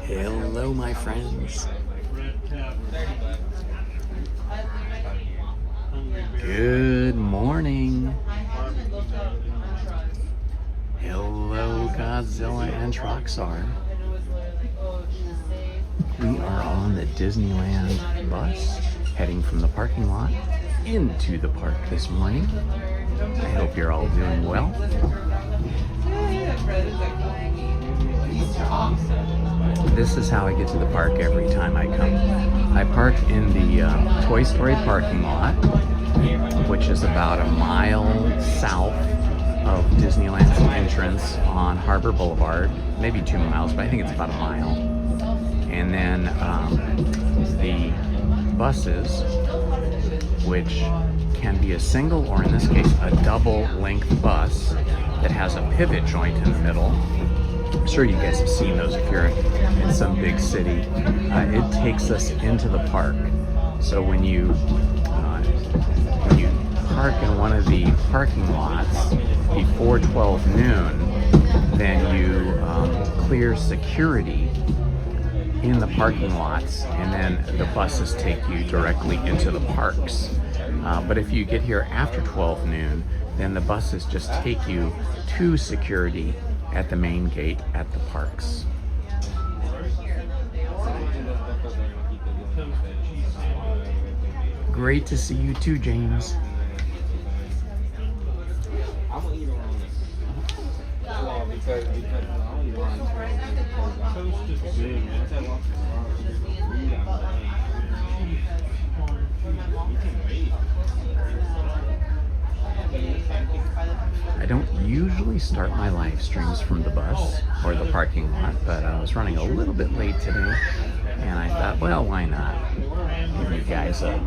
Hello, my friends. Good morning. Hello, Godzilla and Troxar. We are on the Disneyland bus, heading from the parking lot into the park this morning. I hope you're all doing well. This is how I get to the park every time I come. I park in the Toy Story parking lot, which is about a mile south of Disneyland's entrance on Harbor Boulevard. Maybe 2 miles, but I think it's about a mile. And then the buses, which can be a single, or in this case, a double-length bus that has a pivot joint in the middle. I'm sure you guys have seen those if you're in some big city. It takes us into the park. So when you park in one of the parking lots before 12 noon, then you clear security in the parking lots, and then the buses take you directly into the parks. But if you get here after 12 noon, then the buses just take you to security at the main gate at the parks. Great to see you too, James. I don't usually start my live streams from the bus or the parking lot, but I was running a little bit late today, and I thought, well, why not give you guys a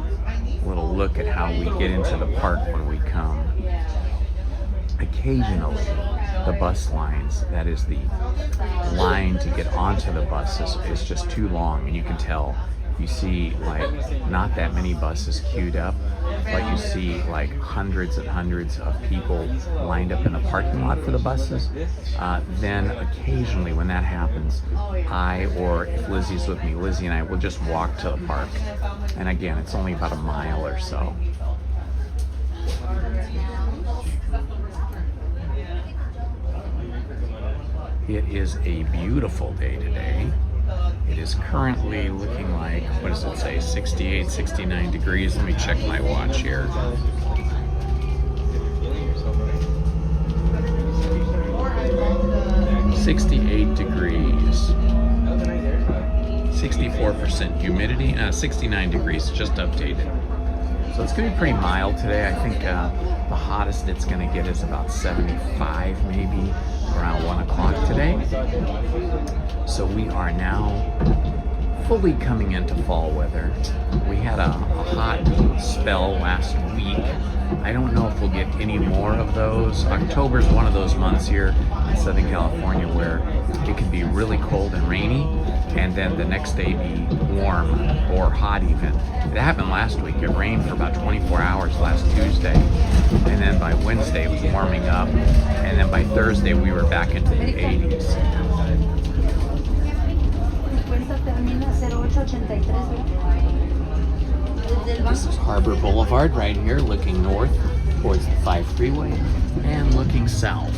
little look at how we get into the park when we come. Occasionally, the bus lines, that is the line to get onto the buses, is just too long, and you can tell. You see like not that many buses queued up, but you see like hundreds and hundreds of people lined up in the parking lot for the buses. Then occasionally when that happens, or if Lizzie's with me, Lizzie and I will just walk to the park. And again, it's only about a mile or so. It is a beautiful day today. It is currently looking like, what does it say, 68, 69 degrees. Let me check my watch here. $68 degrees. 64% humidity. 69 degrees, just updated. So it's going to be pretty mild today. I think the hottest it's going to get is about 75, maybe around 1 o'clock today. So we are now fully coming into fall weather. We had a hot spell last week. I don't know if we'll get any more of those. October's one of those months here in Southern California where it can be really cold and rainy, and then the next day be warm or hot even. It happened last week. It rained for about 24 hours last Tuesday, and then by Wednesday it was warming up, and then by Thursday we were back into the 80s. This is Harbor Boulevard right here, looking north towards the 5 freeway and looking south.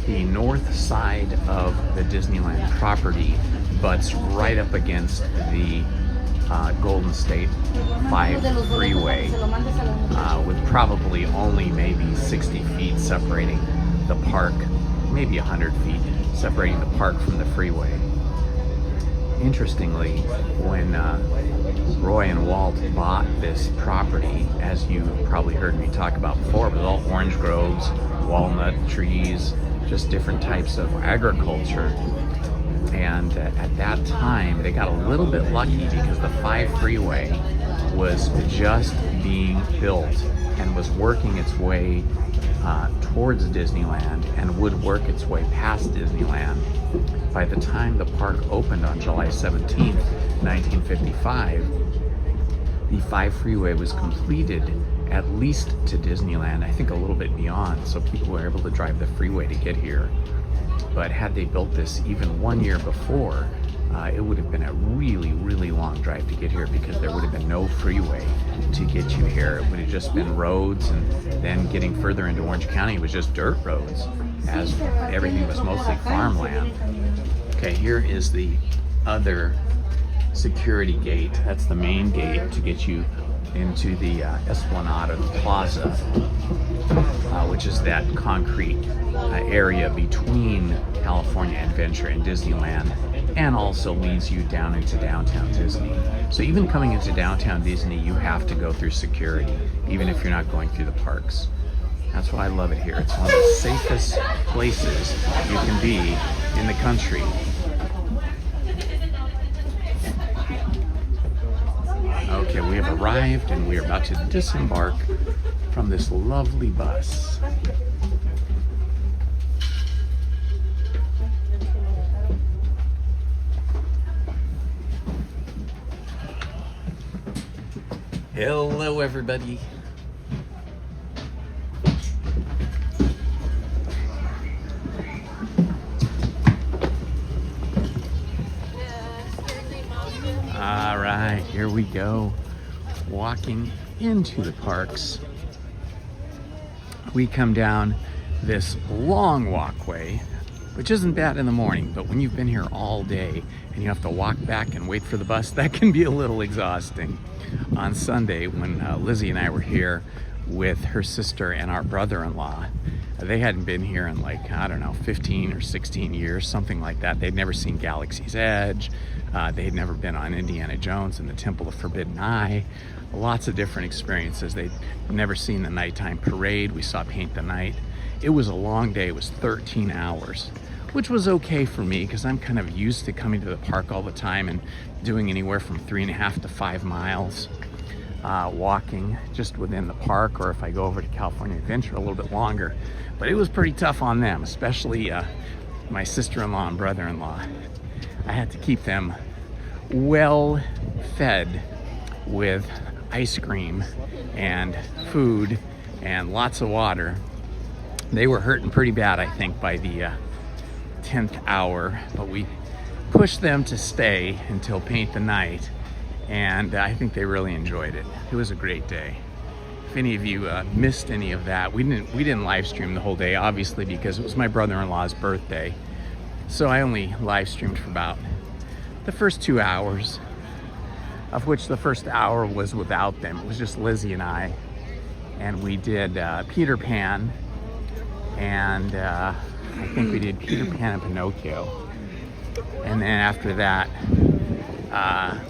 The north side of the Disneyland property butts right up against the Golden State 5 freeway, with probably only maybe 60 feet separating the park, maybe 100 feet separating the park from the freeway. Interestingly, when Roy and Walt bought this property, as you probably heard me talk about before, it was all orange groves, walnut trees, just different types of agriculture. And at that time, they got a little bit lucky because the 5 freeway was just being built and was working its way towards Disneyland and would work its way past Disneyland. By the time the park opened on July 17th, 1955, the 5 freeway was completed at least to Disneyland, I think a little bit beyond, so people were able to drive the freeway to get here. But had they built this even 1 year before, it would have been a really, really long drive to get here because there would have been no freeway to get you here. It would have just been roads, and then getting further into Orange County, it was just dirt roads, as everything was mostly farmland. Okay, here is the other security gate. That's the main gate to get you into the Esplanade or the Plaza, which is that concrete area between California Adventure and Disneyland, and also leads you down into downtown Disney. So even coming into downtown Disney, you have to go through security, even if you're not going through the parks. That's why I love it here. It's one of the safest places you can be in the country. Okay, we have arrived and we are about to disembark from this lovely bus. Hello, everybody. All right, here we go. Walking into the parks. We come down this long walkway, which isn't bad in the morning, but when you've been here all day and you have to walk back and wait for the bus, that can be a little exhausting. On Sunday, when Lizzie and I were here with her sister and our brother-in-law, they hadn't been here in like, I don't know, 15 or 16 years, something like that. They'd never seen Galaxy's Edge. They had never been on Indiana Jones and the Temple of Forbidden Eye. Lots of different experiences. They'd never seen the nighttime parade. We saw Paint the Night. It was a long day. It was 13 hours, which was okay for me because I'm kind of used to coming to the park all the time and doing anywhere from 3.5 to 5 miles walking just within the park, or if I go over to California Adventure, a little bit longer. But it was pretty tough on them, especially my sister-in-law and brother-in-law. I had to keep them well fed with ice cream and food and lots of water. They were hurting pretty bad, I think, by the 10th hour, but we pushed them to stay until Paint the Night, and I think they really enjoyed it. It was a great day. If any of you missed any of that, we didn't live stream the whole day, obviously, because it was my brother-in-law's birthday. So I only live streamed for about the first 2 hours, of which the first hour was without them. It was just Lizzie and I, and we did Peter Pan, and I think we did Peter Pan and Pinocchio. And then after that,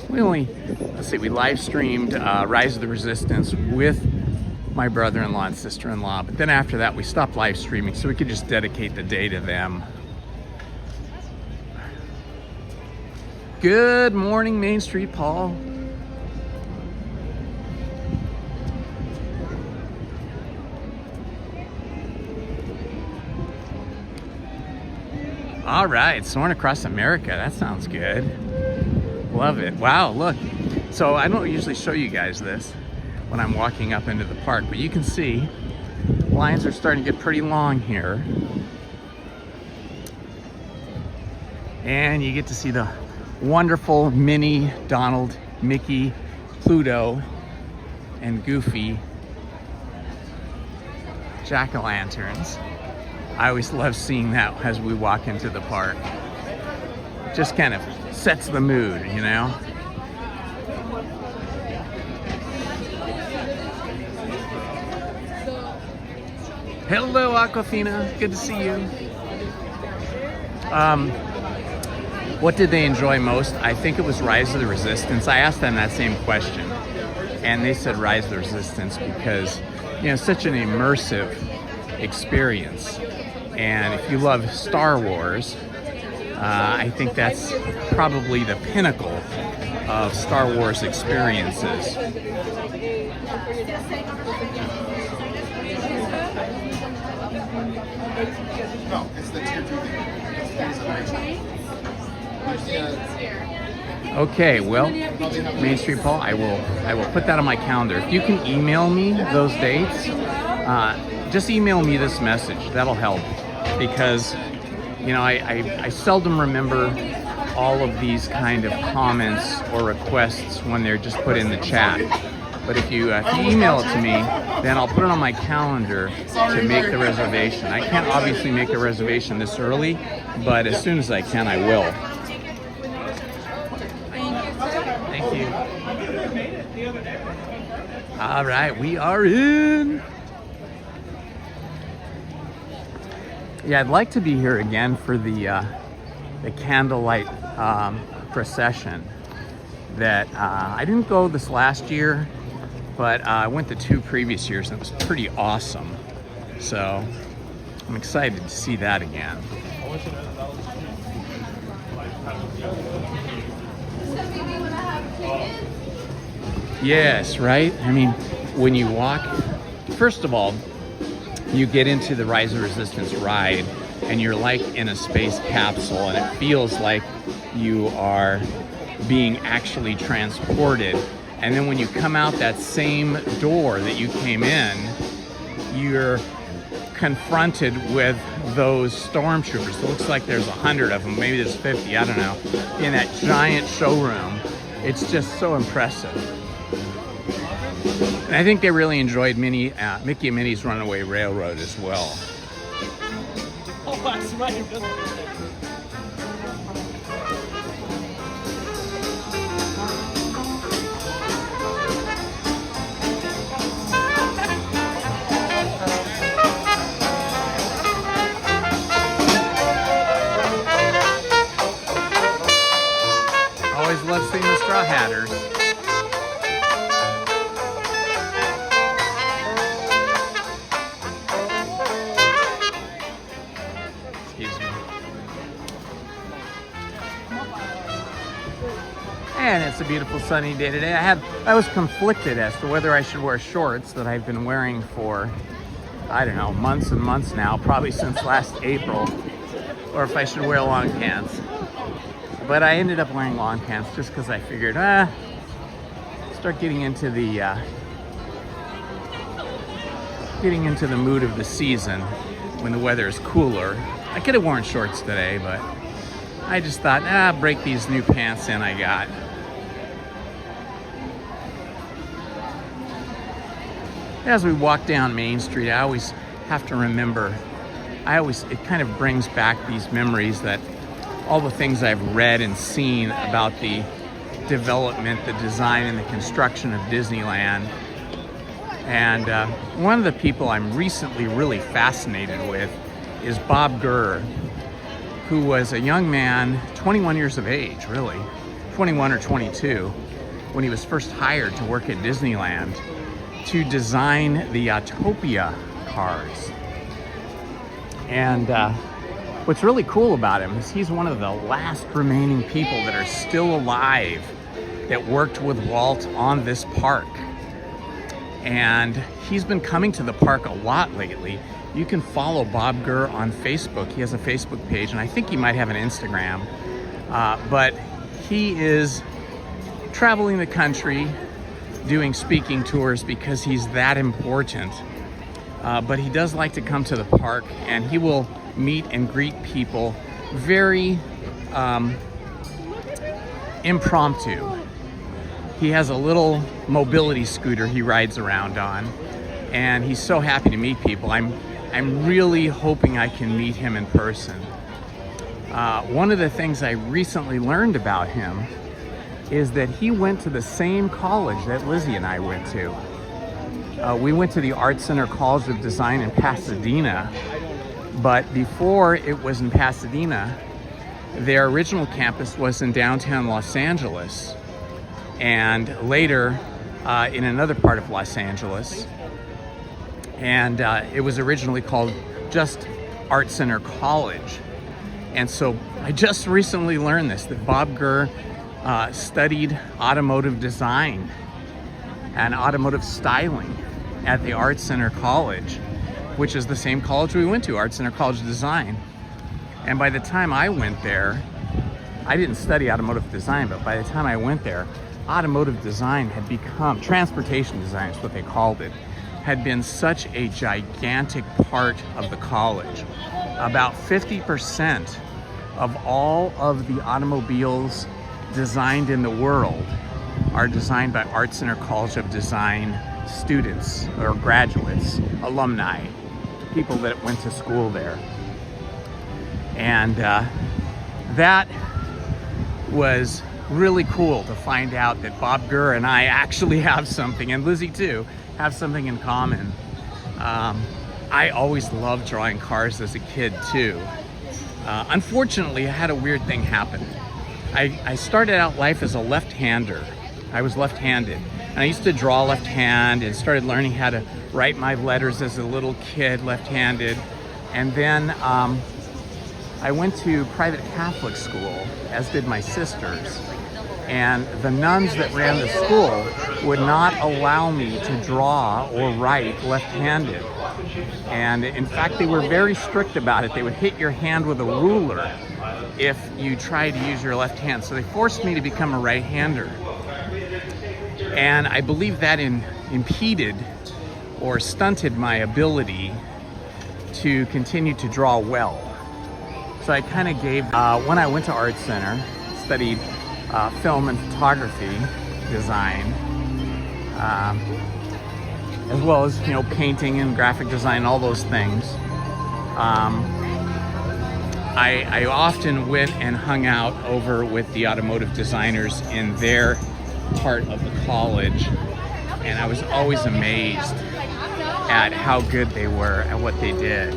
we live streamed Rise of the Resistance with my brother-in-law and sister-in-law, but then after that we stopped live streaming so we could just dedicate the day to them. Good morning, Main Street, Paul. All right, soaring across America. That sounds good. Love it. Wow, look. So I don't usually show you guys this when I'm walking up into the park, but you can see lines are starting to get pretty long here. And you get to see the wonderful Minnie, Donald, Mickey, Pluto, and Goofy jack-o'-lanterns. I always love seeing that as we walk into the park. Just kind of sets the mood, you know? Hello, Aquafina. Good to see you. What did they enjoy most? I think it was Rise of the Resistance. I asked them that same question, and they said Rise of the Resistance because, you know, such an immersive experience. And if you love Star Wars, I think that's probably the pinnacle of Star Wars experiences. No, it's the tier 2. Okay, well, Main Street Paul, I will put that on my calendar. If you can email me those dates, just email me this message. That'll help, because you know I seldom remember all of these kind of comments or requests when they're just put in the chat. But if you email it to me, then I'll put it on my calendar to make the reservation. I can't obviously make the reservation this early, but as soon as I can, I will. Thank you. All right, we are in. Yeah, I'd like to be here again for the candlelight procession. That I didn't go this last year, but I went the 2 previous years and it was pretty awesome. So I'm excited to see that again. Yes, right? I mean, when you walk, first of all, you get into the Rise of Resistance ride and you're like in a space capsule, and it feels like you are being actually transported. And then when you come out that same door that you came in, you're confronted with those stormtroopers. It looks like there's 100 of them, maybe there's 50, I don't know, in that giant showroom. It's just so impressive. And I think they really enjoyed Mickey and Minnie's Runaway Railroad as well. Oh, that's right. Always love seeing the Straw Hatters. Excuse me. And it's a beautiful sunny day today. I was conflicted as to whether I should wear shorts that I've been wearing for, I don't know, months and months now, probably since last April, or if I should wear long pants. But I ended up wearing long pants just because I figured, start getting into the mood of the season when the weather is cooler. I could have worn shorts today, but I just thought, break these new pants in I got. As we walk down Main Street, I always have to remember, it kind of brings back these memories that all the things I've read and seen about the development, the design, and the construction of Disneyland. And one of the people I'm recently really fascinated with is Bob Gurr, who was a young man, 21 years of age, really, 21 or 22, when he was first hired to work at Disneyland to design the Autopia cars. And what's really cool about him is he's one of the last remaining people that are still alive that worked with Walt on this park. And he's been coming to the park a lot lately. You can follow Bob Gurr on Facebook. He has a Facebook page, and I think he might have an Instagram. But he is traveling the country, doing speaking tours because he's that important. But he does like to come to the park, and he will meet and greet people very impromptu. He has a little mobility scooter he rides around on, and he's so happy to meet people. I'm really hoping I can meet him in person. One of the things I recently learned about him is that he went to the same college that Lizzie and I went to. We went to the Art Center College of Design in Pasadena, but before it was in Pasadena, their original campus was in downtown Los Angeles, and later in another part of Los Angeles. And it was originally called just Art Center College. And so I just recently learned this, that Bob Gurr studied automotive design and automotive styling at the Art Center College, which is the same college we went to, Art Center College of Design. And by the time I went there, I didn't study automotive design, but by the time I went there, automotive design had become, transportation design is what they called it, had been such a gigantic part of the college. About 50% of all of the automobiles designed in the world are designed by Art Center College of Design students or graduates, alumni, people that went to school there. And that was really cool to find out that Bob Gurr and I actually have something, and Lizzie too, have something in common. I always loved drawing cars as a kid too. Unfortunately, I had a weird thing happen. I started out life as a left-hander. I was left-handed. And I used to draw left-hand and started learning how to write my letters as a little kid, left-handed. And then I went to private Catholic school, as did my sisters. And the nuns that ran the school would not allow me to draw or write left-handed. And in fact, they were very strict about it. They would hit your hand with a ruler if you tried to use your left hand. So they forced me to become a right-hander. And I believe that impeded or stunted my ability to continue to draw well. So I kind of gave, when I went to Art Center, studied film and photography design, as well as, you know, painting and graphic design, all those things. I often went and hung out over with the automotive designers in their part of the college, and I was always amazed at how good they were at what they did.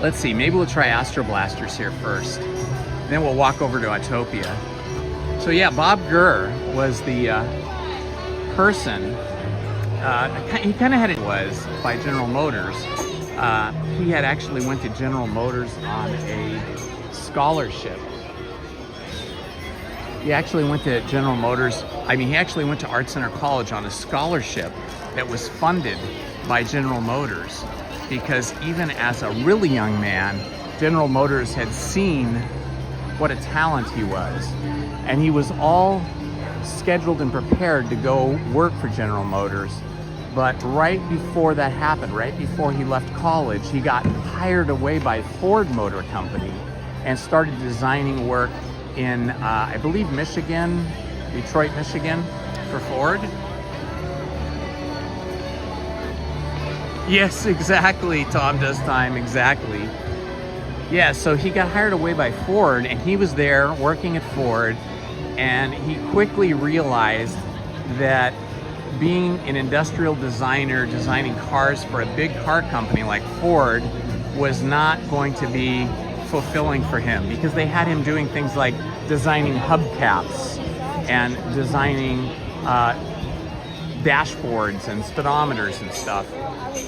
Let's see, maybe we'll try Astro Blasters here first. Then we'll walk over to Autopia. So yeah, Bob Gurr was the person, he kind of had it was by General Motors. He had actually went to General Motors on a scholarship. He actually went to General Motors, he actually went to Art Center College on a scholarship that was funded by General Motors, because even as a really young man, General Motors had seen what a talent he was. And he was all scheduled and prepared to go work for General Motors. But right before that happened, right before he left college, he got hired away by Ford Motor Company and started designing work in, I believe, Michigan, Detroit, Michigan, for Ford. Yes, exactly, Tom Does Time, exactly. Yeah, so he got hired away by Ford, and he was there working at Ford, and he quickly realized that being an industrial designer, designing cars for a big car company like Ford was not going to be fulfilling for him, because they had him doing things like designing hubcaps and designing dashboards and speedometers and stuff.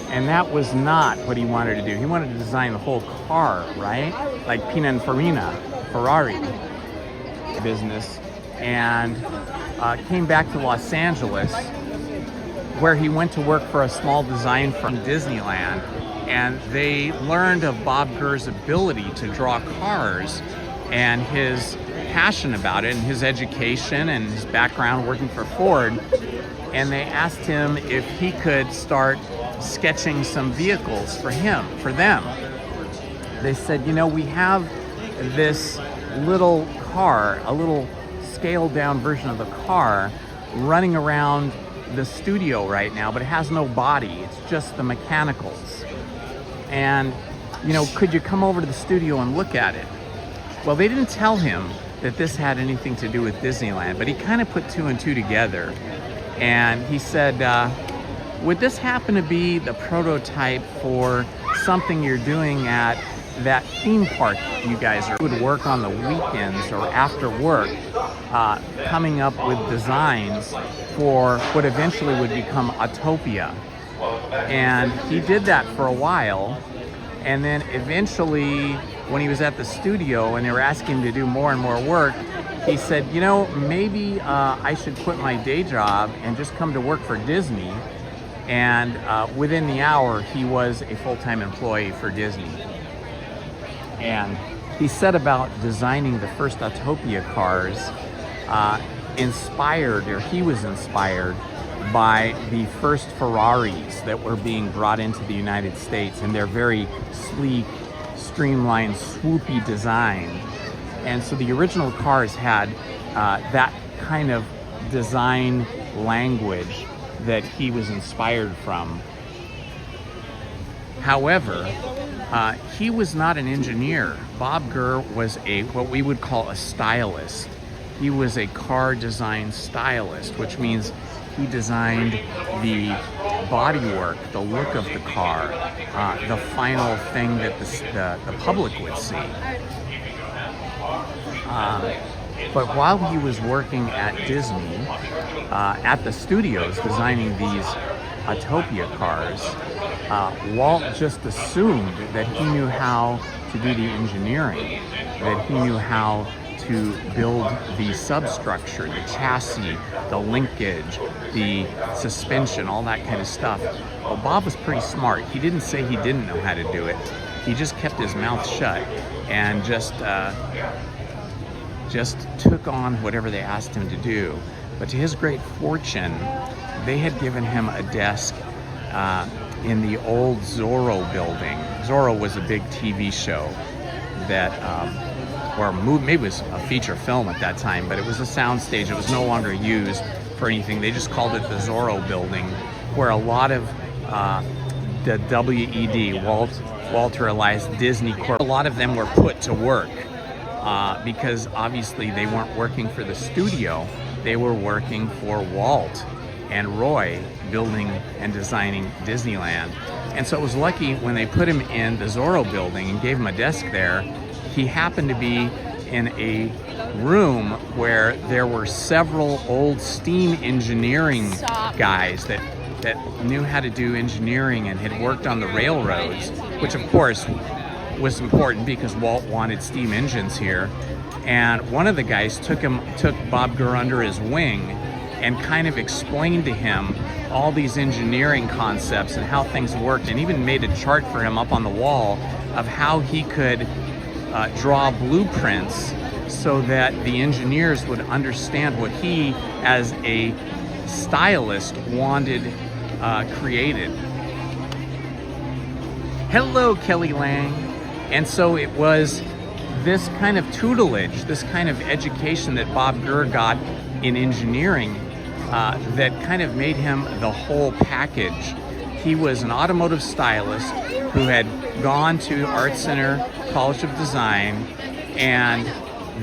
And that was not what he wanted to do. He wanted to design the whole car, right? Like Pininfarina, Ferrari business. And came back to Los Angeles, where he went to work for a small design firm, Disneyland. And they learned of Bob Gurr's ability to draw cars and his passion about it and his education and his background working for Ford. And they asked him if he could start sketching some vehicles for them. They said, you know, we have this little car, a little scaled down version of the car running around the studio right now, but it has no body. It's just the mechanicals. And, you know, could you come over to the studio and look at it? Well, they didn't tell him that this had anything to do with Disneyland, but he kind of put two and two together. And he said, would this happen to be the prototype for something you're doing at that theme park you guys would work on the weekends or after work, coming up with designs for what eventually would become Autopia? And he did that for a while, And then eventually, when he was at the studio and they were asking him to do more and more work, he said, you know, maybe I should quit my day job and just come to work for Disney. And within the hour, he was a full-time employee for Disney. And he set about designing the first Autopia cars, he was inspired by the first Ferraris that were being brought into the United States, and they're very sleek, streamlined, swoopy design. And so the original cars had that kind of design language that he was inspired from. However, he was not an engineer. Bob Gurr was what we would call a stylist. He was a car design stylist, which means he designed the bodywork, the look of the car, the final thing that the public would see. But while he was working at Disney, at the studios designing these Autopia cars, Walt just assumed that he knew how to do the engineering, that he knew how to build the substructure, the chassis, the linkage, the suspension, all that kind of stuff. Well, Bob was pretty smart. He didn't say he didn't know how to do it. He just kept his mouth shut and just took on whatever they asked him to do. But to his great fortune, they had given him a desk in the old Zorro building. Zorro was a big TV show that, or maybe it was a feature film at that time, but it was a soundstage. It was no longer used for anything. They just called it the Zorro building, where a lot of the WED, Walter Elias Disney Corp, a lot of them were put to work because obviously they weren't working for the studio. They were working for Walt and Roy, building and designing Disneyland. And so it was lucky when they put him in the Zorro building and gave him a desk there. He happened to be in a room where there were several old steam engineering guys that knew how to do engineering and had worked on the railroads, which of course was important because Walt wanted steam engines here. And one of the guys took Bob Gurr under his wing and kind of explained to him all these engineering concepts and how things worked, and even made a chart for him up on the wall of how he could draw blueprints so that the engineers would understand what he, as a stylist, wanted created. Hello, Kelly Lang. And so it was this kind of tutelage, this kind of education that Bob Gurr got in engineering that kind of made him the whole package. He was an automotive stylist who had gone to Art Center College of Design and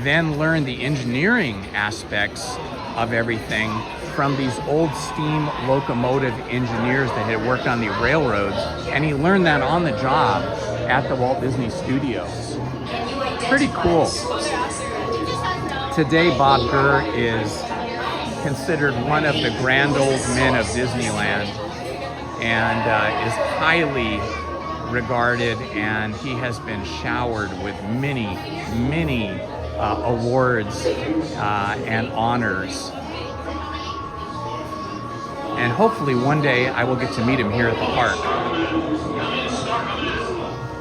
then learned the engineering aspects of everything from these old steam locomotive engineers that had worked on the railroads, and he learned that on the job at the Walt Disney Studios. Pretty cool. Today, Bob Gurr is considered one of the grand old men of Disneyland and is highly regarded, and he has been showered with many, many awards and honors. And hopefully one day I will get to meet him here at the park.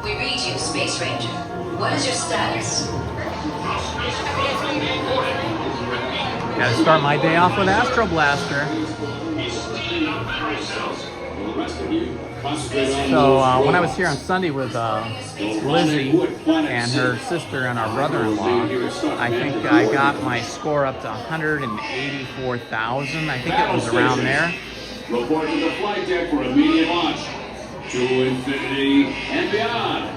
We read you, Space Ranger. What is your status? Gotta start my day off with Astro Blaster. So when I was here on Sunday with Lizzie and her sister and our brother-in-law, I think I got my score up to 184,000. I think it was around there. Report to the flight deck for immediate launch to infinity and beyond.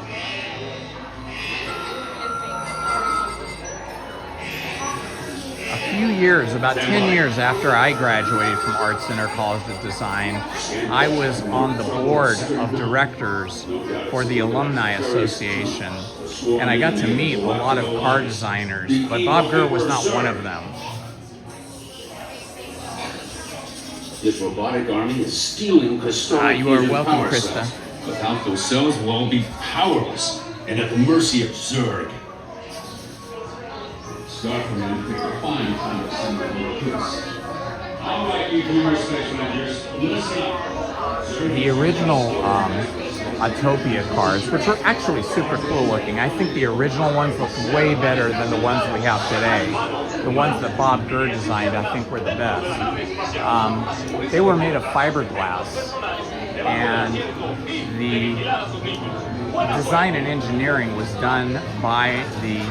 A few years, about 10 years after I graduated from Art Center College of Design, I was on the board of directors for the Alumni Association, and I got to meet a lot of car designers, but Bob Gurr was not one of them. This robotic army is stealing custodial You are welcome, power Krista. cells. Without those cells, we'll all be powerless and at the mercy of Zurg. Starfman picked a fine time to send the little kiss. All right, you Boomer Space Rangers, listen up. The original Autopia cars, which were actually super cool looking. I think the original ones look way better than the ones we have today. The ones that Bob Gurr designed, I think, were the best. They were made of fiberglass, and the design and engineering was done by the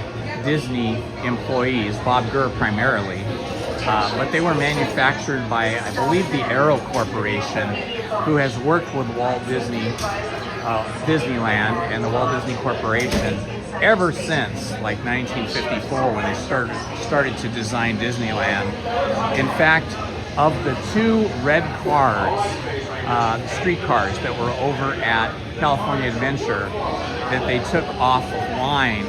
Disney employees, Bob Gurr primarily, but they were manufactured by, I believe, the Aero Corporation, who has worked with Walt Disney, Disneyland and the Walt Disney Corporation ever since like 1954 when they started to design Disneyland. In fact, of the two red cars, street cars that were over at California Adventure that they took offline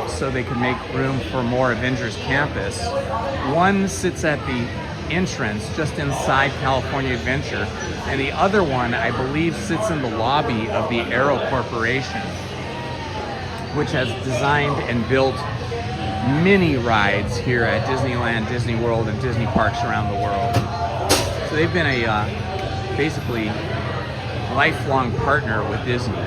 so they could make room for more Avengers Campus, one sits at the entrance just inside California Adventure, and the other one, I believe, sits in the lobby of the Aero Corporation, which has designed and built many rides here at Disneyland, Disney World, and Disney parks around the world. So they've been a basically lifelong partner with Disney.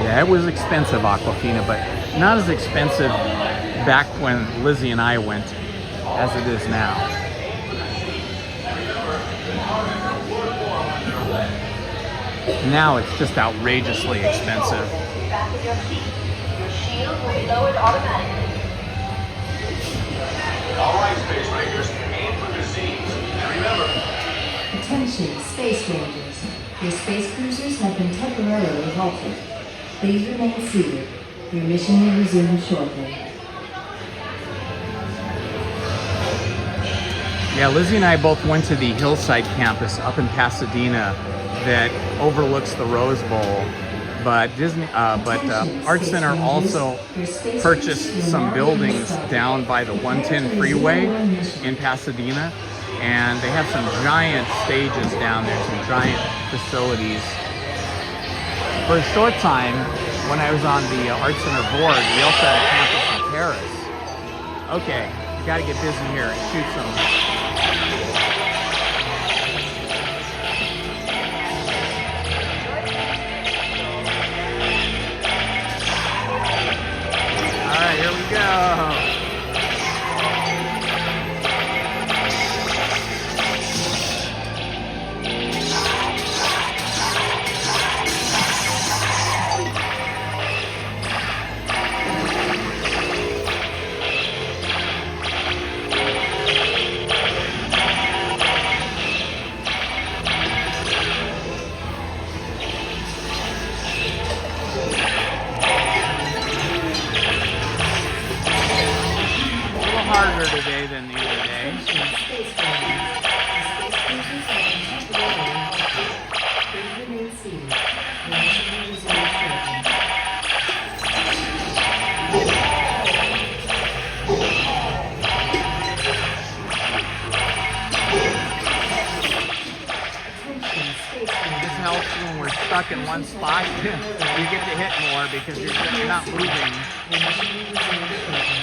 Yeah, it was expensive, Aquafina, but not as expensive back when Lizzie and I went as it is now. Now it's just outrageously expensive. Your shield will be lowered automatically. All right, Space Rangers, aim for the seams. And remember, Attention, Space Rangers. Your space cruisers have been temporarily halted. Please remain seated. Your mission will resume shortly. Yeah, Lizzie and I both went to the Hillside campus up in Pasadena that overlooks the Rose Bowl. But Art Center also purchased some buildings down by the 110 freeway in Pasadena, and they have some giant stages down there, some giant facilities. For a short time, when I was on the Art Center board, we also had a campus in Paris. Okay, we gotta get busy here and shoot some. All right, here we go. Harder today than the other day. Space Rangers. The space cruisers have been temporarily halted. Please remain seated. Your mission will resume shortly. Attention, Space Rangers. This helps when we're stuck in one spot. You get to hit more because you're not moving. Your mission will resume shortly.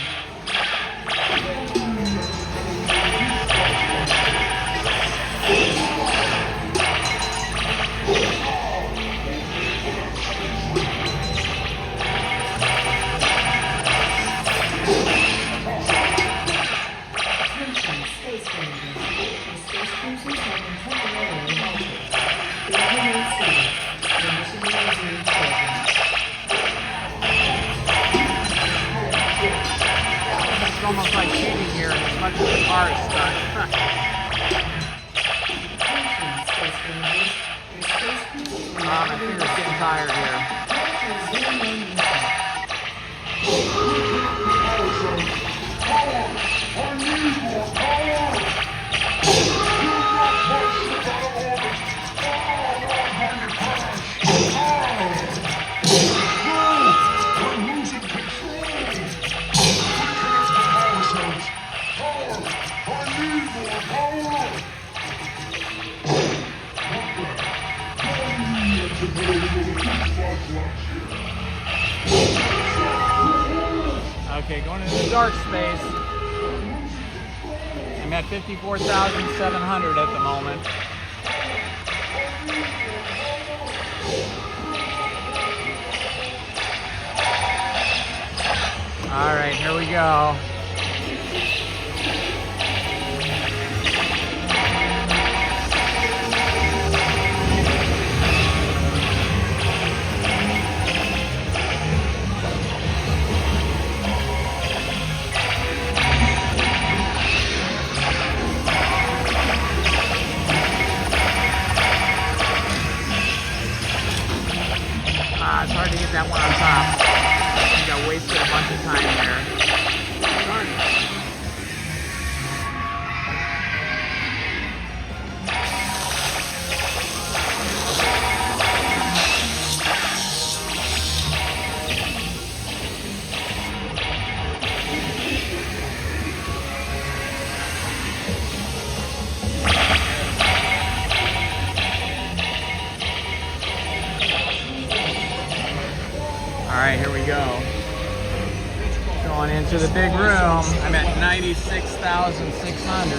Attention, Space Rangers. The space cruisers have been temporarily halted. Please remain seated. Your mission will resume shortly. It's almost like cheating here as much as the car is stuck. Attention, Space Rangers. Your space cruisers will My finger's getting tired here. resume their mission. Okay, going into the dark space. I'm at 54,700 at the moment. All right, here we go. It's hard to get that one on top. I think I wasted a bunch of time there. All right, here we go. Going into the big room. I'm at 96,600.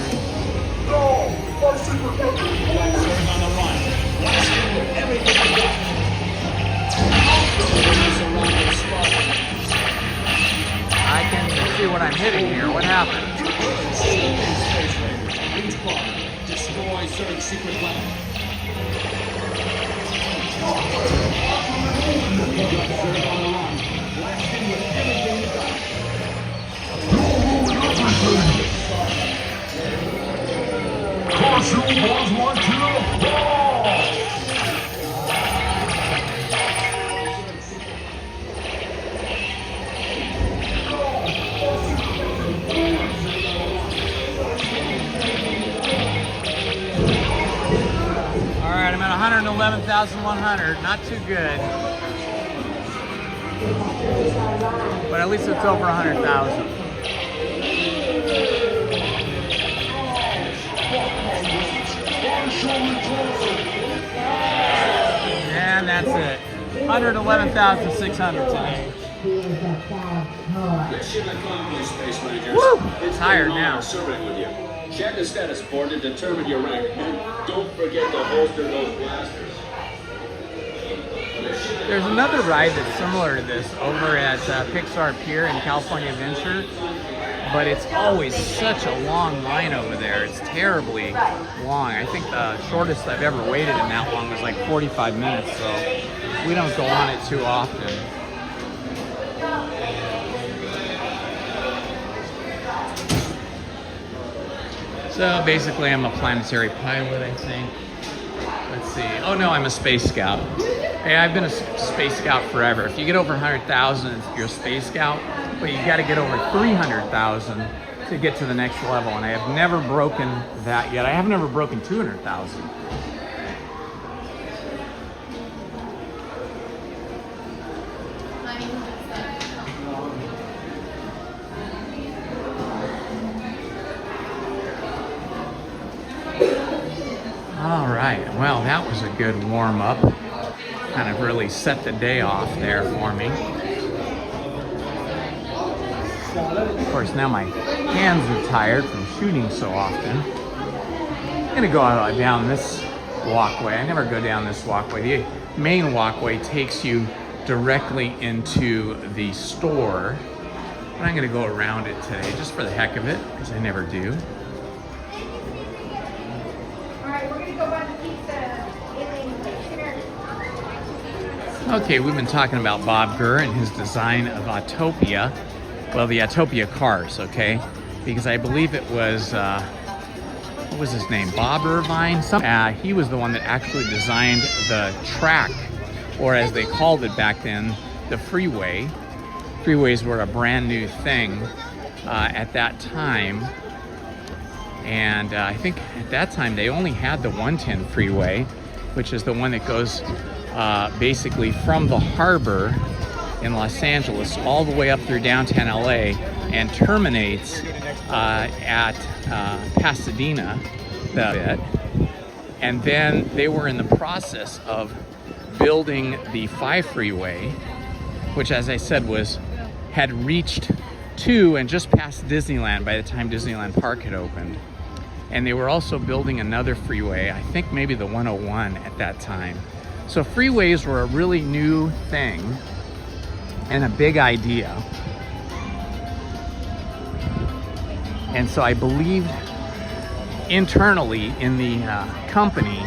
I can see what I'm hitting here. What happened? Destroy certain secret weapon. All right, I'm at 111,100. Not too good. But at least it's over 100,000. And that's it. 111,600 today. Mission accomplished, Space Rangers. Woo! It's Tired been an now. honor serving with you. Check the status board to determine your rank, and don't forget to holster those blasters. There's another ride that's similar to this over at Pixar Pier in California Adventure, but it's always such a long line over there. It's terribly long. I think the shortest I've ever waited in that long was like 45 minutes, so we don't go on it too often. So basically I'm a planetary pilot, I think. Let's see. Oh no, I'm a space scout. Hey, I've been a space scout forever. If you get over 100,000, you're a space scout, but you got to get over 300,000 to get to the next level, and I have never broken that yet. I have never broken 200,000. All right, well, that was a good warm-up. Kind of really set the day off there for me. Of course, now my hands are tired from shooting so often. I'm gonna go down this walkway. I never go down this walkway. The main walkway takes you directly into the store. But I'm gonna go around it today just for the heck of it, because I never do. Okay, we've been talking about Bob Gurr and his design of Autopia. Well, the Autopia cars, okay? Because I believe it was, what was his name? Bob Irvine? He was the one that actually designed the track, or as they called it back then, the freeway. Freeways were a brand new thing at that time. And I think at that time they only had the 110 freeway, which is the one that goes basically from the harbor in Los Angeles all the way up through downtown LA and terminates at Pasadena. And then they were in the process of building the 5 freeway, which, as I said, had reached to and just past Disneyland by the time Disneyland Park had opened. And they were also building another freeway, I think maybe the 101 at that time. So freeways were a really new thing and a big idea. And so I believed internally in the company,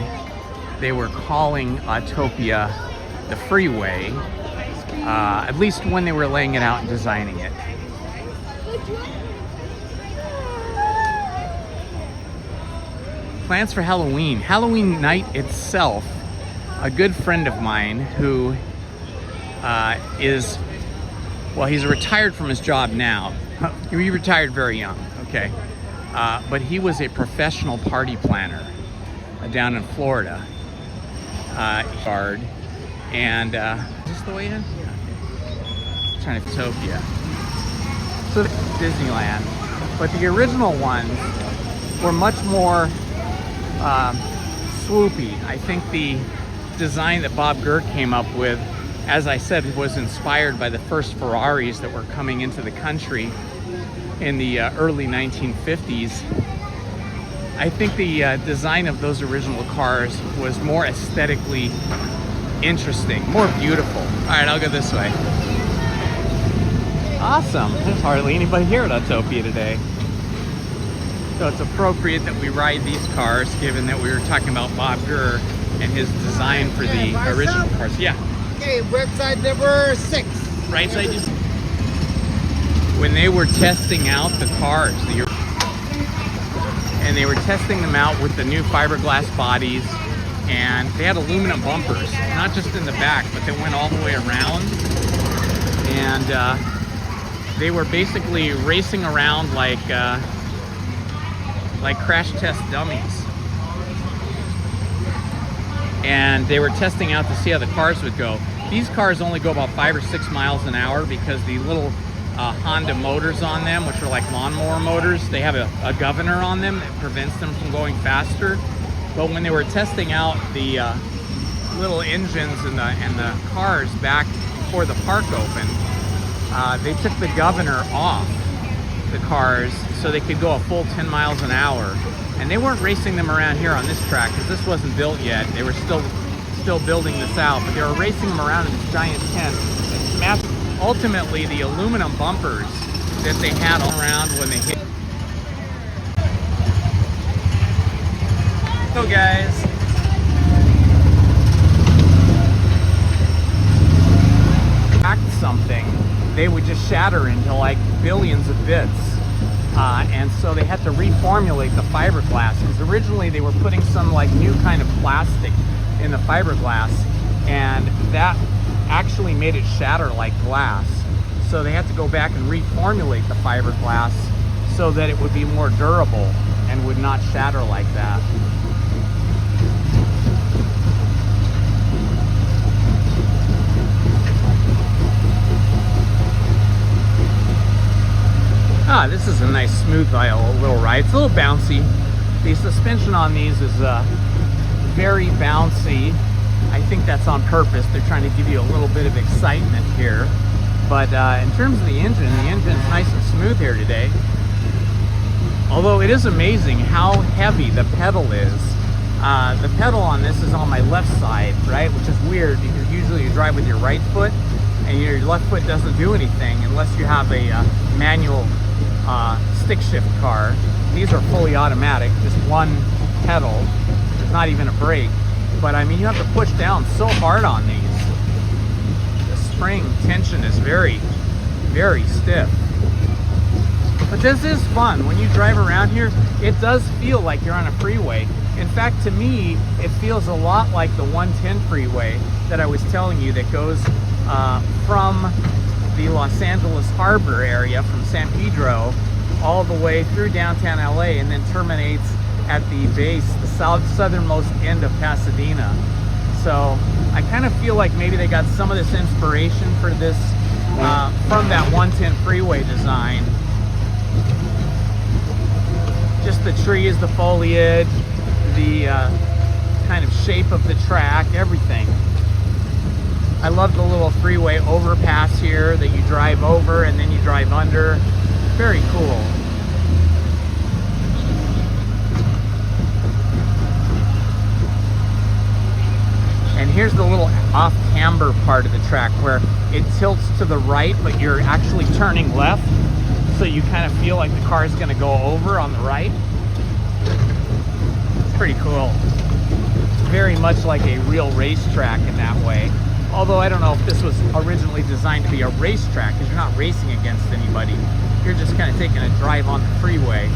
they were calling Autopia the freeway, at least when they were laying it out and designing it. Plans for Halloween. Halloween night itself, a good friend of mine who he's retired from his job now. He retired very young, okay. But he was a professional party planner down in Florida. And is this the way in? Yeah. Trying to Autopia. So Disneyland, but the original ones were much more swoopy. I think the design that Bob Gurr came up with, as I said, was inspired by the first Ferraris that were coming into the country in the early 1950s. I think the design of those original cars was more aesthetically interesting, more beautiful. All right, I'll go this way. Awesome. There's hardly anybody here at Autopia today. So it's appropriate that we ride these cars, given that we were talking about Bob Gurr and his design for the original cars. Yeah. Okay, website number 6. Right side. When they were testing out the cars, and they were testing them out with the new fiberglass bodies, and they had aluminum bumpers, not just in the back, but they went all the way around. And they were basically racing around like crash test dummies. And they were testing out to see how the cars would go. These cars only go about 5 or 6 miles an hour because the little Honda motors on them, which are like lawnmower motors, they have a governor on them that prevents them from going faster. But when they were testing out the little engines and the cars back before the park opened, they took the governor off the cars so they could go a full 10 miles an hour. And they weren't racing them around here on this track because this wasn't built yet. They were still building this out, but they were racing them around in this giant tent and smashed. Ultimately, the aluminum bumpers that they had all around when they hit. So guys, cracked something, they would just shatter into like billions of bits. And so they had to reformulate the fiberglass, because originally they were putting some like new kind of plastic in the fiberglass, and that actually made it shatter like glass. So they had to go back and reformulate the fiberglass so that it would be more durable and would not shatter like that. This is a nice smooth little ride. It's a little bouncy. The suspension on these is very bouncy. I think that's on purpose. They're trying to give you a little bit of excitement here. But in terms of the engine's nice and smooth here today. Although it is amazing how heavy the pedal is. The pedal on this is on my left side, right? Which is weird because usually you drive with your right foot and your left foot doesn't do anything unless you have a manual stick shift car. These are fully automatic, just one pedal. There's not even a brake. But I mean, you have to push down so hard on these. The spring tension is very, very stiff. But this is fun. When you drive around here, it does feel like you're on a freeway. In fact, to me, it feels a lot like the 110 freeway that I was telling you that goes from the Los Angeles Harbor area, from San Pedro, all the way through downtown LA, and then terminates at the base, the southernmost end of Pasadena. So I kind of feel like maybe they got some of this inspiration for this from that 110 freeway design. Just the trees, the foliage, the kind of shape of the track, everything. I love the little freeway overpass here that you drive over and then you drive under. Very cool. And here's the little off-camber part of the track where it tilts to the right, but you're actually turning left. So you kind of feel like the car is going to go over on the right. It's pretty cool. It's very much like a real racetrack in that way. Although I don't know if this was originally designed to be a racetrack, because you're not racing against anybody. You're just kind of taking a drive on the freeway.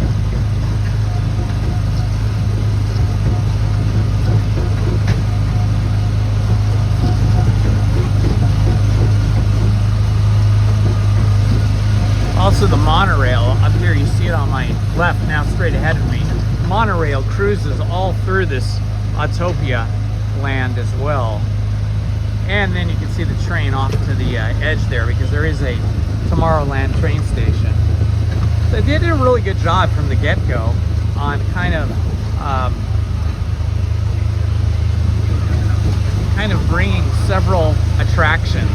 Also the monorail, up here you see it on my left now straight ahead of me. Monorail cruises all through this Autopia land as well. And then you can see the train off to the edge there, because there is a Tomorrowland train station. So they did a really good job from the get-go on kind of bringing several attractions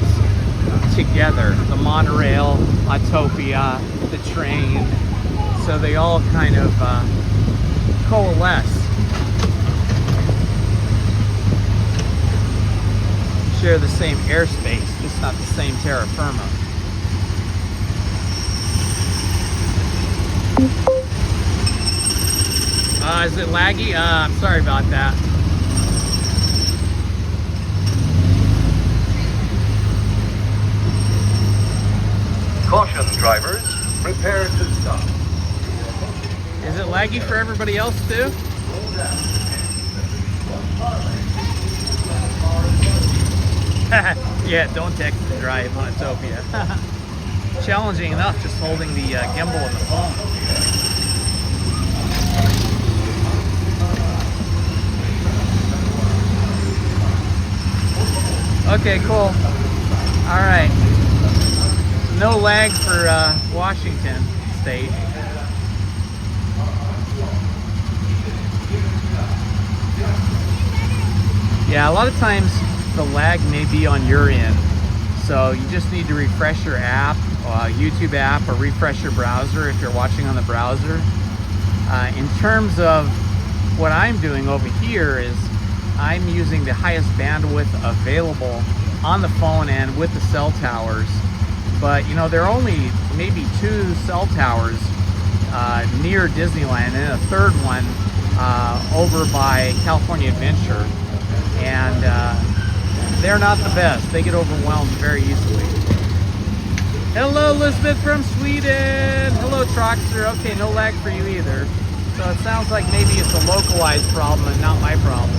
together. The monorail, Autopia, the train, so they all kind of coalesce. Share the same airspace, just not the same terra firma. Is it laggy? I'm sorry about that. Caution, drivers. Prepare to stop. Is it laggy for everybody else too? Yeah, don't text and drive on Autopia. Challenging enough just holding the gimbal and the phone. Okay, cool. All right. No lag for Washington State. Yeah, a lot of times the lag may be on your end. So you just need to refresh your app, YouTube app, or refresh your browser if you're watching on the browser. In terms of what I'm doing over here is I'm using the highest bandwidth available on the phone and with the cell towers. But you know, there are only maybe 2 cell towers near Disneyland, and a third one over by California Adventure. And they're not the best. They get overwhelmed very easily. Hello, Elizabeth from Sweden. Hello, Troxter. Okay, no lag for you either. So it sounds like maybe it's a localized problem and not my problem.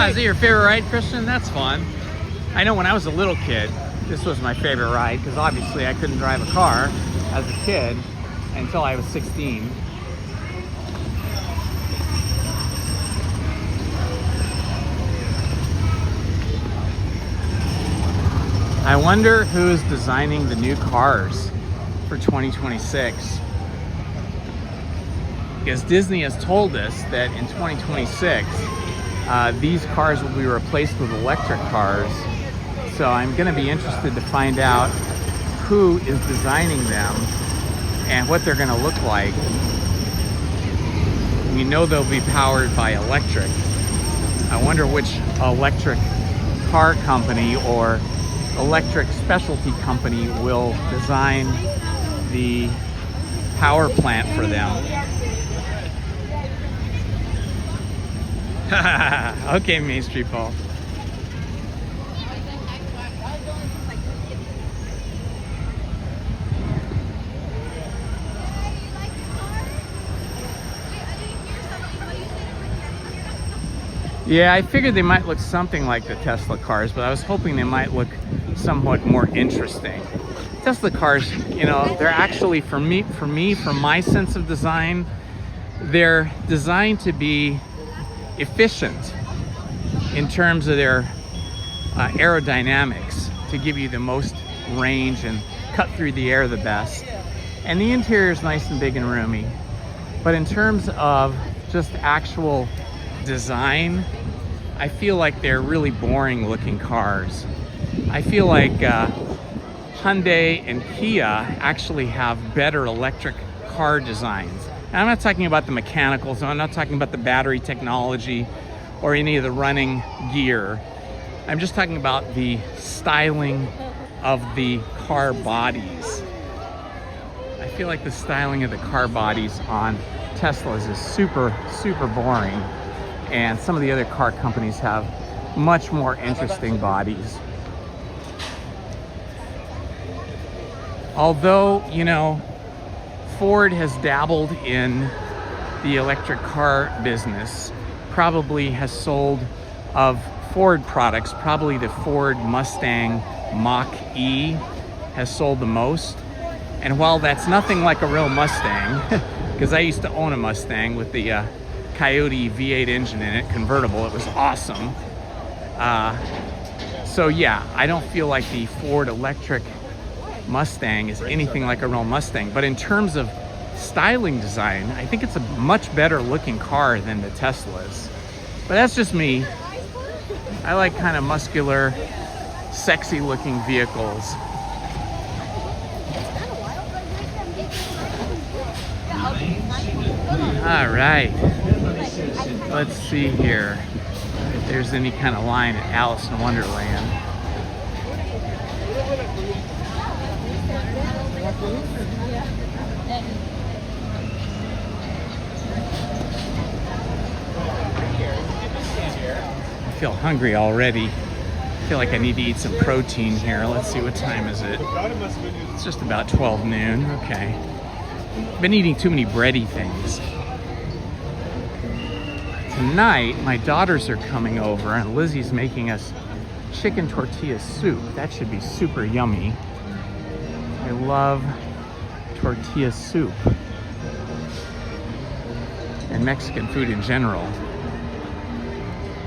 Is it your favorite ride, Christian? That's fun. I know when I was a little kid, this was my favorite ride, because obviously I couldn't drive a car as a kid until I was 16. I wonder who's designing the new cars for 2026. Because Disney has told us that in 2026, these cars will be replaced with electric cars. So I'm going to be interested to find out who is designing them and what they're going to look like. We know they'll be powered by electric. I wonder which electric car company or electric specialty company will design the power plant for them. Okay, Main Street Paul. Yeah, I figured they might look something like the Tesla cars, but I was hoping they might look somewhat more interesting. Tesla cars, you know, they're actually, for my sense of design, they're designed to be efficient in terms of their aerodynamics, to give you the most range and cut through the air the best. And the interior is nice and big and roomy. But in terms of just actual design, I feel like they're really boring looking cars. I feel like Hyundai and Kia actually have better electric car designs. And I'm not talking about the mechanicals, I'm not talking about the battery technology or any of the running gear. I'm just talking about the styling of the car bodies. I feel like the styling of the car bodies on Teslas is super, super boring. And some of the other car companies have much more interesting bodies. Although, you know, Ford has dabbled in the electric car business, probably has sold of Ford products, probably the Ford Mustang Mach-E has sold the most. And while that's nothing like a real Mustang, because I used to own a Mustang with the Coyote V8 engine in it, convertible, it was awesome. So yeah, I don't feel like the Ford electric Mustang is anything like a real Mustang, but in terms of styling design, I think it's a much better looking car than the Teslas. But that's just me. I like kind of muscular, sexy looking vehicles. All right, let's see here if there's any kind of line at Alice in Wonderland. I feel hungry already. I feel like I need to eat some protein here. Let's see, what time is it? It's just about 12 noon. Okay. Been eating too many bready things. Tonight, my daughters are coming over and Lizzie's making us chicken tortilla soup. That should be super yummy. I love tortilla soup and Mexican food in general,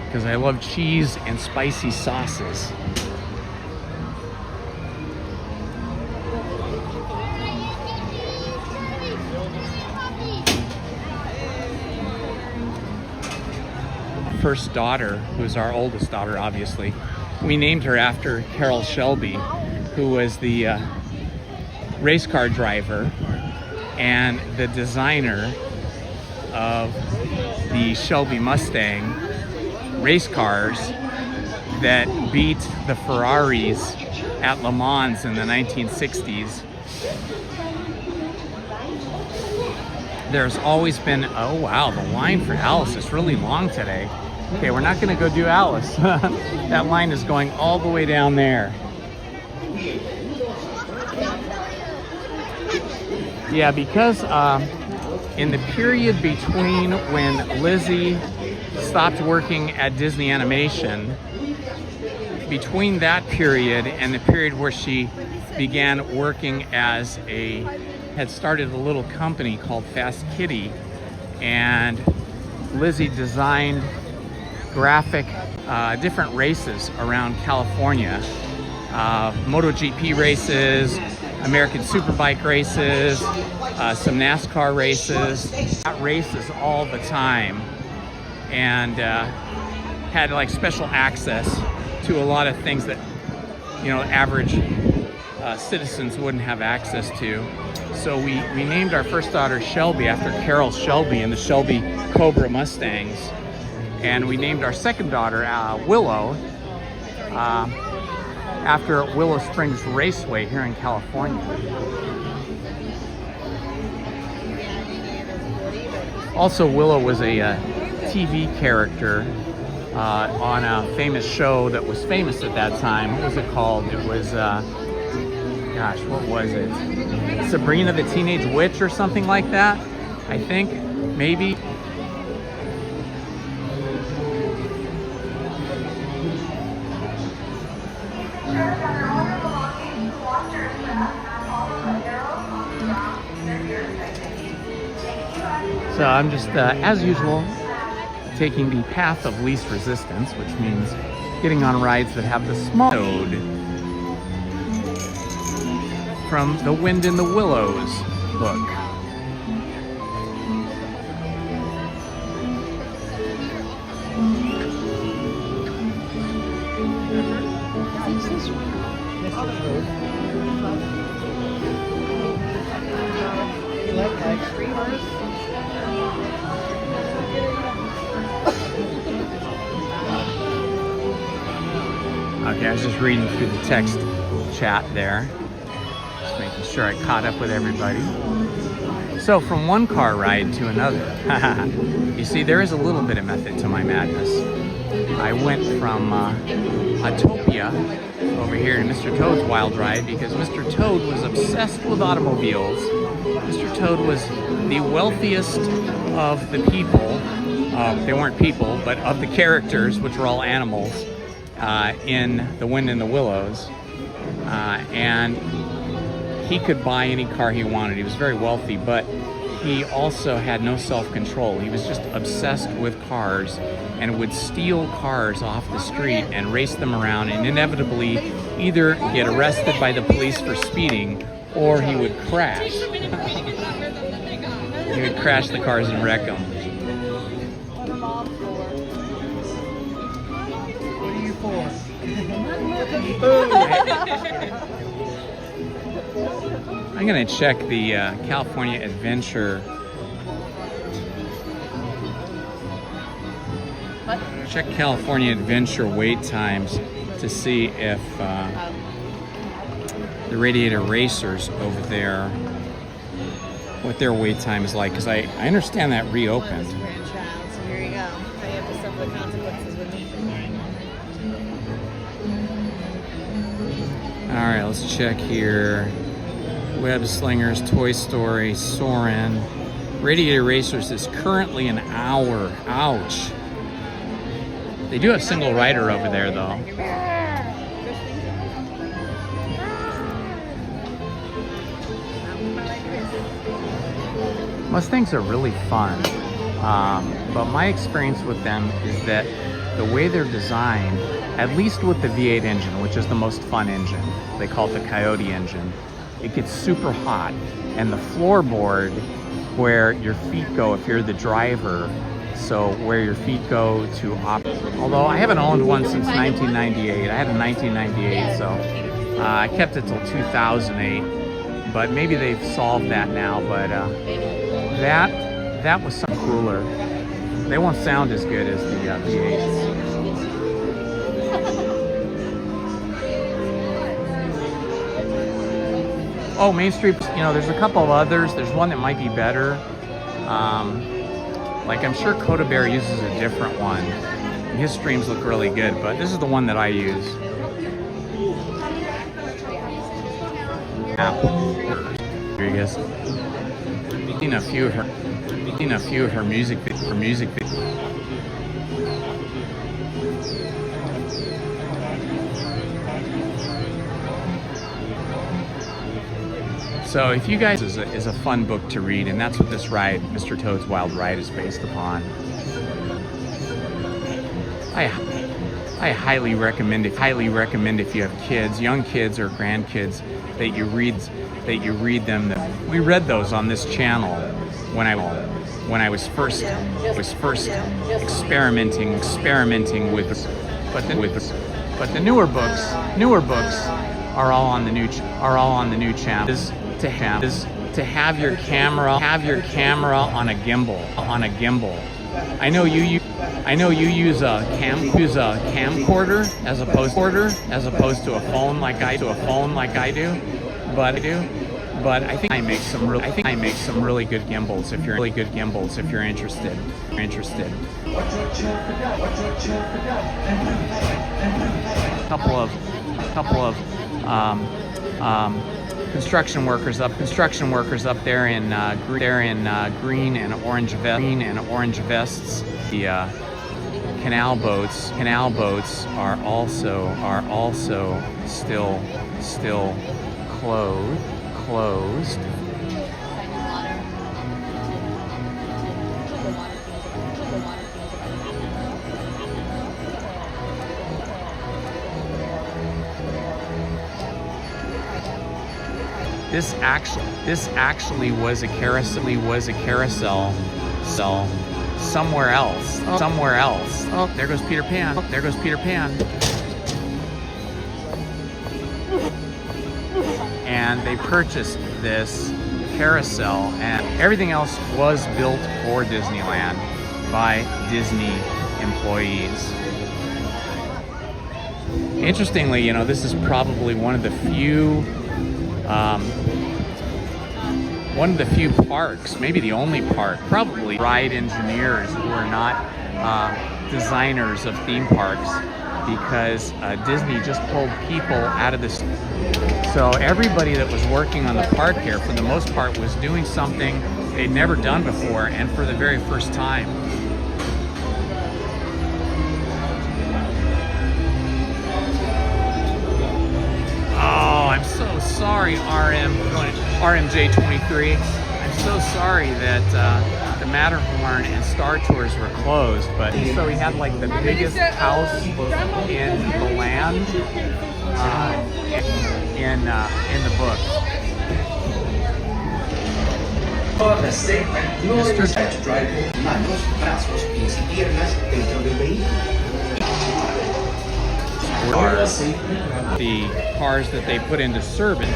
because I love cheese and spicy sauces. First daughter, who's our oldest daughter, obviously, we named her after Carroll Shelby, who was the race car driver and the designer of the Shelby Mustang race cars that beat the Ferraris at Le Mans in the 1960s. There's always been, oh wow, the line for Alice is really long today. Okay, we're not gonna go do Alice. That line is going all the way down there. Yeah, because in the period between when Lizzie stopped working at Disney Animation, between that period and the period where she began working as had started a little company called Fast Kitty, and Lizzie designed graphic different races around California, MotoGP races, American Superbike races, some NASCAR races. Got races all the time, and had like special access to a lot of things that, you know, average citizens wouldn't have access to. So we named our first daughter Shelby after Carroll Shelby and the Shelby Cobra Mustangs. And we named our second daughter Willow after Willow Springs Raceway here in California. Also, Willow was a TV character on a famous show that was famous at that time. What was it called? It was, gosh, what was it? Sabrina the Teenage Witch or something like that, I think, maybe. So I'm just, as usual, taking the path of least resistance, which means getting on rides that have the small road from the Wind in the Willows book. You like that extreme artist? Okay, I was just reading through the text chat there, just making sure I caught up with everybody. So from one car ride to another, you see, there is a little bit of method to my madness. I went from Autopia over here to Mr. Toad's Wild Ride because Mr. Toad was obsessed with automobiles. Mr. Toad was the wealthiest of the people. They weren't people, but of the characters, which were all animals, in The Wind in the Willows. And he could buy any car he wanted. He was very wealthy, but he also had no self-control. He was just obsessed with cars and would steal cars off the street and race them around and inevitably either get arrested by the police for speeding or he would crash. He would crash the cars and wreck them. What are you for? I'm gonna check the California Adventure. Check California Adventure wait times to see if the Radiator Racers over there, what their wait time is like, because I understand that reopened. So here you go. Now you have to suffer the consequences with me. All right, let's check here. Web Slingers, Toy Story, Soarin'. Radiator Racers is currently an hour. Ouch. They do have single rider over there, though. Mustangs are really fun, but my experience with them is that the way they're designed, at least with the V8 engine, which is the most fun engine, they call it the Coyote engine, it gets super hot, and the floorboard where your feet go if you're the driver, so where your feet go to although I haven't owned one since 1998. I had a 1998, so I kept it till 2008, but maybe they've solved that now, but that was some cooler. They won't sound as good as the V8s. Oh, Main Street, you know, there's a couple of others. There's one that might be better. Like I'm sure Coda Bear uses a different one. His streams look really good, but this is the one that I use. Here you guys. Seen a few of her music videos. So if you guys is a fun book to read, and that's what this ride, Mr. Toad's Wild Ride, is based upon. I highly recommend if you have kids, young kids or grandkids, that you read them. We read those on this channel when I was first experimenting with, but the newer books are all on the new channel. Is to have your camera on a gimbal. I know you use a camcorder as opposed to a phone like I do, but I think I make some really good gimbals if you're interested. Couple of construction workers up there in green and orange vests. The canal boats are also still closed. This actually was a carousel somewhere else. Oh, there goes Peter Pan. And they purchased this carousel, and everything else was built for Disneyland by Disney employees. Interestingly, you know, this is probably one of the few parks, maybe the only park, probably ride engineers who are not designers of theme parks, because Disney just pulled people out of this. So everybody that was working on the park here, for the most part, was doing something they'd never done before, and for the very first time. Oh, I'm so sorry, RMJ23. I'm so sorry that the Matterhorn and Star Tours were closed, but so he had like the biggest house in the land in the book. Otra statement, no debes drive con manos, brazos, pies y piernas dentro del vehículo. The cars that they put into service.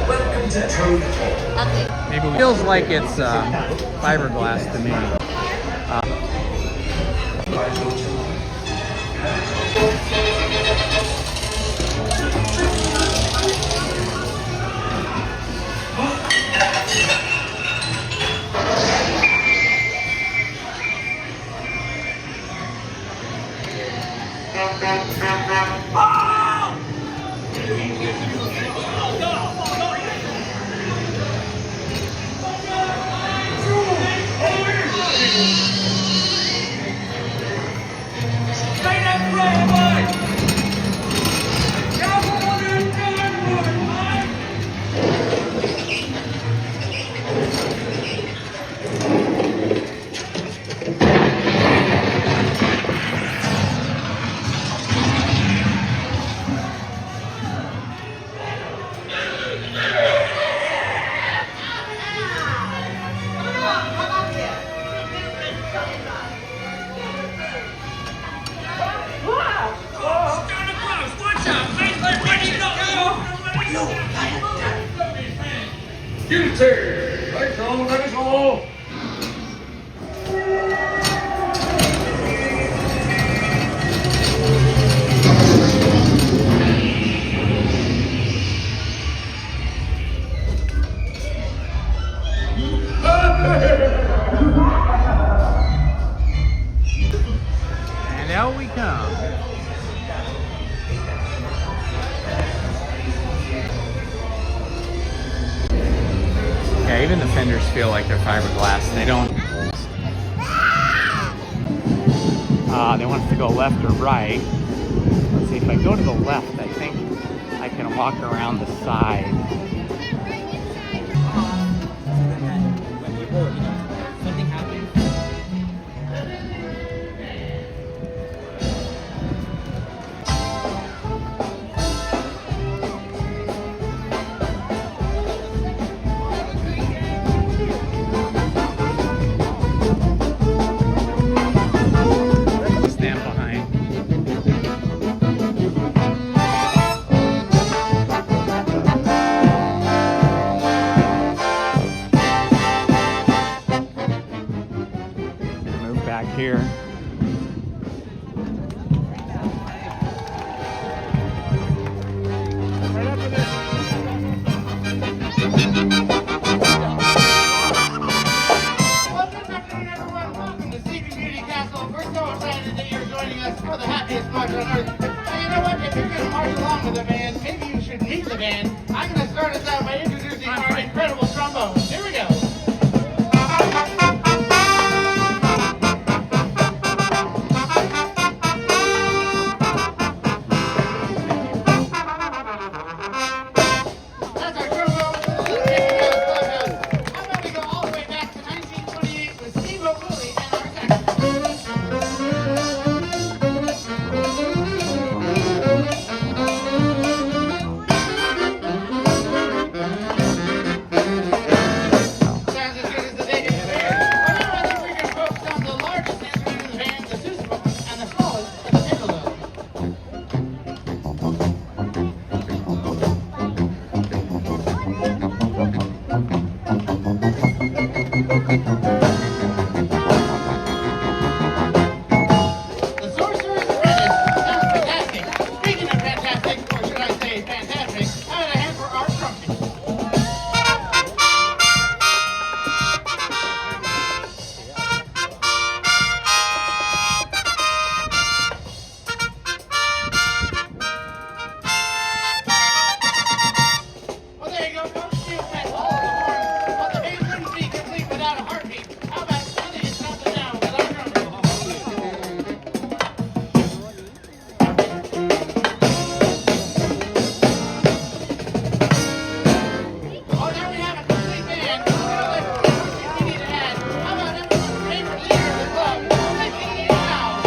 Welcome to Toad Hall. Maybe it feels like it's fiberglass to me. And out we come. Yeah, even the fenders feel like they're fiberglass. They don't. They want us to go left or right. Let's see, if I go to the left, I think I can walk around the side. Something happened. band. I'm going to start us out by introducing our incredible trombones. Here we go. That's our trombone for the Little Mickey Mouse Clubhouse. How about we go all the way back to 1928 with Steve O'Cooley and our saxophone. Sounds as good as the day gets better. But now I think we can focus on the largest instrument in the band, the sousaphone, and the smallest, the piccolo. The Sorcerer's Apprentice sounds fantastic. Speaking of fantastic, or should I say fantastic, how about a hand for our trumpet? Well, there you go, folks. Steel Pet, all of the horns. But the band wouldn't be complete without a heartbeat. How about Sonny and something down with our trumpet? Oh, now we have a complete band. Let's see what we need to add. How about everyone's favorite leader of the club, Mickey Mouse?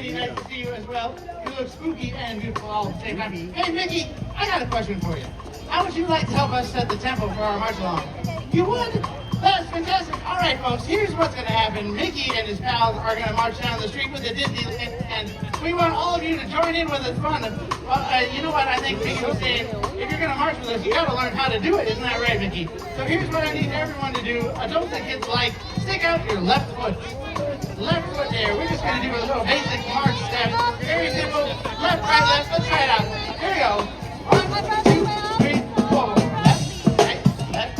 Nice to see you as well. You look spooky and beautiful all at the same time. Hey, Mickey, I got a question for you. How would you like to help us set the tempo for our march along? You would? That's fantastic. All right, folks, here's what's going to happen. Mickey and his pals are going to march down the street with the Disneyland, and we want all of you to join in with the fun. Well, you know what? I think Mickey was saying, if you're going to march with us, you got to learn how to do it. Isn't that right, Mickey? So here's what I need everyone to do. Adults and kids alike, stick out your left foot. Left foot there. We're just going to do a little basic march step. Very simple. Left, right, left. Let's try it out. Here we go. 1, 2, 3, 4. Left, right, left.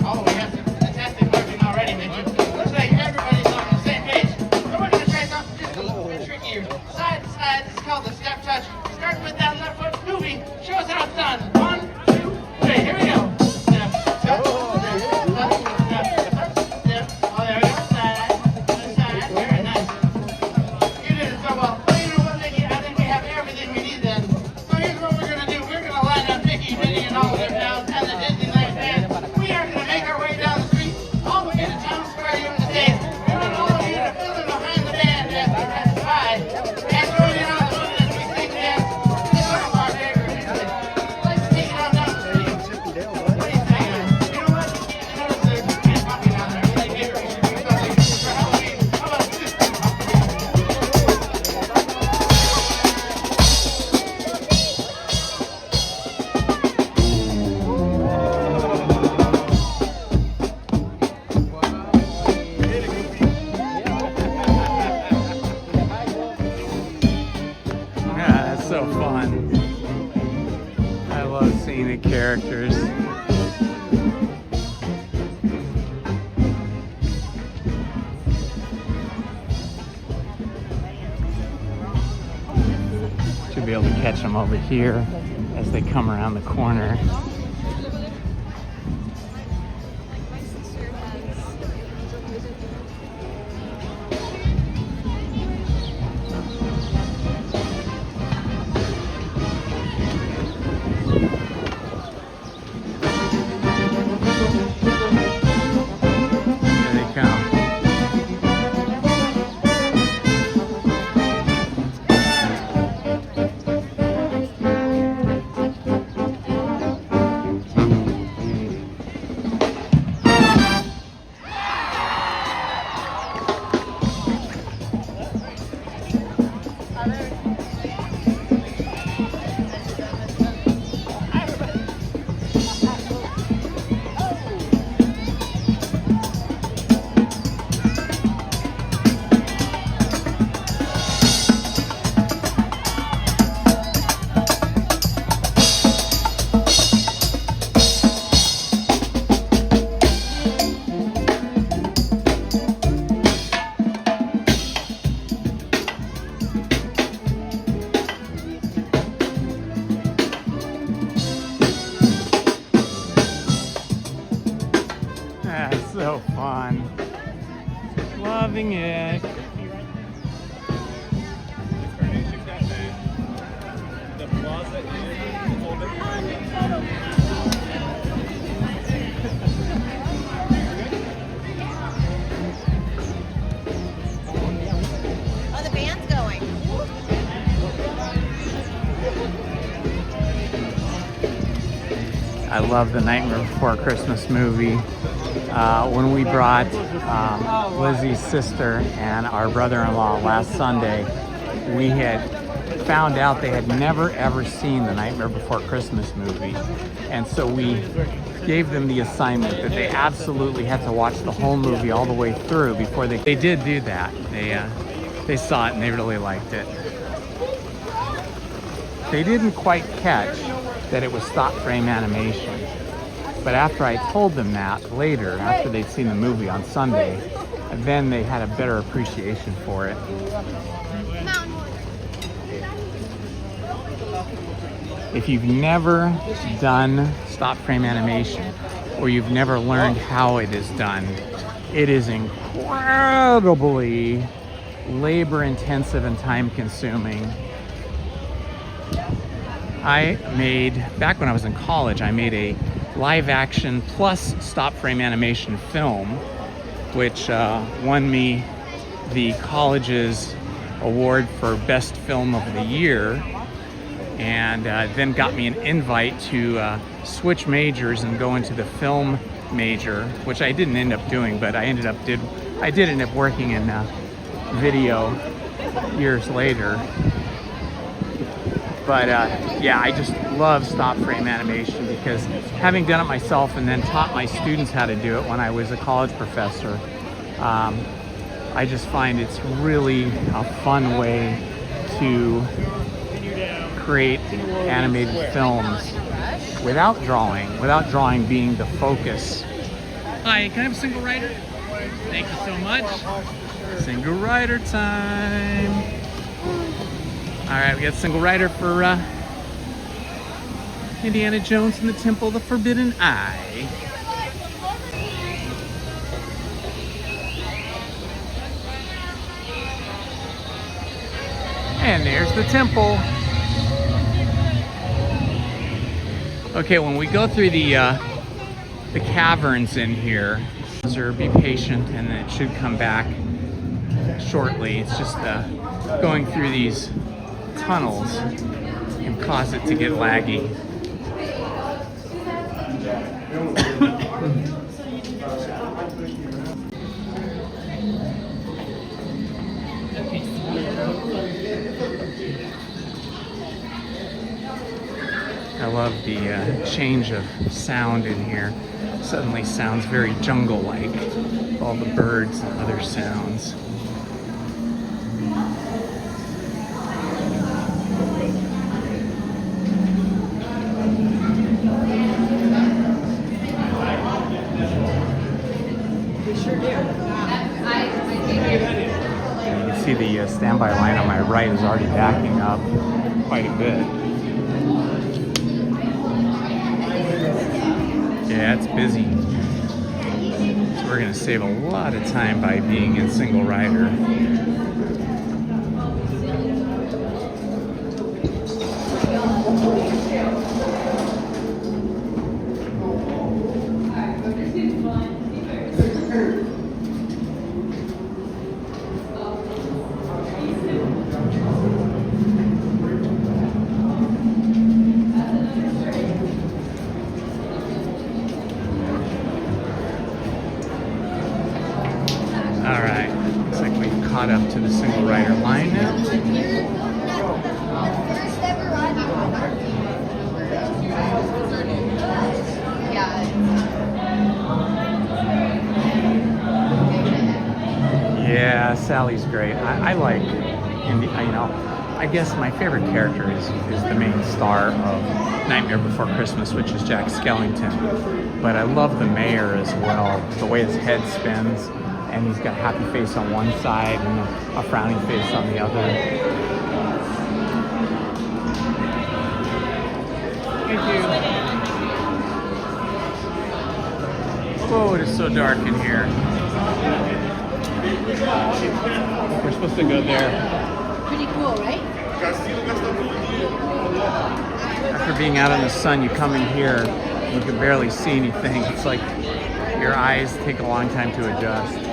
Oh, we have some fantastic marching already, Mickey. Looks like everybody's on the same page. So we're going to try something just a little bit trickier. Side to side. It's called the step touch. Start with that left foot moving. Show us how it's done. 1, 2, 3. Here we go. Step, step, step. Oh, there we go. Side. Very nice. You did it so well. Well, you know what, Mickey? I think we have everything we need then. So here's what we're going to do. We're going to line up Mickey, Minnie, and all of their pals and the Disneyland band. We are going to make our way down the street all the way to Town Square USA days. We want all of you to fill in behind the band as we pass by. And join in on the fun as we sing dance. It's one of our favorite music. Let's take it on down the street. What do you think? You know what? I noticed there's a can coffee down there. I think maybe we should do something for Halloween. How about this? Yeah, that's so fun. I love seeing the characters. Should be able to catch them over here as they come around the corner. So fun. Loving it. Oh, the band's going. I love the Nightmare Before Christmas movie. When we brought Lizzie's sister and our brother-in-law last Sunday, we had found out they had never ever seen the Nightmare Before Christmas movie. And so we gave them the assignment that they absolutely had to watch the whole movie all the way through before they did do that. They saw it and they really liked it. They didn't quite catch that it was stop frame animation. But after I told them that later, after they'd seen the movie on Sunday, then they had a better appreciation for it. If you've never done stop frame animation, or you've never learned how it is done, it is incredibly labor intensive and time consuming. Back when I was in college, I made a live action plus stop frame animation film, which won me the college's award for best film of the year, and then got me an invite to switch majors and go into the film major, which I didn't end up doing, but I did end up working in video years later. But yeah, I just love stop frame animation because having done it myself and then taught my students how to do it when I was a college professor, I just find it's really a fun way to create animated films without drawing being the focus. Hi, can I have a single rider? Thank you so much. Single rider time. All right, we got a single rider for Indiana Jones and the Temple of the Forbidden Eye. And there's the temple. Okay, when we go through the caverns in here, be patient and it should come back shortly. It's just going through these tunnels can cause it to get laggy. I love the change of sound in here. Suddenly sounds very jungle-like. All the birds and other sounds. You can see the standby line on my right is already backing up quite a bit. Yeah, it's busy. So we're going to save a lot of time by being in single rider. Up to the single rider line now. Yeah, Sally's great. I like, I guess my favorite character is the main star of Nightmare Before Christmas, which is Jack Skellington. But I love the mayor as well. The way his head spins. And he's got a happy face on one side and a frowning face on the other. Thank you. Whoa, it is so dark in here. We're supposed to go there. Pretty cool, right? After being out in the sun, you come in here, you can barely see anything. It's like your eyes take a long time to adjust.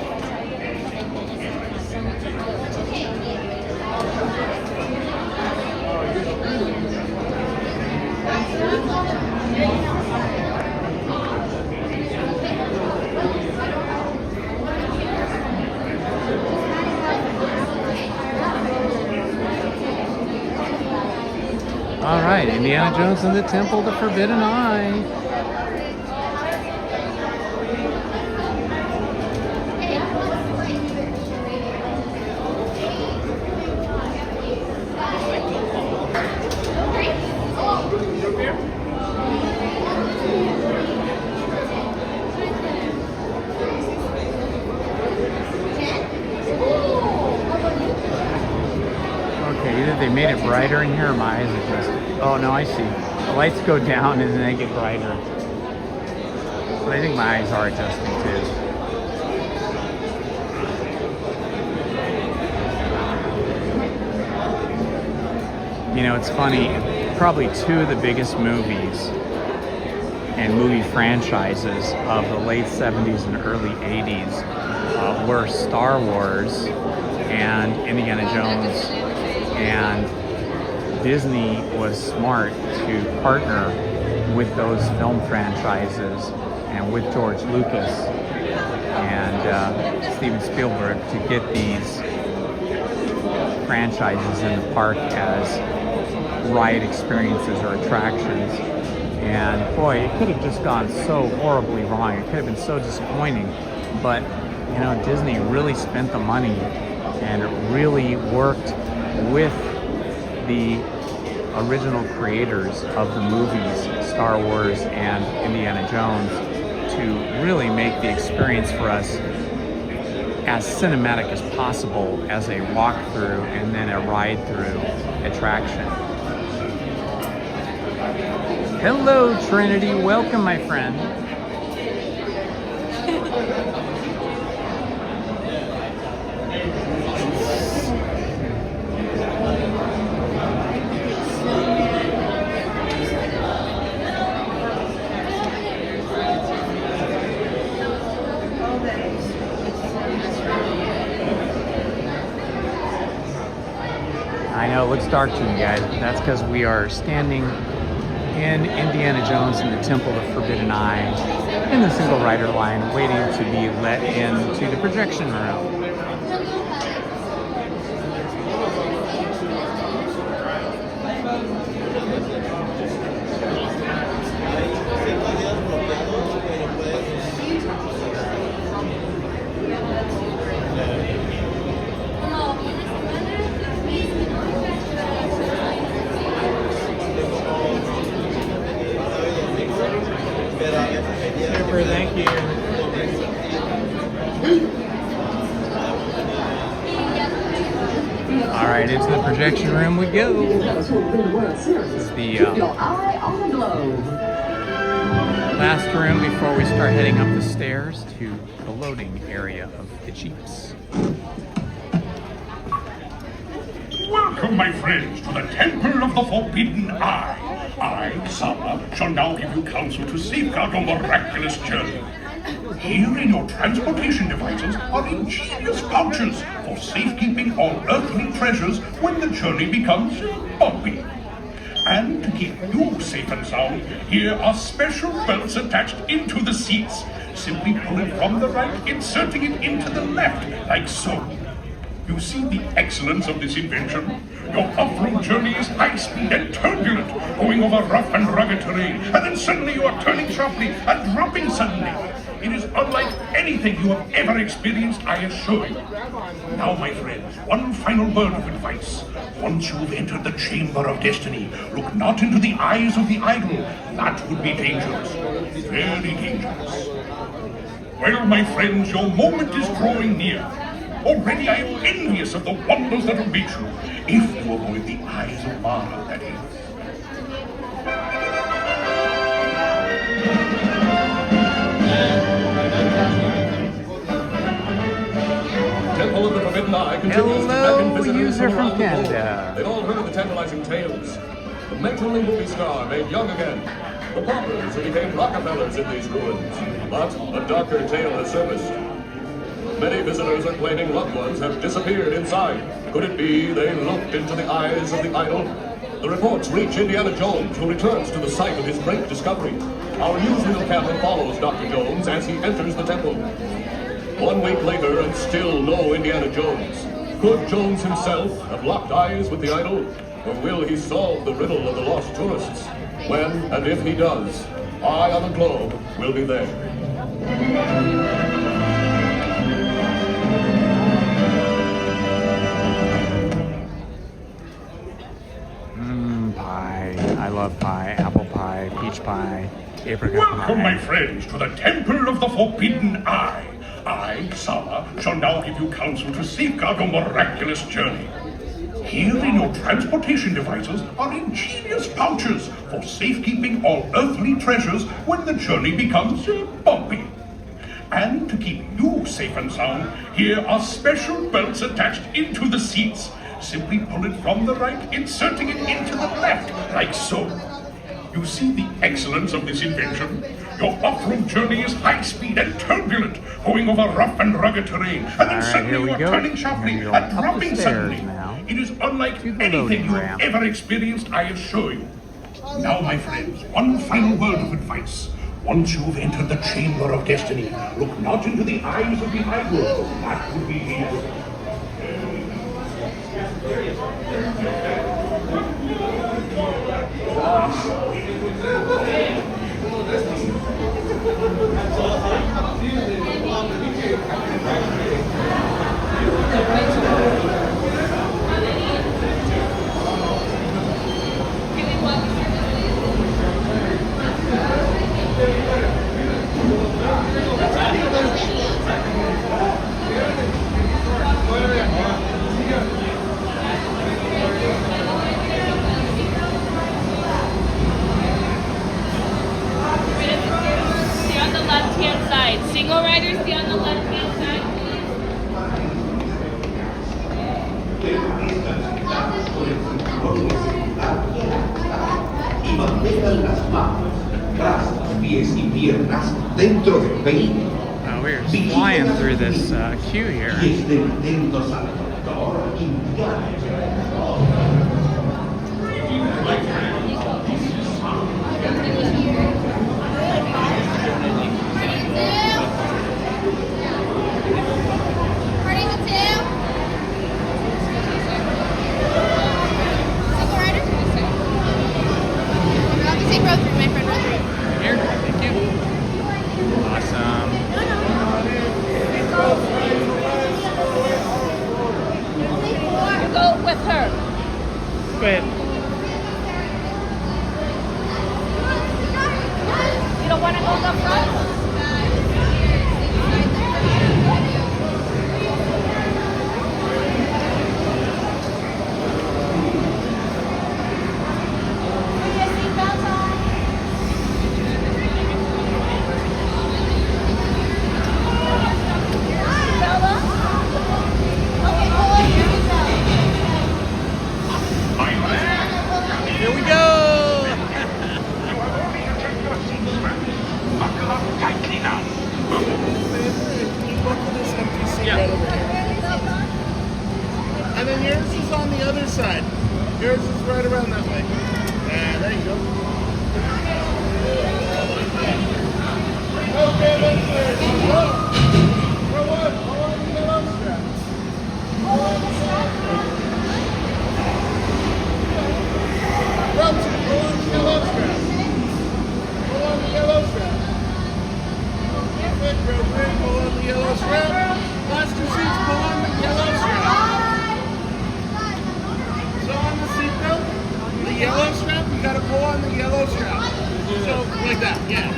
All right, Indiana Jones and the Temple of the Forbidden Eye. Okay, either they made it brighter in here or my eyes are just... Oh, no, I see. The lights go down and then they get brighter. But I think my eyes are adjusting too. You know, it's funny. Probably two of the biggest movies and movie franchises of the late 70s and early 80s were Star Wars and Indiana Jones. And Disney was smart to partner with those film franchises and with George Lucas and Steven Spielberg to get these franchises in the park as ride experiences or attractions. And boy, it could have just gone so horribly wrong. It could have been so disappointing. But, you know, Disney really spent the money and really worked with the original creators of the movies, Star Wars and Indiana Jones, to really make the experience for us as cinematic as possible as a walkthrough and then a ride-through attraction. Hello, Trinity. Welcome, my friend. I know it looks dark to you guys, but that's because we are standing in Indiana Jones and the Temple of the Forbidden Eye in the single rider line, waiting to be let into the projection room. Super, thank you. All right, into the projection room we go. This is the last room before we start heading up the stairs to the loading area of the Jeeps. Welcome, my friends, to the Temple of the Forbidden Eye. I, Xana, shall now give you counsel to safeguard your miraculous journey. Here in your transportation devices are ingenious pouches for safekeeping all earthly treasures when the journey becomes bumpy. And to keep you safe and sound, here are special belts attached into the seats. Simply pull it from the right, inserting it into the left, like so. You see the excellence of this invention? Your off-road journey is high speed and turbulent, going over rough and rugged terrain, and then suddenly you are turning sharply and dropping suddenly. It is unlike anything you have ever experienced, I assure you. Now, my friends, one final word of advice. Once you've entered the Chamber of Destiny, look not into the eyes of the idol. That would be dangerous. Very dangerous. Well, my friends, your moment is drawing near. Already I am envious of the wonders that await you, if you avoid the eyes of Mara, that is. Forbidden Eye continues to beckon Hello, visitors user from from around the globe. Canada. They've all heard the tantalizing tales. The mentally movie star made young again. The paupers who became Rockefellers in these ruins. But a darker tale has surfaced. Many visitors are claiming loved ones have disappeared inside. Could it be they looked into the eyes of the idol? The reports reach Indiana Jones, who returns to the site of his great discovery. Our newsreel camera follows Dr. Jones as he enters the temple. 1 week later, and still no Indiana Jones. Could Jones himself have locked eyes with the idol? Or will he solve the riddle of the lost tourists? When and if he does, Eye on the Globe will be there. Pie. I love pie. Apple pie, peach pie, apricot Welcome, pie. my friends, to the Temple of the Forbidden Eye. I, Sama, shall now give you counsel to safeguard your miraculous journey. Here in your transportation devices are ingenious pouches for safekeeping all earthly treasures when the journey becomes bumpy. And to keep you safe and sound, here are special belts attached into the seats. Simply pull it from the right, inserting it into the left, like so. You see the excellence of this invention? Your off-road journey is high-speed and turbulent, going over rough and rugged terrain, and then All right, suddenly here we you are go. turning sharply We're and going up the dropping stairs suddenly. now. It is unlike To the anything loading you have ramp. ever experienced, I assure you. Now, my friends, one final word of advice. Once you've entered the Chamber of Destiny, look not into the eyes of the idol. That would be evil. Stay on the left-hand side. Single riders, stay on the left-hand side, please. Y mantengan las manos, brazos, pies y piernas dentro del vehículo. We're flying through this queue here. Y estén atentos al doctor Indiana. Here, thank you. Awesome. Go with her. Go ahead. You don't want to go up front? Here we go. Buckle up tightly now. And then yours is on the other side. Yours is right around that way. There you go. Okay, that's it. Go. For one, hold on the yellow strap. Row two, hold on the yellow strap. Hold on the yellow strap. Quick, row three, pull on the yellow strap. Last two seats, pull on the yellow strap. So on the seatbelt, the yellow strap, you gotta pull on the yellow strap. So, like that, yeah.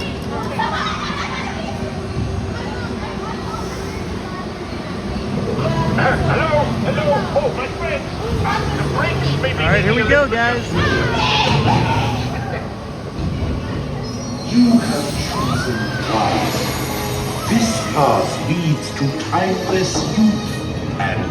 Hello, oh, my friend. The brakes may be... All right, here we go, guys. You have chosen life. This path leads to timeless youth and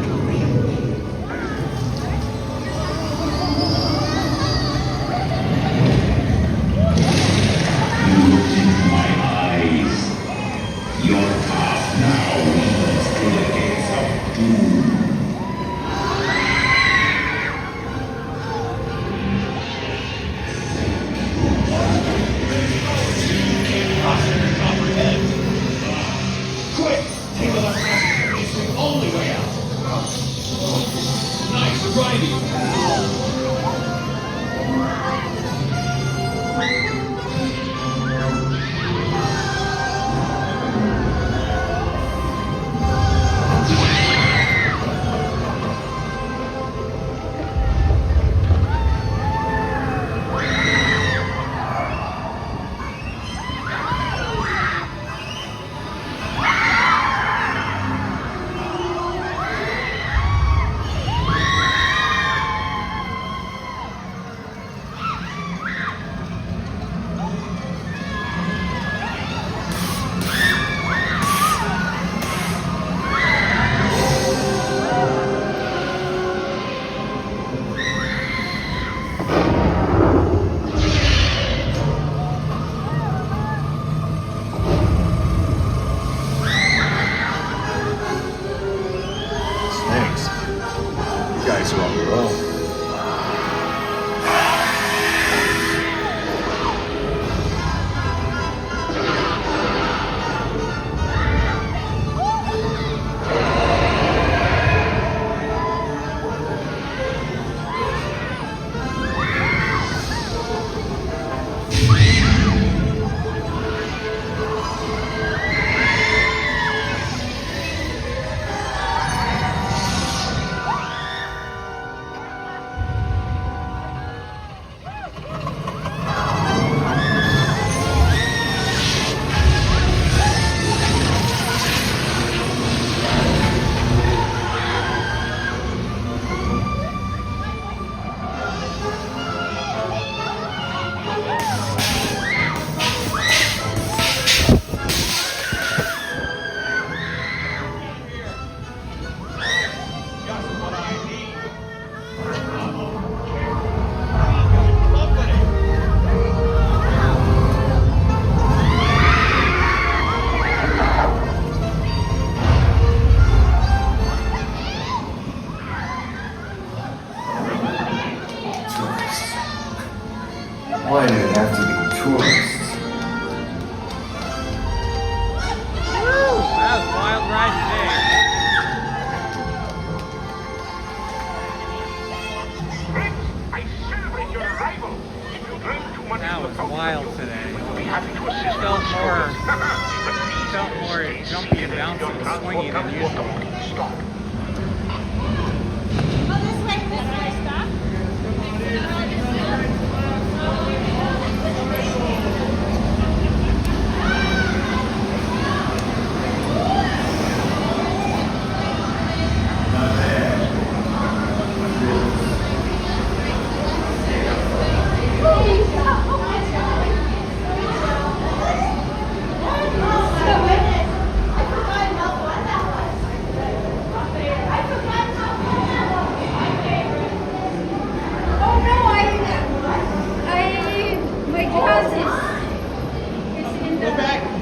felt more jumpy and bouncy and swingy than usual.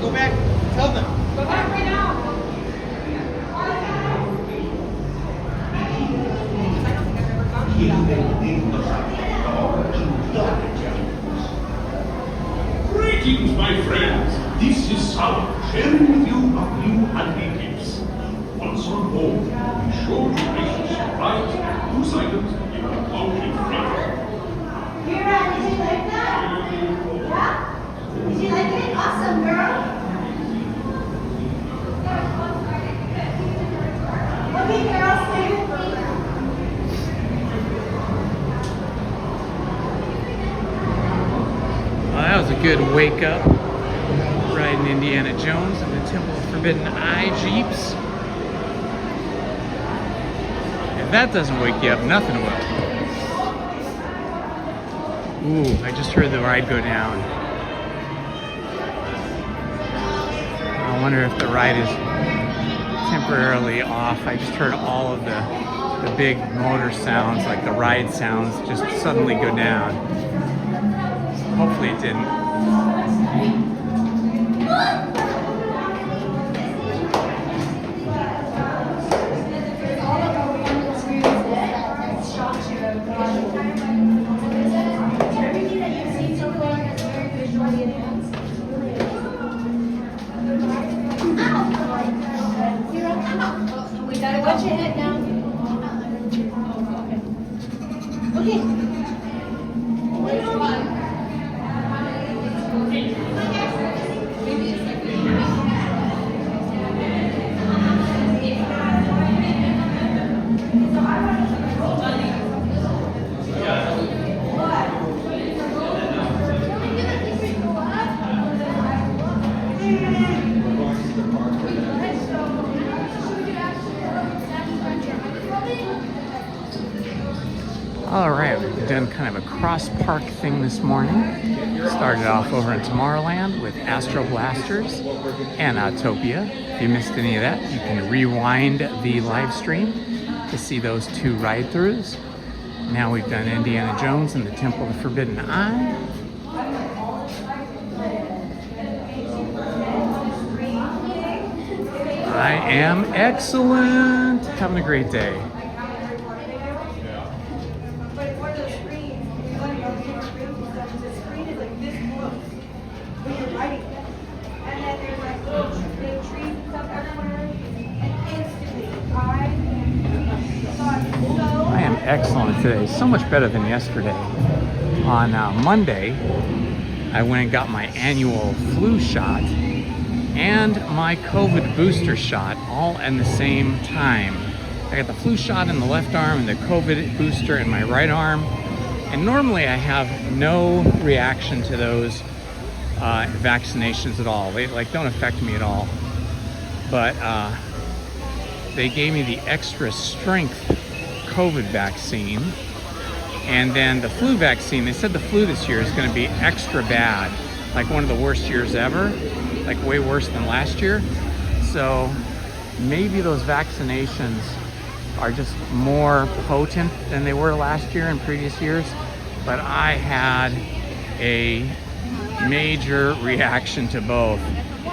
Go back. Tell them. Go back right now. Greetings, my friends. This is Sal, sharing with you a few handy tips. Once on board, be sure to place your supplies and loose items in the pouch in front. Mira, did you like that? Yeah? Did you like it? Awesome, girl. Okay, girl, stay with me. Well, that was a good wake up. Riding Indiana Jones and the Temple of Forbidden Eye Jeeps. If that doesn't wake you up, nothing will. Ooh, I just heard the ride go down. I wonder if the ride is temporarily off. I just heard all of the big motor sounds, like the ride sounds, just suddenly go down. Hopefully it didn't. We gotta watch your head now. Okay. All right, we've done kind of a cross-park thing this morning. Started off over in Tomorrowland with Astro Blasters and Autopia. If you missed any of that, you can rewind the live stream to see those two ride-throughs. Now we've done Indiana Jones and the Temple of the Forbidden Eye. I am excellent. Having a great day. I am excellent today. So much better than yesterday. On Monday, I went and got my annual flu shot and my COVID booster shot all in the same time. I got the flu shot in the left arm and the COVID booster in my right arm. And normally I have no reaction to those vaccinations at all. They don't affect me at all. But they gave me the extra strength COVID vaccine. And then the flu vaccine, they said the flu this year is going to be extra bad. Like one of the worst years ever. Like way worse than last year. So maybe those vaccinations are just more potent than they were last year and previous years. But I had a major reaction to both.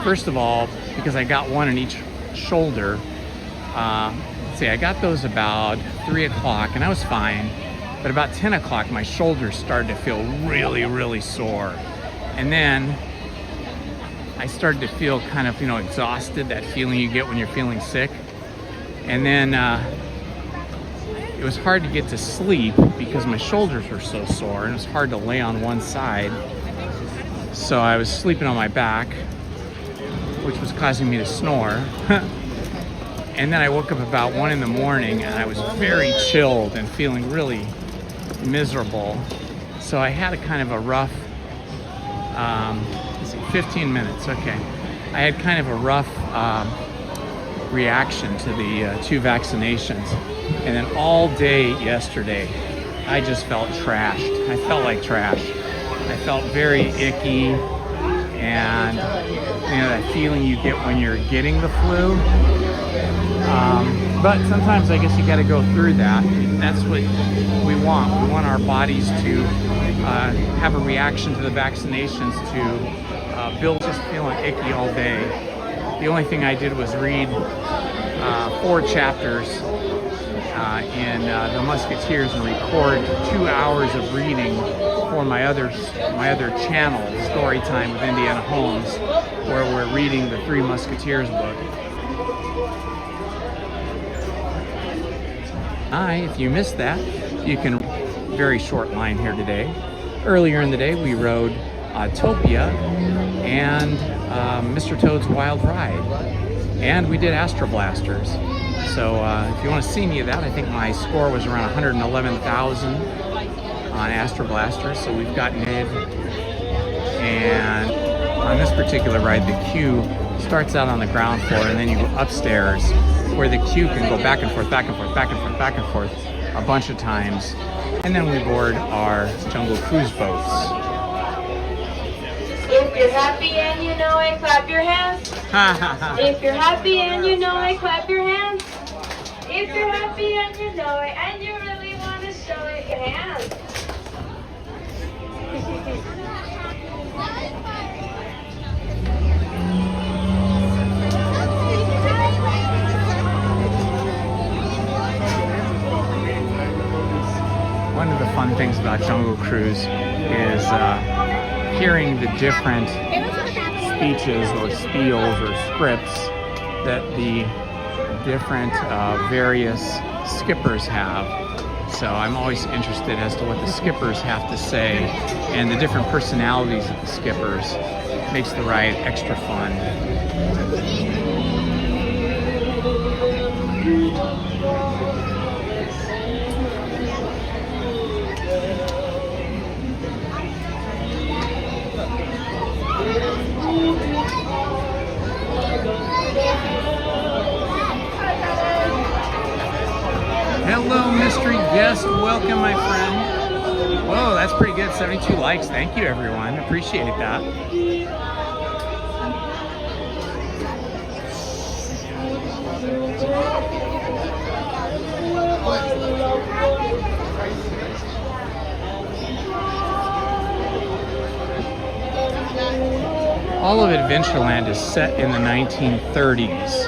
First of all, because I got one in each shoulder. Let's see, I got those about 3 o'clock and I was fine. But about 10 o'clock, my shoulders started to feel really, really sore. And then I started to feel kind of, exhausted, that feeling you get when you're feeling sick. And then it was hard to get to sleep because my shoulders were so sore and it was hard to lay on one side. So I was sleeping on my back. which was causing me to snore. And then I woke up about 1 in the morning and I was very chilled and feeling really miserable. So I had a kind of a rough, let's see, 15 minutes, okay. I had kind of a rough reaction to the 2 vaccinations. And then all day yesterday, I just felt trashed. I felt like trash. I felt very icky, and you know that feeling you get when you're getting the flu. But sometimes I guess you got to go through that. That's what we want. We want our bodies to have a reaction to the vaccinations to build just feeling icky all day. The only thing I did was read 4 chapters in The Musketeers and record 2 hours of reading for my other channel, Storytime with Indiana Holmes, where we're reading the 3 Musketeers book. If you missed that, you can, very short line here today. Earlier in the day, we rode Autopia and Mr. Toad's Wild Ride. And we did Astro Blasters. So if you want to see any of that, I think my score was around 111,000 on Astro Blasters. So we've gotten it. And on this particular ride, the queue starts out on the ground floor and then you go upstairs where the queue can go back and forth, back and forth, back and forth, back and forth a bunch of times. And then we board our Jungle Cruise boats. If you're happy and you know it, clap your hands. If you're happy and you know it, clap your hands. If you're happy and you know it, and you really want to show it, your hands. One of the fun things about Jungle Cruise is hearing the different speeches or spiels or scripts that the different various skippers have. So I'm always interested as to what the skippers have to say, and the different personalities of the skippers makes the ride extra fun. Hello, mystery guest. Welcome, my friend. Whoa, that's pretty good. 72 likes. Thank you, everyone. Appreciate that. All of Adventureland is set in the 1930s.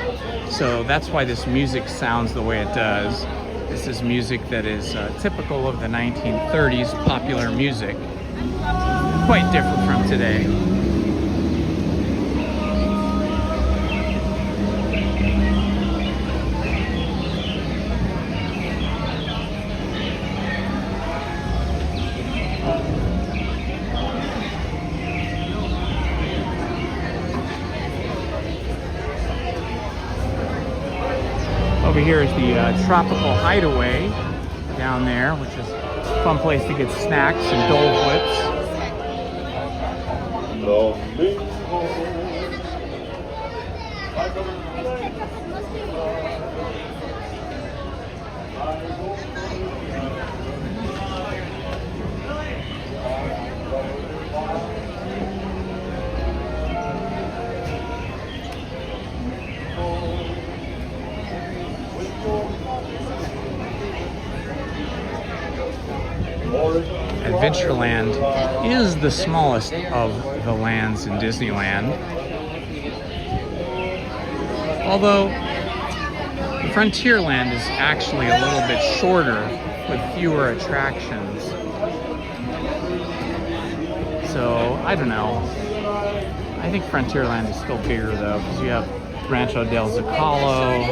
So that's why this music sounds the way it does. This is music that is typical of the 1930s popular music. Quite different from today. Over here is the Tropical Hideaway down there, which is a fun place to get snacks and Dole Whips. Adventureland is the smallest of the lands in Disneyland. Although Frontierland is actually a little bit shorter with fewer attractions. So, I don't know. I think Frontierland is still bigger though, because you have Rancho del Zocalo,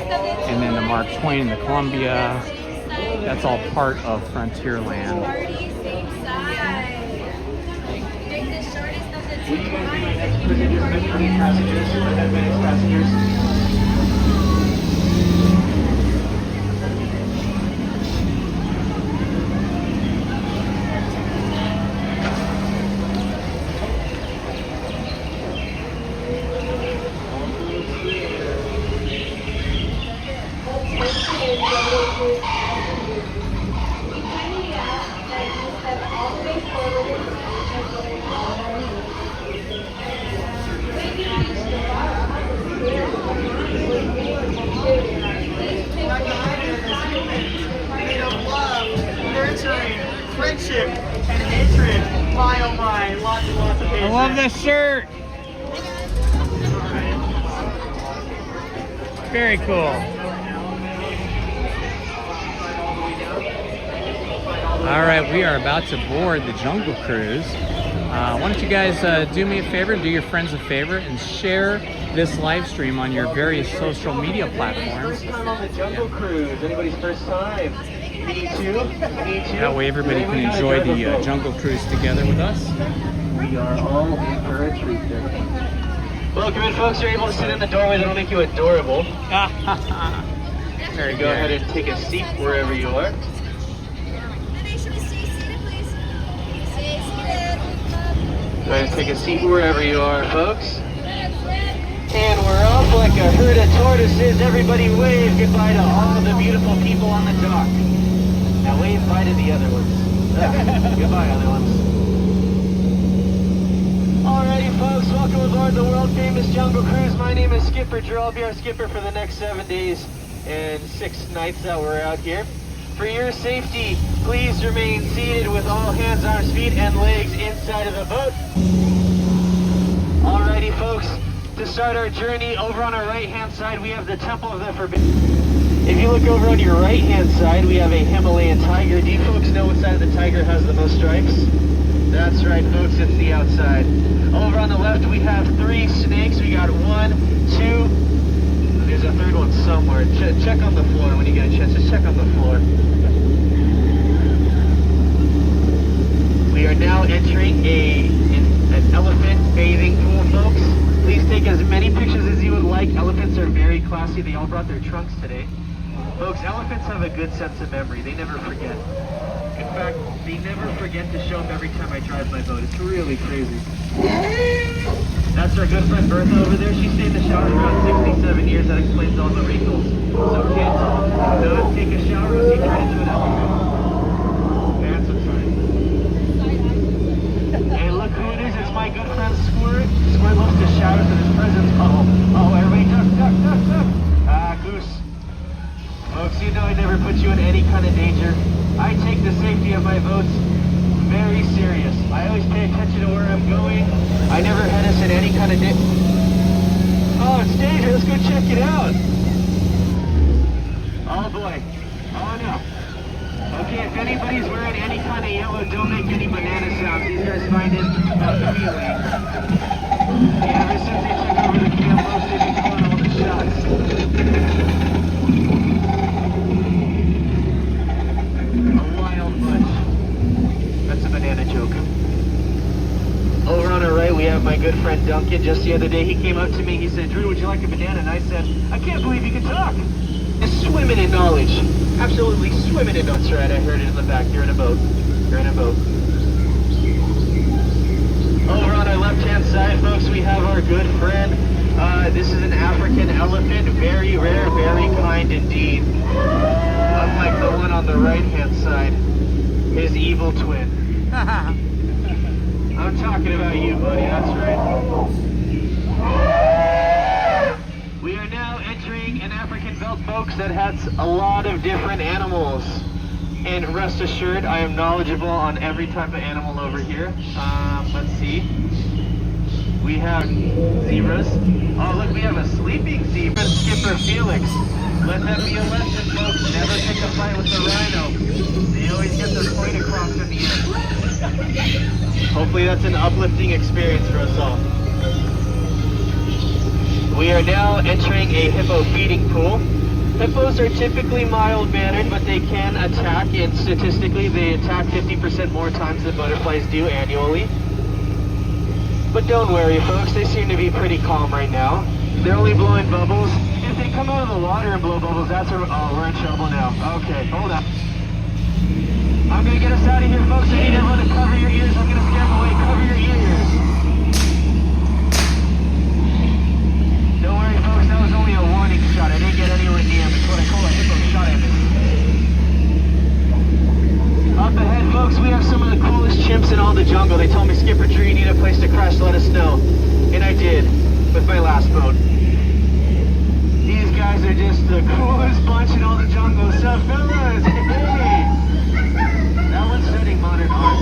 and then the Mark Twain and the Columbia. That's all part of Frontierland. Will you guys be my next passengers? My next passengers? Friendship and hatred. My oh my, lots and lots of hatred. I love this shirt. Very cool. All right, we are about to board the Jungle Cruise. Why don't you guys do me a favor, do your friends a favor, and share this live stream on your various social media platforms. First time on the Jungle Cruise. Anybody's first time? Me too. That way everybody can enjoy the Jungle Cruise together with us. We are all in for a treat there. Welcome in, folks. You're able to sit in the doorway. That'll make you adorable. Very Go good. ahead and take a seat wherever you are. Go ahead and take a seat wherever you are, folks. And we're off like a herd of tortoises. Everybody wave goodbye to all the beautiful people on the dock. Now wave bye to the other ones. Goodbye, other ones. Alrighty, folks, welcome aboard the world-famous Jungle Cruise. My name is Skipper Drew. I'll be our skipper for the next 7 days and 6 nights that we're out here. For your safety, please remain seated with all hands, arms, feet, and legs inside of the boat. Alrighty, folks, to start our journey, over on our right-hand side, we have the Temple of the Forbidden. If you look over on your right-hand side, we have a Himalayan tiger. Do you folks know what side of the tiger has the most stripes? That's right, folks, it's the outside. Over on the left, we have 3 snakes. We got 1, 2, there's a third one somewhere. Check on the floor when you get a chance. Just check on the floor. We are now entering an elephant bathing pool, folks. Please take as many pictures as you would like. Elephants are very classy. They all brought their trunks today. Folks, elephants have a good sense of memory. They never forget. In fact, they never forget to show up every time I drive my boat. It's really crazy. That's our good friend Bertha over there. She stayed in the shower for about 67 years. That explains all the wrinkles. So kids, don't take a shower or you turn into an elephant. That's a sign. Hey, look who it is. It's my good friend Squirt. Squirt loves to shout into his presence. Oh, everybody duck. Ah, Goose. Folks, you know I never put you in any kind of danger. I take the safety of my boats very serious. I always pay attention to where I'm going. I never had us in any kind of Oh, it's dangerous. Let's go check it out. Oh boy. Oh no. Okay, if anybody's wearing any kind of yellow, don't make any banana sounds. These guys find it appealing. Yeah, ever since they took over the campus, they've been calling all the shots. A wild bunch. That's a banana joke. Over on our right, we have my good friend Duncan. Just the other day, he came up to me. He said, "Drew, would you like a banana?" And I said, "I can't believe you can talk." Just swimming in knowledge. Absolutely swimming in knowledge. Right, I heard it in the back. You're in a boat. You're in a boat. Over on our left-hand side, folks, we have our good friend. This is an African elephant. Very rare, very kind indeed. Unlike the one on the right-hand side, his evil twin. I'm talking about you, buddy. That's right. We are now entering an African belt, folks, that has a lot of different animals. And rest assured, I am knowledgeable on every type of animal over here. Let's see. We have zebras. Oh, look, we have a sleeping zebra. Skipper Felix. Let that be a lesson, folks. Never pick a fight with the rhino. They always get their point across in the end. Hopefully that's an uplifting experience for us all. We are now entering a hippo feeding pool. Hippos are typically mild-mannered, but they can attack, and statistically they attack 50% more times than butterflies do annually. But don't worry, folks, they seem to be pretty calm right now. They're only blowing bubbles. If they come out of the water and blow bubbles, that's a... Oh, we're in trouble now. Okay, hold on. I'm gonna get us out of here, folks. I need everyone to cover your ears. I'm gonna scare them away. Cover your ears. Don't worry, folks, that was only a warning shot. I didn't get anywhere near him. It's what I call a hippo shot at me. Up ahead, folks, we have some of the coolest chimps in all the jungle. They told me, Skipper Drew, you need a place to crash, let us know. And I did, with my last boat. These guys are just the coolest bunch in all the jungle. So, fellas, hey! That one's studying modern art.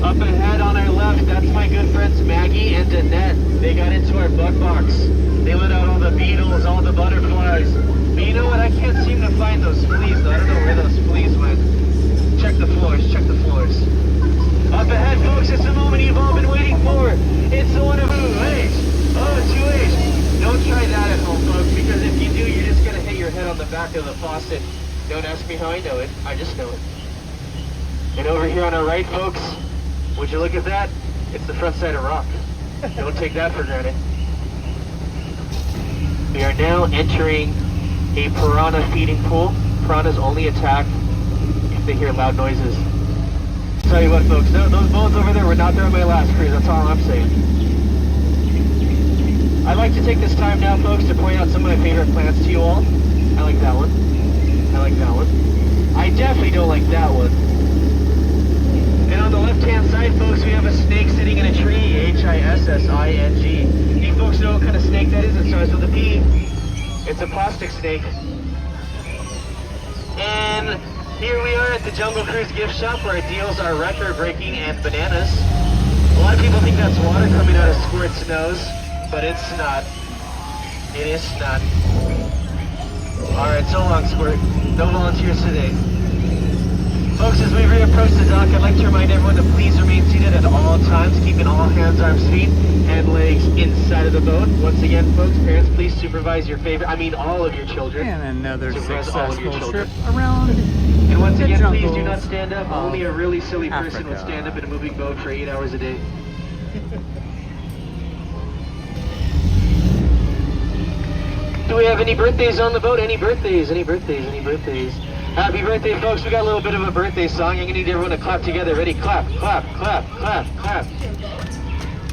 Up ahead on our left, that's my good friends Maggie and Annette. They got into our bug box. They let out all the beetles, all the butterflies. But you know what? I can't seem to find those fleas, though. I don't know where those fleas went. Check the floors, check the floors. Up ahead, folks, it's the moment you've all been waiting for. It's the one of H. Oh, 2H. Don't try that at home, folks, because if you do, you're just going to hit your head on the back of the faucet. Don't ask me how I know it. I just know it. And over here on our right, folks, would you look at that? It's the front side of rock. Don't take that for granted. We are now entering a piranha feeding pool. Piranhas only attack if they hear loud noises. Tell you what, folks, those boats over there were not there on my last cruise. That's all I'm saying. I'd like to take this time now, folks, to point out some of my favorite plants to you all. I like that one. I like that one. I definitely don't like that one. And on the left-hand side, folks, we have a snake sitting in a tree, H-I-S-S-I-N-G. Do you folks know what kind of snake that is? It starts with a P. It's a plastic snake. And here we are at the Jungle Cruise gift shop where our deals are record-breaking and bananas. A lot of people think that's water coming out of Squirt's nose, but it's not. It is not. Alright, so long, Squirt. No volunteers today. Folks, as we reapproach the dock, I'd like to remind everyone to please remain seated at all times, keeping all hands, arms, feet, and legs inside of the boat. Once again, folks, parents, please supervise your all of your children. And another Supervise all of your successful children. trip around And once the again, please jungles do not stand up. Only a really silly person Africa. will stand up in a moving boat for 8 hours a day. Do we have any birthdays on the boat? Any birthdays? Any birthdays? Any birthdays? Happy birthday, folks. We got a little bit of a birthday song. I'm going to need everyone to clap together. Ready? Clap, clap, clap, clap, clap.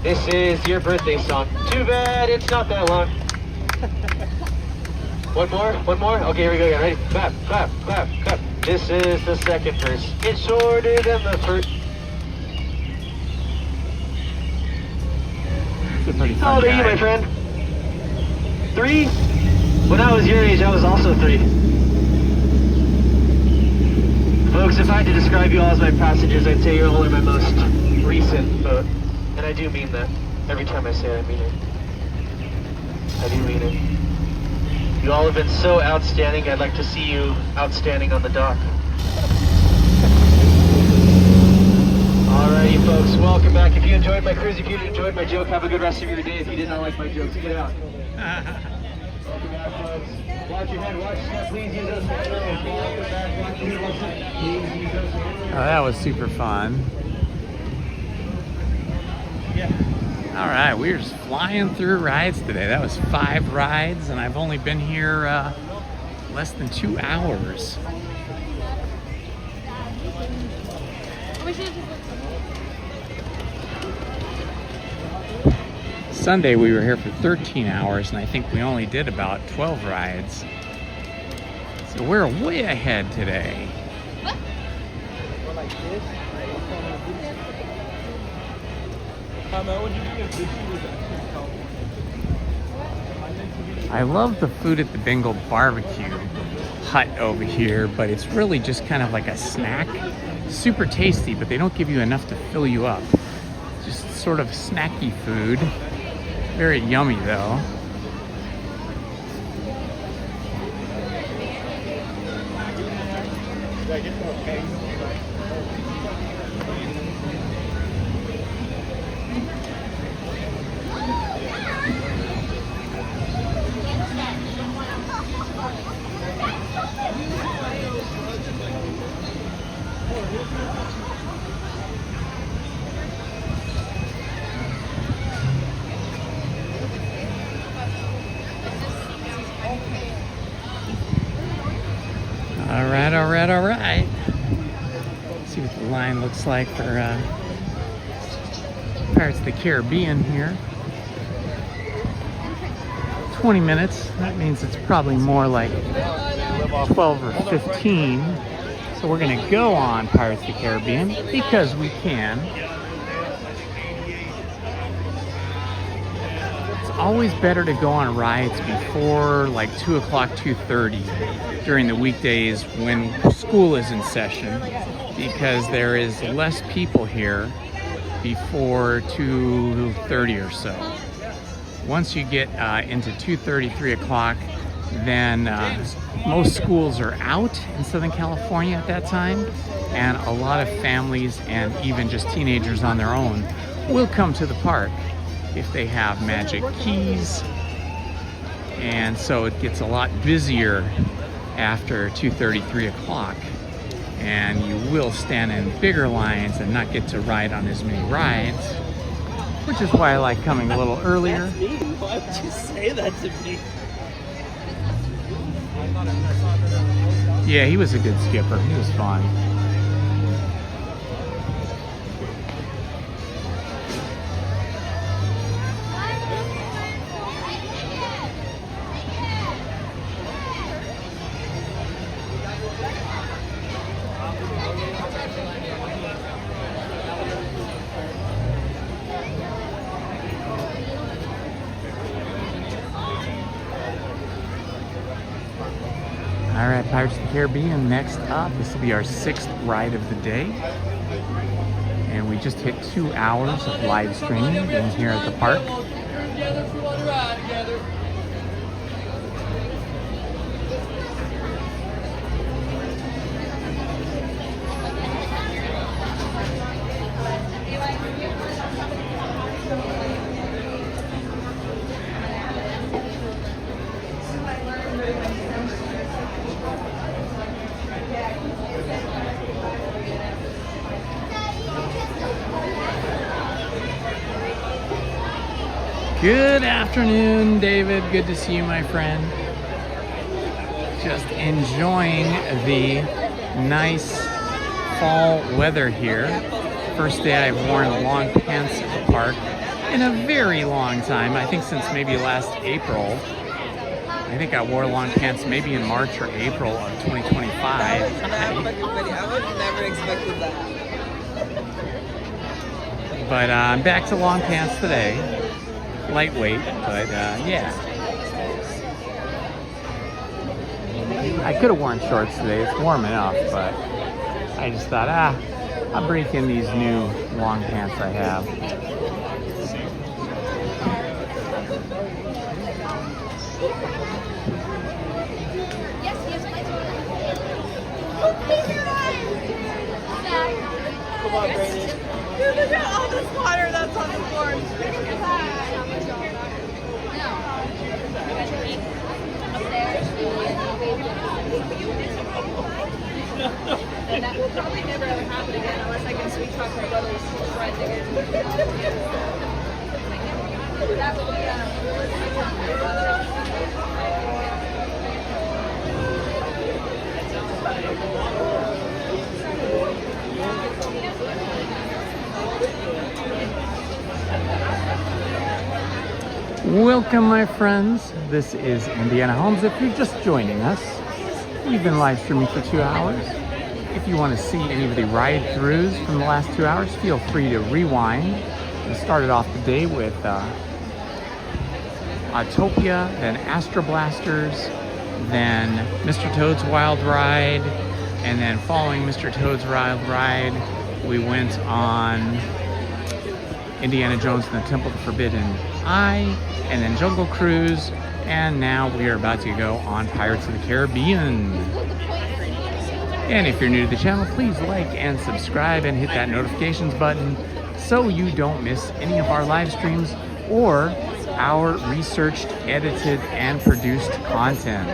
This is your birthday song. Too bad it's not that long. One more? One more? Okay, here we go again. Ready? Clap, clap, clap, clap. This is the second verse. It's shorter than the first. It's a pretty How fun old are you, guy. my friend? 3? When I was your age, I was also 3. Folks, if I had to describe you all as my passengers, I'd say you're all in my most recent boat. And I do mean that. Every time I say it, I mean it. I do mean it. You all have been so outstanding, I'd like to see you outstanding on the dock. Alrighty, folks, welcome back. If you enjoyed my cruise, if you enjoyed my joke, have a good rest of your day. If you did not like my jokes, get out. Welcome back, folks. Watch your head, watch your step. Please use those hands. Please use those hands. Oh, that was super fun. All right, we were just flying through rides today. That was 5 rides, and I've only been here less than 2 hours. Sunday we were here for 13 hours, and I think we only did about 12 rides. So we're way ahead today. I love the food at the Bengal barbecue hut over here, but it's really just kind of like a snack. Super tasty, but they don't give you enough to fill you up. Just sort of snacky food. Very yummy though. all right. Let's see what the line looks like for Pirates of the Caribbean here. 20 minutes. That means it's probably more like 12 or 15. So we're gonna go on Pirates of the Caribbean because we can. It's always better to go on rides before like 2 o'clock, 2:30 during the weekdays when school is in session, because there is less people here before 2:30 or so. Once you get into 2:30, 3 o'clock, then most schools are out in Southern California at that time, and a lot of families and even just teenagers on their own will come to the park if they have magic keys. And so it gets a lot busier after 2:30, 3 o'clock, and you will stand in bigger lines and not get to ride on as many rides, which is why I like coming a little earlier. That's me. Why would you say that to me? Yeah, he was a good skipper. He was fun. All right, Pirates of the Caribbean, next up. This will be our 6th ride of the day. And we just hit 2 hours of live streaming in here at the park. Good afternoon, David. Good to see you, my friend. Just enjoying the nice fall weather here. First day I've worn long pants at the park in a very long time. I think since maybe last April. I think I wore long pants maybe in March or April of 2025. I would never expected that. But I'm back to long pants today. Lightweight, but yeah. I could have worn shorts today. It's warm enough, but I just thought, I'll break in these new long pants I have. Come on, Brady. Dude, look at all this water that's on the floor. And that will probably never ever happen again unless I can sweet talk my brothers friends again. That will be Welcome, my friends. This is Indiana Holmes. If you're just joining us, we've been live streaming for 2 hours. If you want to see any of the ride-throughs from the last 2 hours, feel free to rewind. We started off the day with Autopia, then Astro Blasters, then Mr. Toad's Wild Ride, and then following Mr. Toad's Wild Ride, we went on Indiana Jones and the Temple of the Forbidden Eye, and then Jungle Cruise, and now we are about to go on Pirates of the Caribbean. And if you're new to the channel, please like and subscribe and hit that notifications button so you don't miss any of our live streams or our researched, edited, and produced content.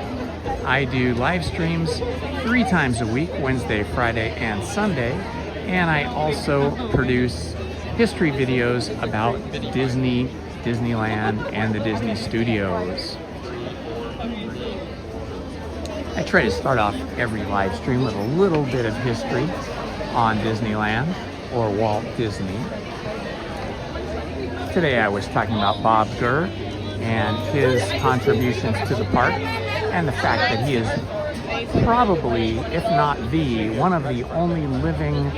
I do live streams 3 times a week, Wednesday, Friday, and Sunday, and I also produce history videos about Disney, Disneyland, and the Disney Studios. I try to start off every live stream with a little bit of history on Disneyland or Walt Disney. Today I was talking about Bob Gurr and his contributions to the park and the fact that he is probably, if not one of the only living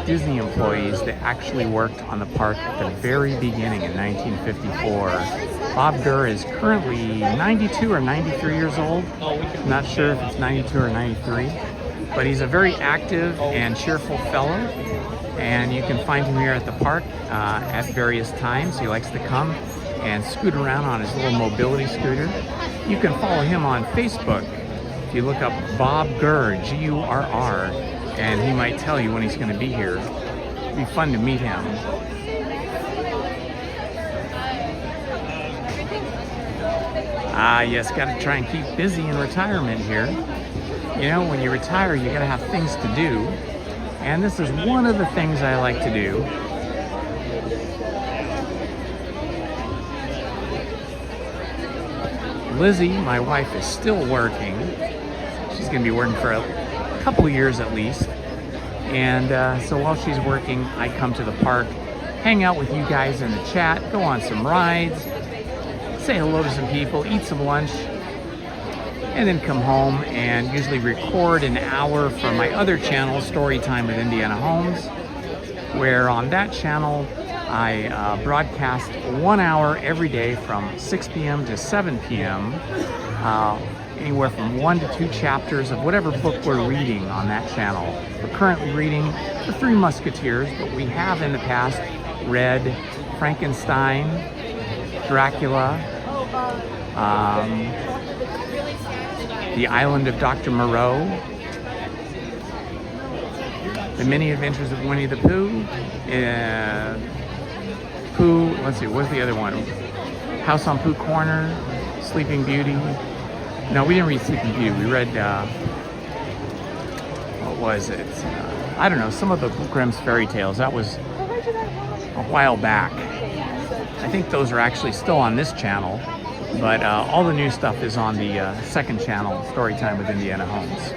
Disney employees that actually worked on the park at the very beginning in 1954. Bob Gurr is currently 92 or 93 years old. Not sure if it's 92 or 93, but he's a very active and cheerful fellow, and you can find him here at the park at various times. He likes to come and scoot around on his little mobility scooter. You can follow him on Facebook. If you look up Bob Gurr, G-U-R-R, and he might tell you when he's going to be here. It'd be fun to meet him. Yes, got to try and keep busy in retirement here. You know, when you retire, you got to have things to do. And this is one of the things I like to do. Lizzie, my wife, is still working. She's going to be working for a couple of years at least. And so while she's working, I come to the park, hang out with you guys in the chat, go on some rides, say hello to some people, eat some lunch, and then come home and usually record an hour from my other channel, Storytime with Indiana Holmes, where on that channel I broadcast 1 hour every day from 6 p.m. to 7 p.m. Anywhere from 1 to 2 chapters of whatever book we're reading on that channel. We're currently reading The Three Musketeers, but we have in the past read Frankenstein, Dracula, The Island of Dr. Moreau, The Many Adventures of Winnie the Pooh, let's see, what's the other one? House on Pooh Corner, Sleeping Beauty. No, we didn't read Sleeping Beauty. We read, what was it? I don't know, some of the Grimm's fairy tales. That was a while back. I think those are actually still on this channel, but all the new stuff is on the second channel, Storytime with Indiana Holmes.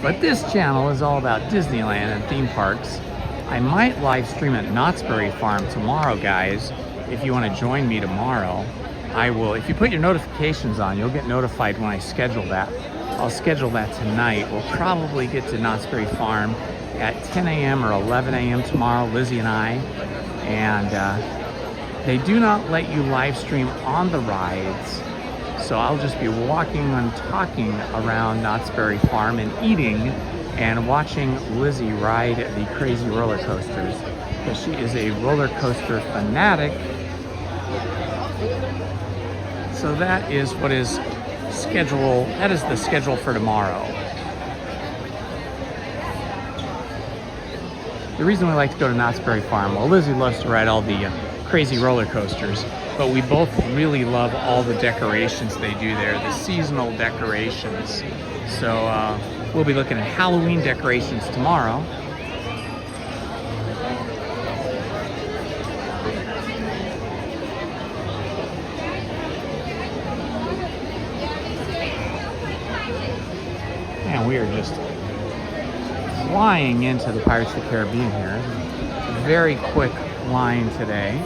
But this channel is all about Disneyland and theme parks. I might live stream at Knott's Berry Farm tomorrow, guys. If you want to join me tomorrow, I will. If you put your notifications on, you'll get notified when I schedule that. I'll schedule that tonight. We'll probably get to Knott's Berry Farm at 10 a.m. or 11 a.m. tomorrow, Lizzie and I. And they do not let you live stream on the rides. So I'll just be walking and talking around Knott's Berry Farm and eating and watching Lizzie ride the crazy roller coasters, because she is a roller coaster fanatic. So that is what is schedule. That is the schedule for tomorrow. The reason we like to go to Knott's Berry Farm, well, Lizzie loves to ride all the crazy roller coasters, but we both really love all the decorations they do there, the seasonal decorations. So we'll be looking at Halloween decorations tomorrow. And we are just flying into the Pirates of the Caribbean here. Very quick line today.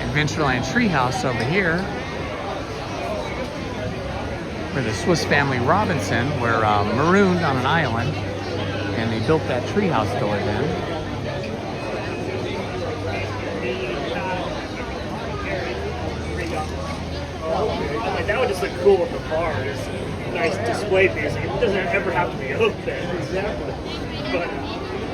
Adventureland Treehouse over here, where the Swiss Family Robinson were marooned on an island, and they built that treehouse to live in. That would just look cool at the bar. There's a nice display piece. It doesn't ever have to be open. Exactly. But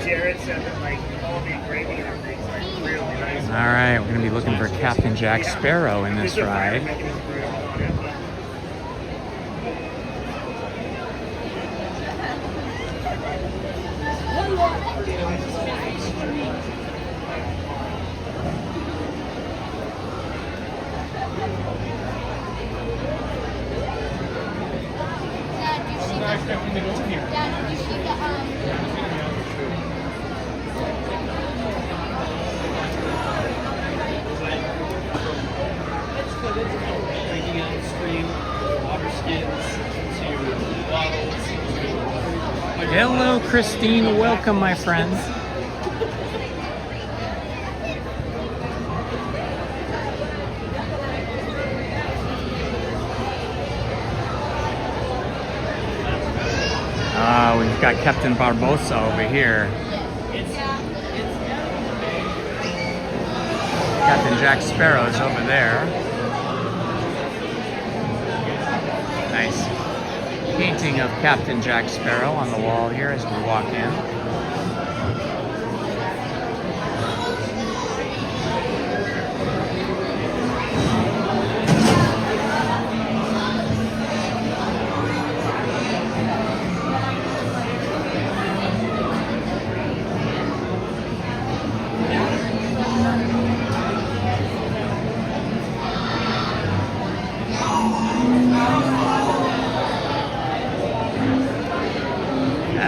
Jared said that like all the engraving and everything's like really nice. All right, we're gonna be looking for Captain Jack Sparrow in this ride. expecting to go in here. Drinking out of the stream, water skids to bottles. Hello, Christine. Welcome, my friends. We've got Captain Barbosa over here. Captain Jack Sparrow's over there. Nice painting of Captain Jack Sparrow on the wall here as we walk in.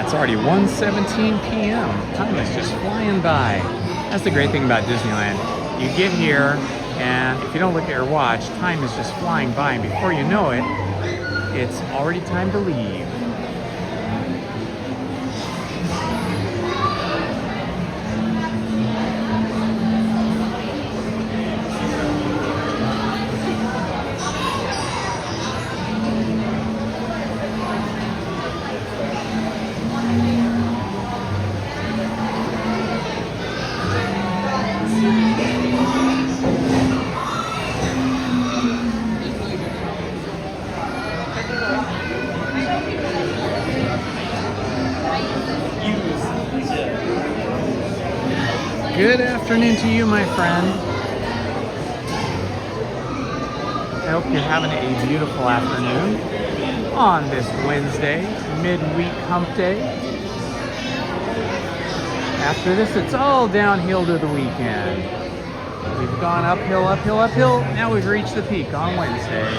It's already 1:17 p.m. Time is just flying by. That's the great thing about Disneyland. You get here, and if you don't look at your watch, time is just flying by, and before you know it, it's already time to leave. Good afternoon to you, my friend. I hope you're having a beautiful afternoon on this Wednesday, midweek hump day. After this, it's all downhill to the weekend. We've gone uphill, uphill, uphill. Now we've reached the peak on Wednesday.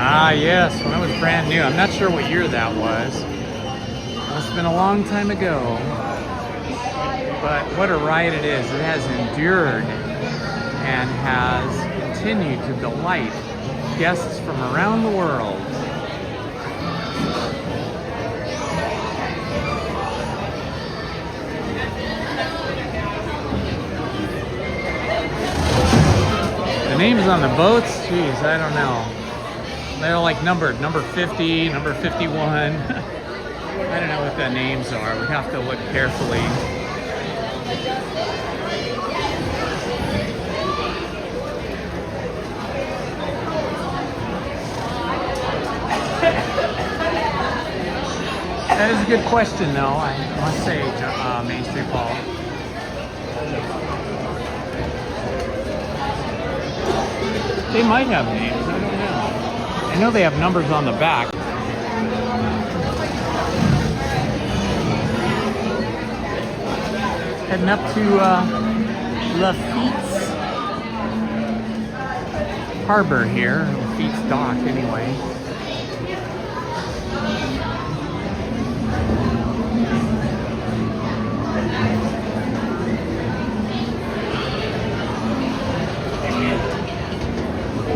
Ah, yes, when I was brand new. I'm not sure what year that was. Must have been a long time ago. But what a ride it is. It has endured and has continued to delight guests from around the world. The names on the boats, geez, I don't know. They're like numbered, number 50, number 51. I don't know what the names are. We have to look carefully. That is a good question, though, I must say, Main Street Paul. They might have names, I don't know. I know they have numbers on the back. Heading up to Lafitte's Harbor here, Lafitte's Dock anyway.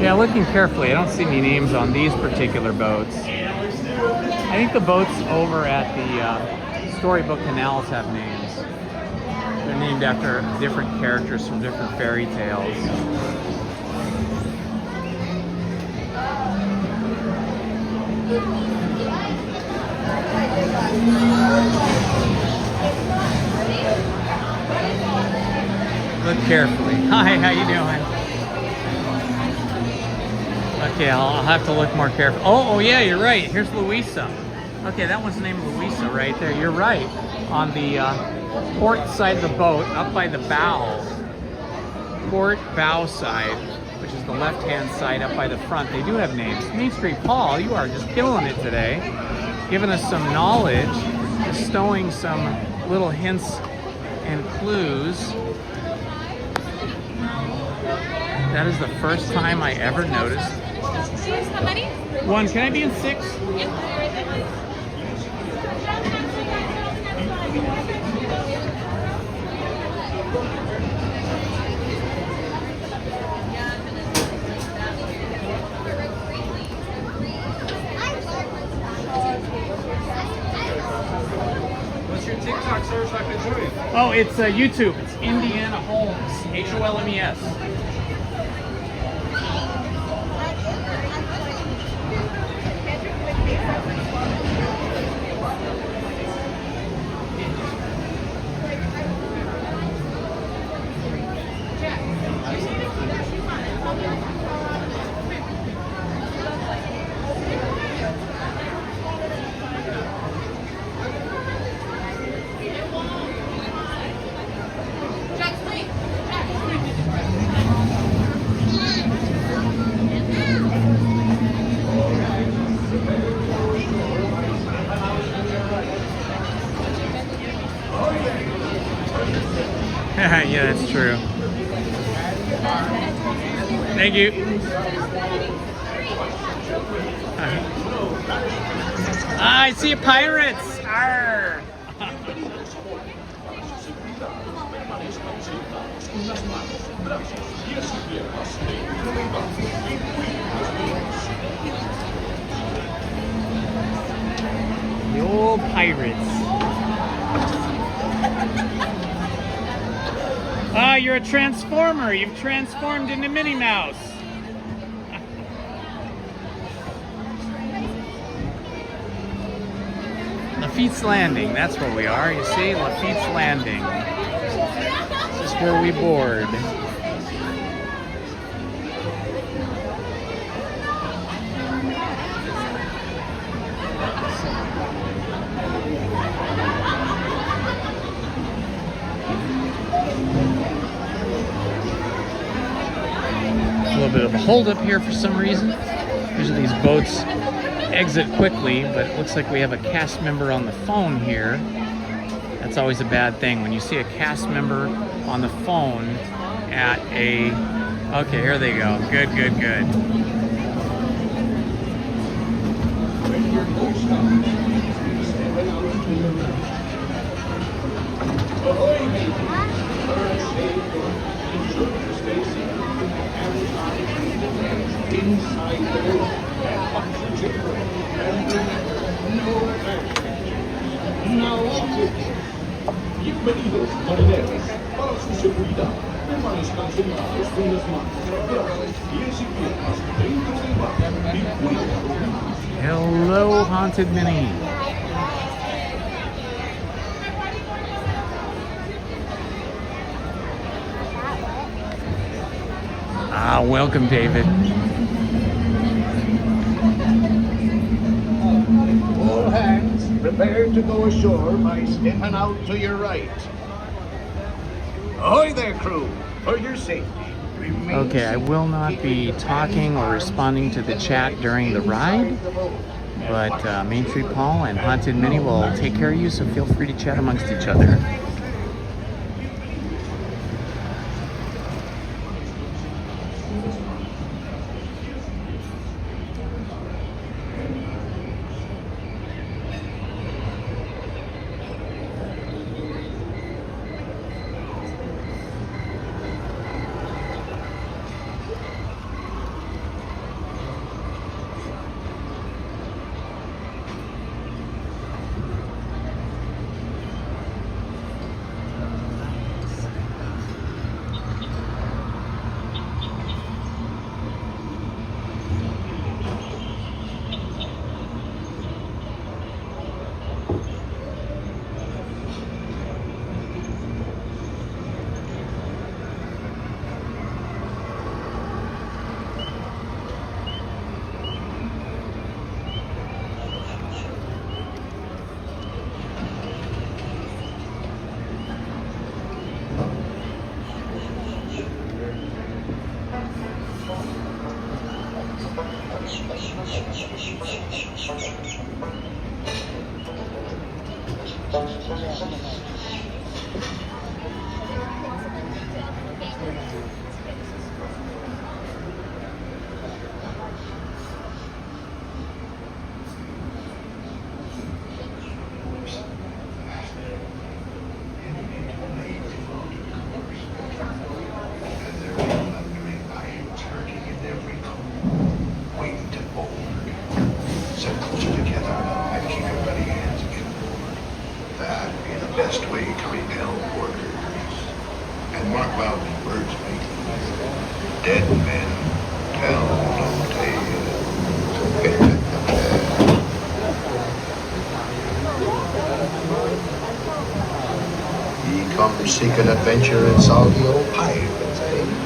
Yeah, looking carefully, I don't see any names on these particular boats. I think the boats over at the Storybook Canals have names. They're named after different characters from different fairy tales. Look carefully. Hi, how you doing? Okay, I'll have to look more carefully. Oh, yeah, you're right. Here's Louisa. Okay, that one's named Louisa right there. You're right. On the port side of the boat, up by the bow, port bow side, which is the left-hand side up by the front. They do have names. Main Street Paul, you are just killing it today. Giving us some knowledge, bestowing some little hints and clues. That is the first time I ever noticed. How many? One, can I be in 6? What's your TikTok search I can join? Oh, it's YouTube. It's Indiana Holmes, Holmes. Yeah, that's true. Thank you. I see pirates. Arr. The old pirates. Ah, you're a transformer. You've transformed into Minnie Mouse. Lafitte's Landing. That's where we are. You see, Lafitte's Landing. This is where we board. A little bit of a holdup here for some reason. Usually these boats exit quickly, but it looks like we have a cast member on the phone here. That's always a bad thing when you see a cast member on the phone at a... Okay, here they go. Good, good, good. Bienvenidos, marineros. Para su seguridad, permanezcan sentados con las manos cerradas, pies y piernas dentro del barco y cuidado. Hello, Haunted Minnie. Ah, welcome, David. All hands, prepare to go ashore by stepping out to your right. Ahoy there, crew. For your safety. Okay, I will not be talking or responding to the chat during the ride, but Main Street Paul and Haunted Minnie will take care of you, so feel free to chat amongst each other. Seek an adventure in salty old pirates, eh?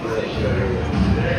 Treasure.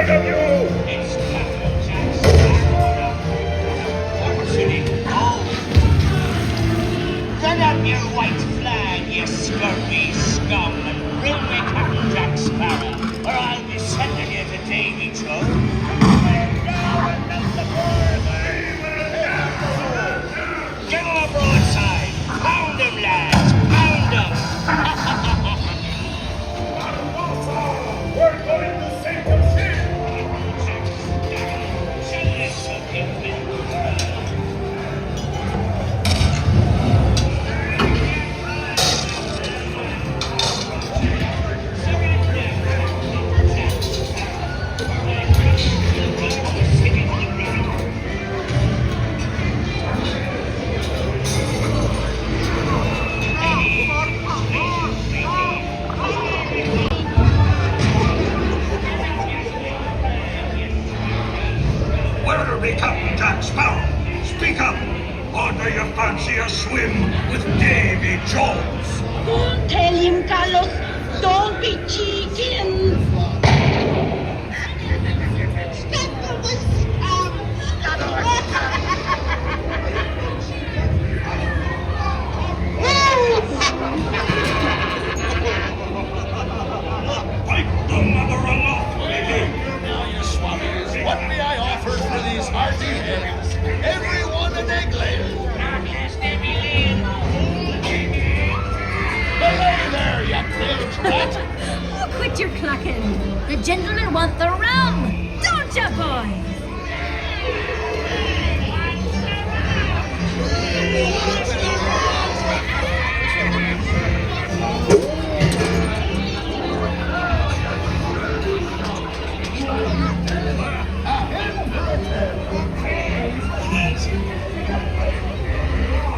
sight of you! Send up your white flag, you scurvy scum, and bring me Captain Jack Sparrow, or I'll be sending you to Davy Jones. Give him a broadside! Pound him, lads! Pound him! We're going to sink him ship! Where'll be Captain Jack Sparrow? Speak up! Or do you fancy a swim with Davy Jones? Don't tell him, Carlos. Don't be cheating. Fight the mother aloft, lady! Now, you swabbies, what may I offer for these hearty heads? Everyone an egg layer. Belay there, you caged rat! Oh, quit your clucking. The gentlemen want the rum. Don't you, boys?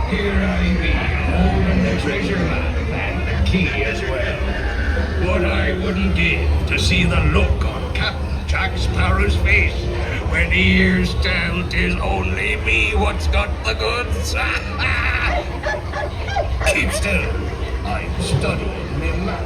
Here I be, holding the treasure map and the key as well. What I wouldn't give to see the look on Captain Jack Sparrow's face when he hears tell 'tis only me what's got the goods. Keep still, I'm studying me map.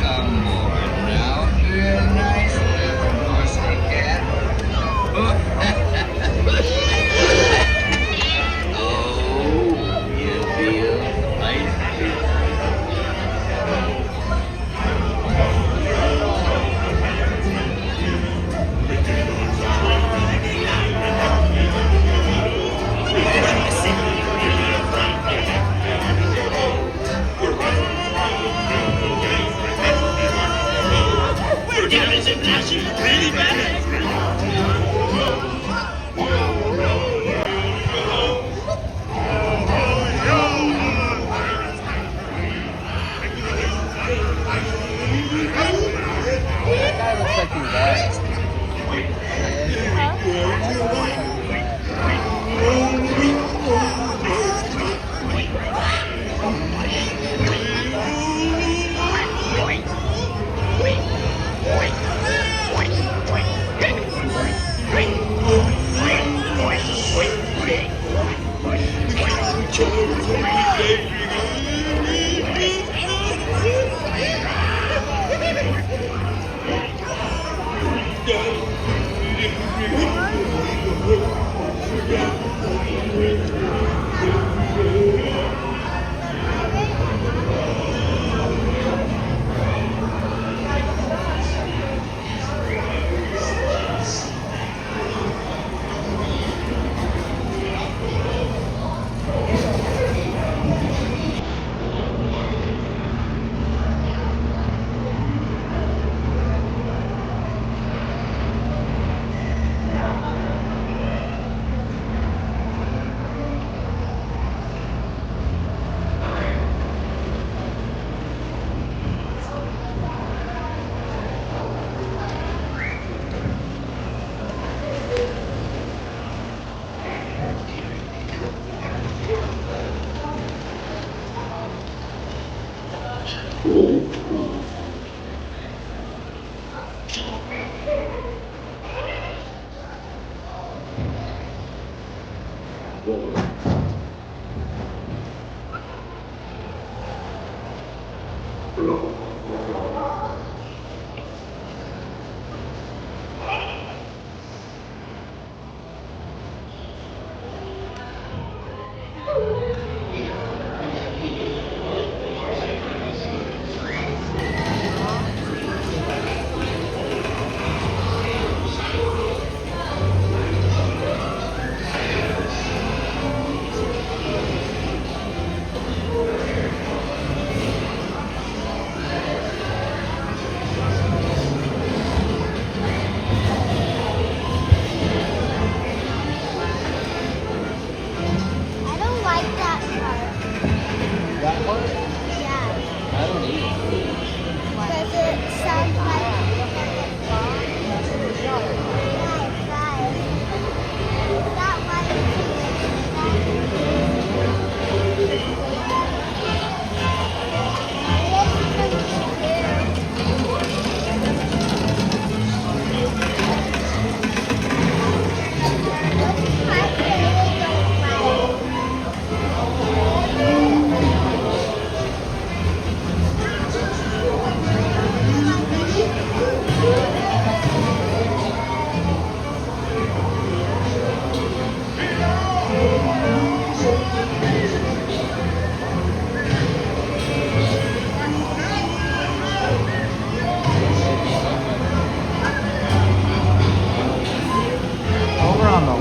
Come on now, you're a nice little pussycat. Oh, you feel spicy. Really bad? That guy looks like he's bad.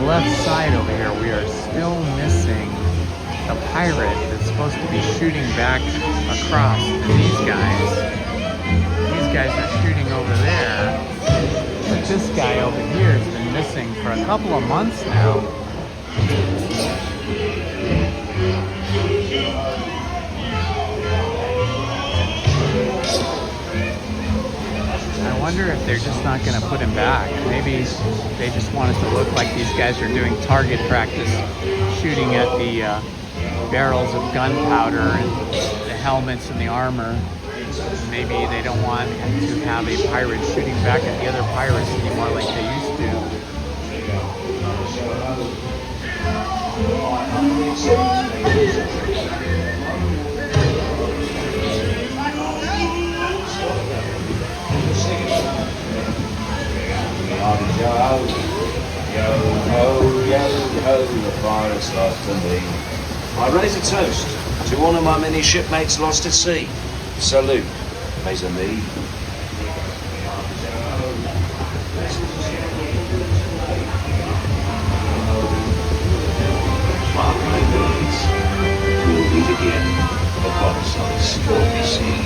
left side over here, we are still missing the pirate that's supposed to be shooting back across. And these guys are shooting over there. But this guy over here has been missing for a couple of months now. I wonder if they're just not going to put him back. Maybe they just want it to look like these guys are doing target practice, shooting at the barrels of gunpowder and the helmets and the armor. Maybe they don't want to have a pirate shooting back at the other pirates anymore like they used to. Yo ho, yo ho, the pirates love to me. I raise a toast to honour my many shipmates lost at sea. Salute, mes amis. Mark my words, we'll meet again upon some stormy sea.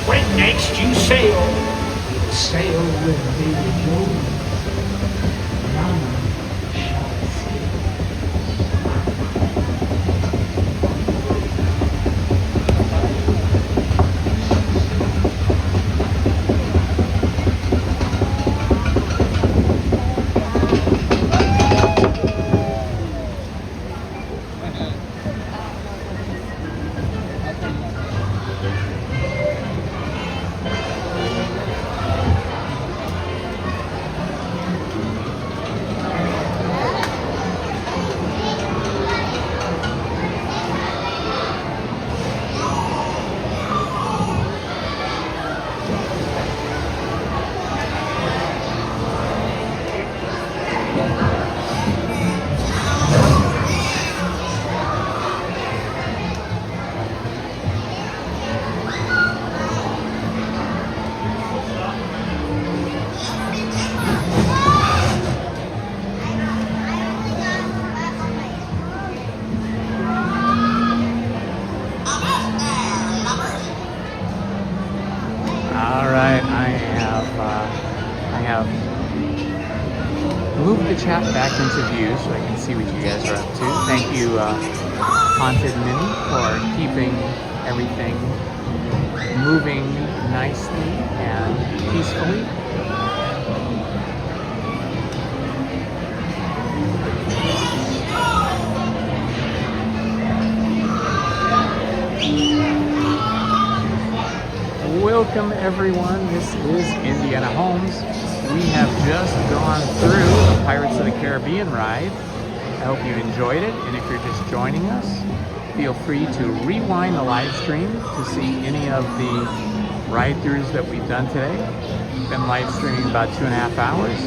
When next you sail with Baby Joe. Move the chat back into view so I can see what you guys are up to. Thank you, Haunted Minnie, for keeping everything moving nicely and peacefully. Welcome everyone, this is Indiana Holmes. we have just gone through the Pirates of the Caribbean ride. I hope you enjoyed it, and if you're just joining us, feel free to rewind the live stream to see any of the ride-throughs that we've done today. We've been live streaming about 2.5 hours.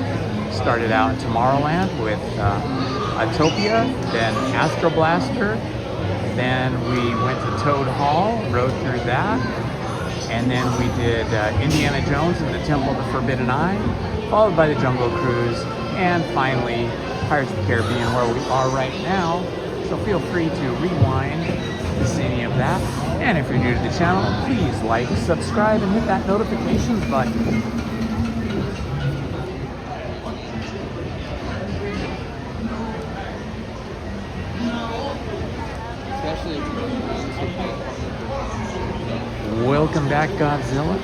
Started out in Tomorrowland with Autopia, then Astro Blaster, then we went to Toad Hall, rode through that, and then we did Indiana Jones and the Temple of the Forbidden Eye, followed by the Jungle Cruise, and finally Pirates of the Caribbean, where we are right now. So feel free to rewind to see any of that. And if you're new to the channel, please like, subscribe, and hit that notifications button. Welcome back, Godzilla.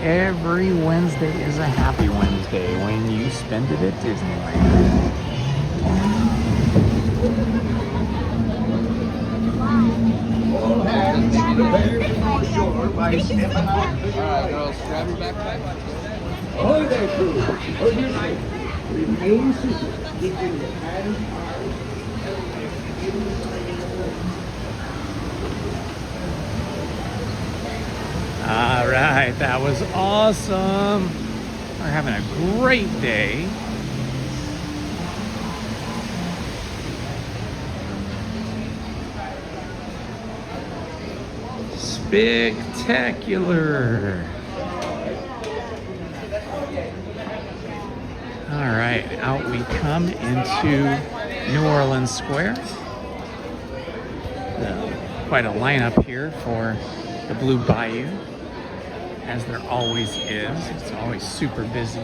Every Wednesday is a happy Wednesday when you spend it at Disneyland. All hands prepare for shore by stepping out. Alright, girls, grab your backpack. Ahoy there, crew. Hold your knife. Remain seated. Keeping your hands hard. All right, that was awesome. We're having a great day. Spectacular. All right, out we come into New Orleans Square. Quite a lineup here for the Blue Bayou, as there always is. It's always super busy.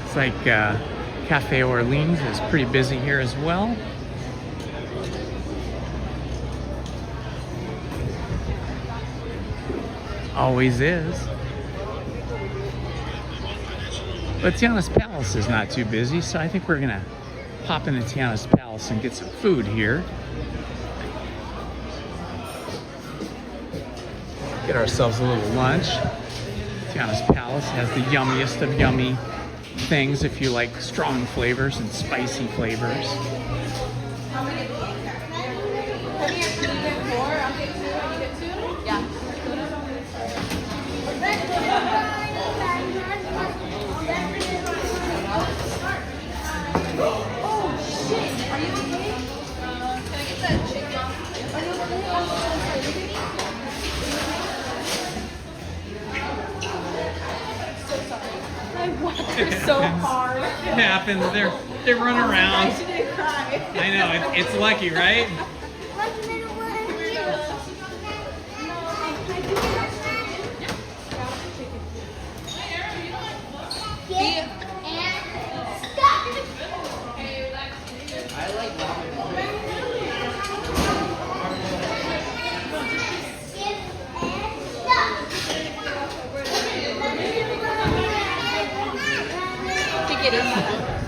It's like Cafe Orleans is pretty busy here as well. Always is. But Tiana's Palace is not too busy, so I think we're gonna pop into Tiana's Palace and get some food here. Get ourselves a little lunch. Tiana's Palace has the yummiest of yummy things if you like strong flavors and spicy flavors. So hard. It happens. They run around. I know. It's lucky, right?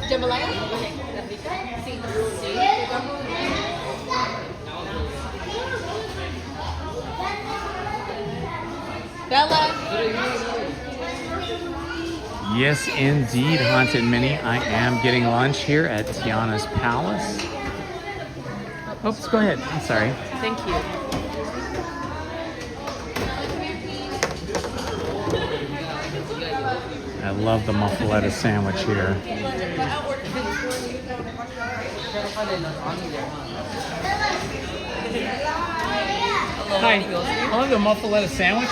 Jambalaya? Bella. Yes, indeed, Haunted Minnie. I am getting lunch here at Tiana's Palace. Oops, go ahead. I'm sorry. Thank you. I love the muffaletta sandwich here. Hi, I love the muffaletta sandwich.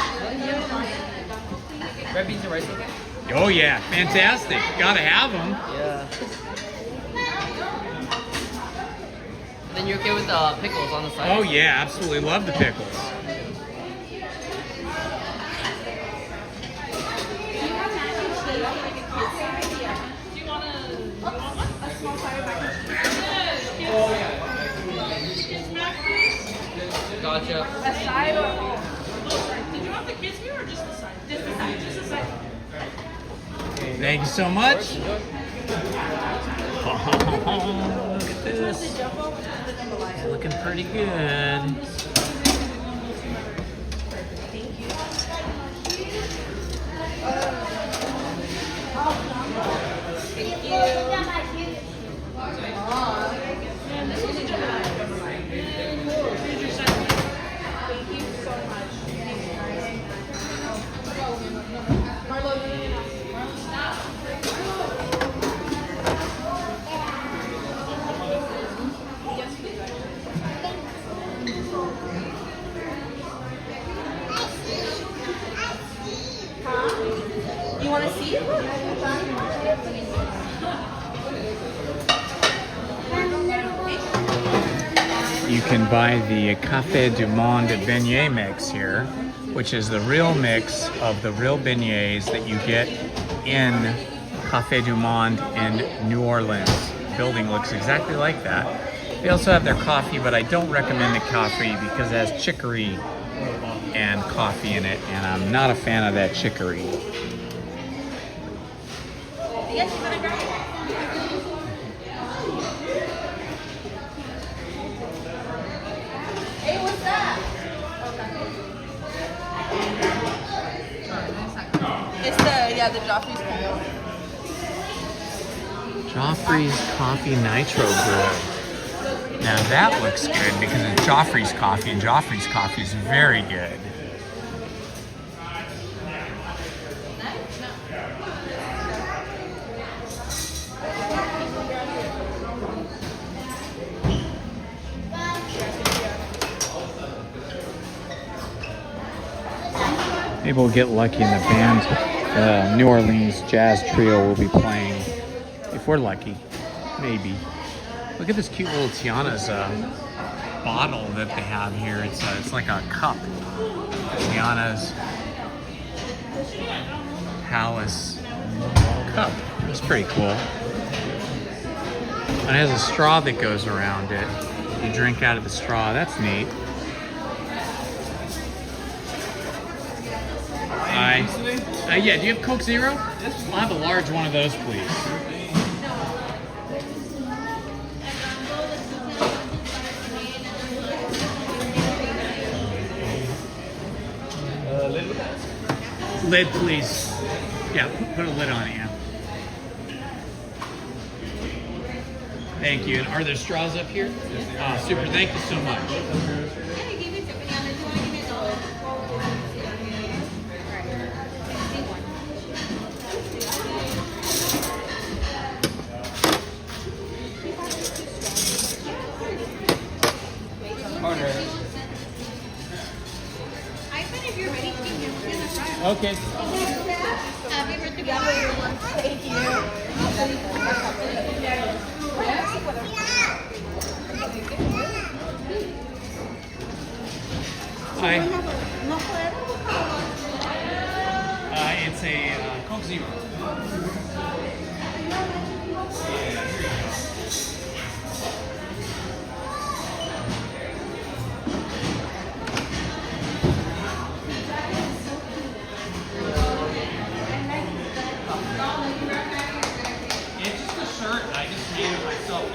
Red beans and rice okay? Oh yeah, fantastic. Gotta have them. Yeah. Then you're okay with the pickles on the side? Oh yeah, absolutely love the pickles. Gotcha. A side or whole? Did you want the kids meal or just the side? Just the side. Just the side. Thank you so much. Look at this. It's looking pretty good. You want to see? You can buy the Café du Monde beignet mix here, which is the real mix of the real beignets that you get in Café du Monde in New Orleans. The building looks exactly like that. They also have their coffee, but I don't recommend the coffee because it has chicory and coffee in it, and I'm not a fan of that chicory. Hey, what's that? It's the Joffrey's combo. Joffrey's Coffee Nitro Brew. Now that looks good because it's Joffrey's coffee, and Joffrey's coffee is very good. Maybe we'll get lucky and the band, New Orleans Jazz Trio will be playing. If we're lucky, maybe. Look at this cute little Tiana's bottle that they have here. It's like a cup. Tiana's Palace cup. It's pretty cool. And it has a straw that goes around it. You drink out of the straw. That's neat. Hi. Yeah, do you have Coke Zero? I'll have a large one of those, please. Lid, please. Yeah, put a lid on it, yeah. Thank you. And are there straws up here? Super, thank you so much. Okay. Happy birthday. Thank you. Hi. It's a Coke Zero.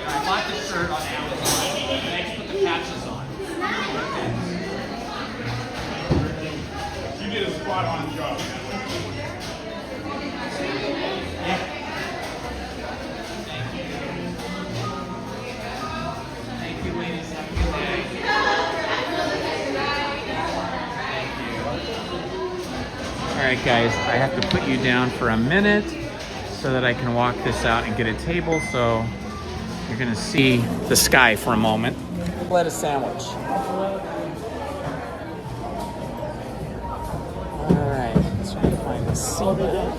I bought this shirt on Amazon and I just put the patches on. You did a spot on job. Yeah. Thank you, ladies. Have a good day. Thank you. All right, right, guys, I have to put you down for a minute so that I can walk this out and get a table. So you're gonna see the sky for a moment. Lettuce sandwich. All right, let's try to find a seat here.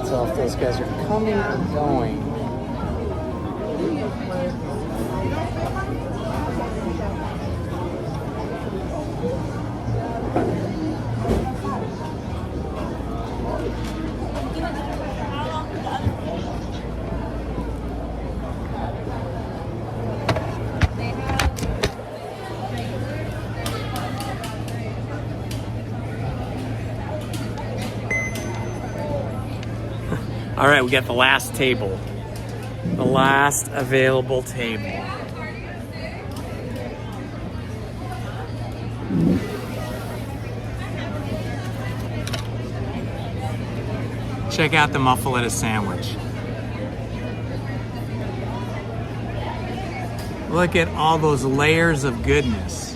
So if those guys are coming or going. All right, we got the last table. The last available table. Check out the muffaletta sandwich. Look at all those layers of goodness.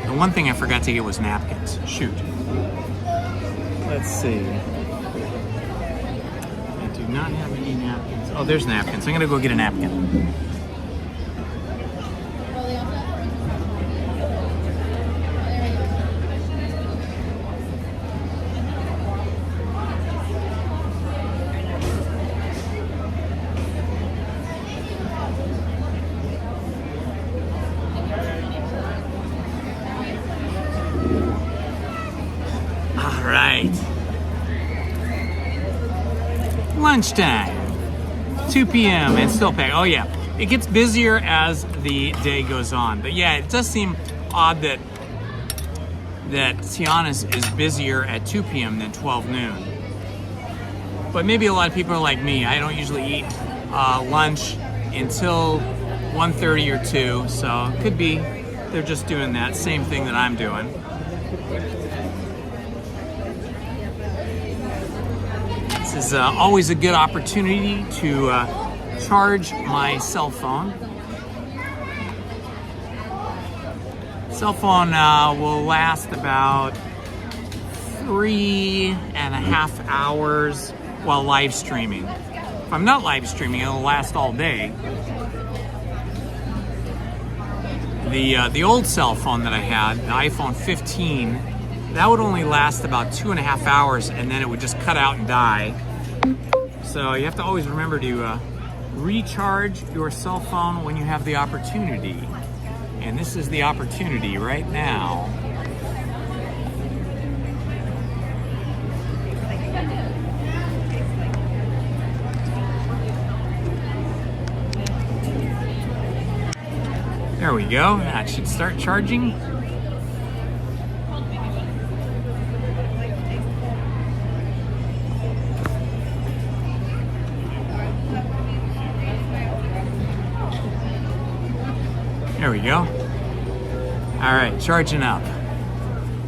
The one thing I forgot to get was napkins. Shoot. Let's see. I do not have any napkins. Oh, there's napkins. I'm gonna go get a napkin. Lunchtime, 2 p.m. and still packed. Oh yeah, it gets busier as the day goes on. But yeah, it does seem odd that Tiana's is busier at 2 p.m. than 12 noon. But maybe a lot of people are like me. I don't usually eat lunch until 1:30 or 2. So it could be they're just doing that same thing that I'm doing. This is always a good opportunity to charge my cell phone. Cell phone will last about 3.5 hours while live streaming. If I'm not live streaming, it'll last all day. The old cell phone that I had, the iPhone 15, that would only last about 2.5 hours and then it would just cut out and die. So you have to always remember to recharge your cell phone when you have the opportunity. And this is the opportunity right now. There we go. That should start charging. There we go. All right, charging up.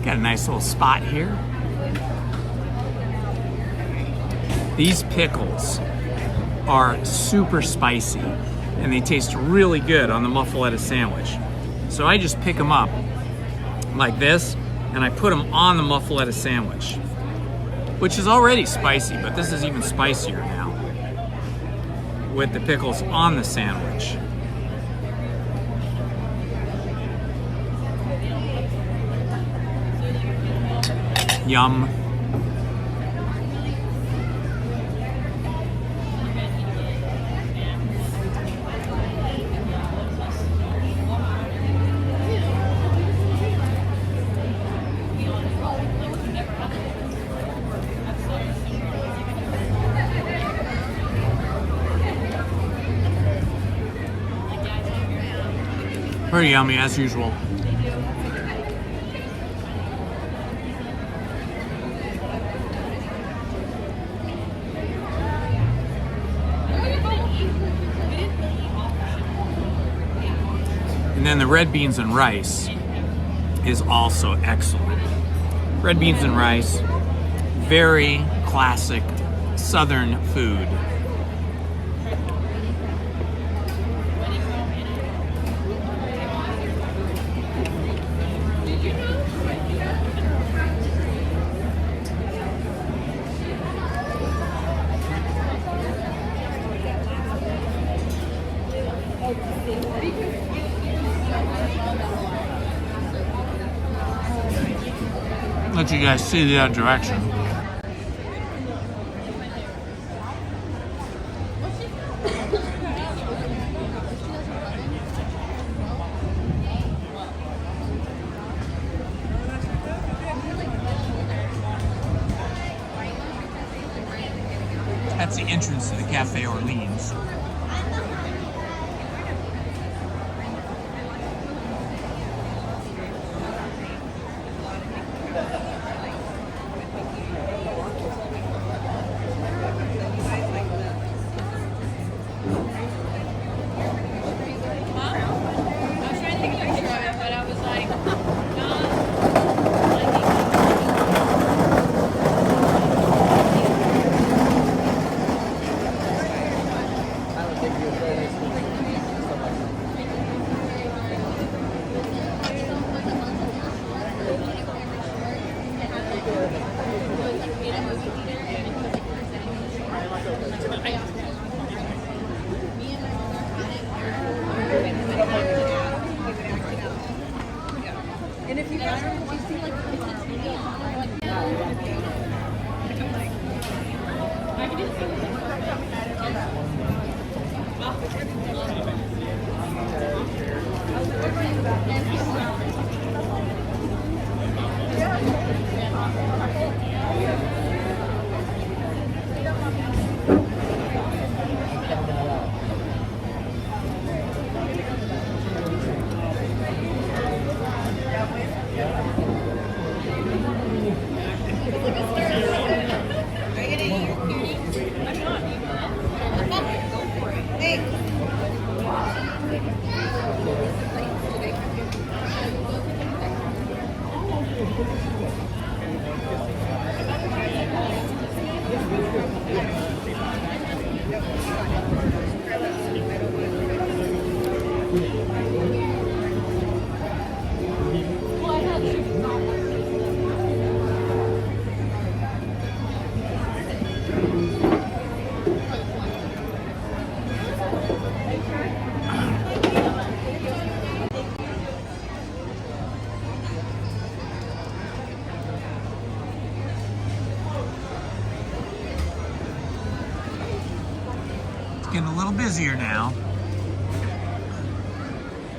Got a nice little spot here. These pickles are super spicy and they taste really good on the muffaletta sandwich. So I just pick them up like this and I put them on the muffaletta sandwich, which is already spicy, but this is even spicier now with the pickles on the sandwich. Yum. Pretty yummy as usual. And then the red beans and rice is also excellent. Red beans and rice, very classic Southern food. Let you guys see the other direction. That's the entrance to the Cafe Orleans. Getting a little busier now.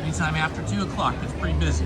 Anytime after 2 o'clock, it's pretty busy.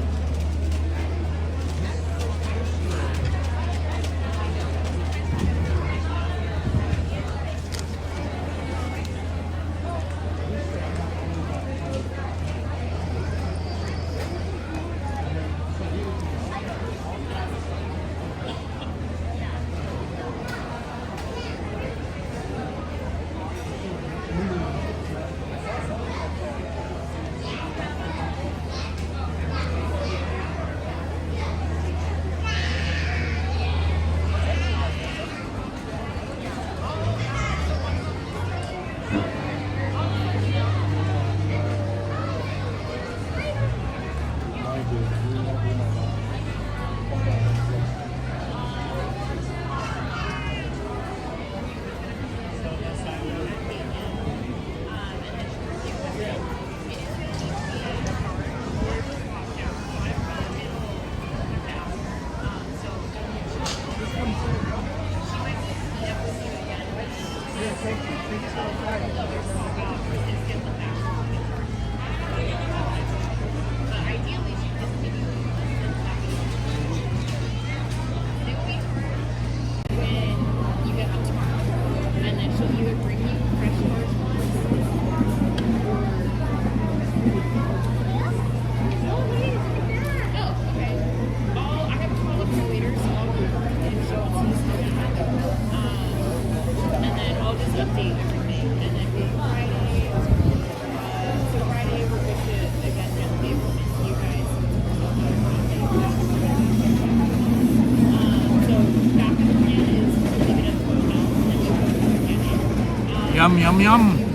Yum, yum, yum.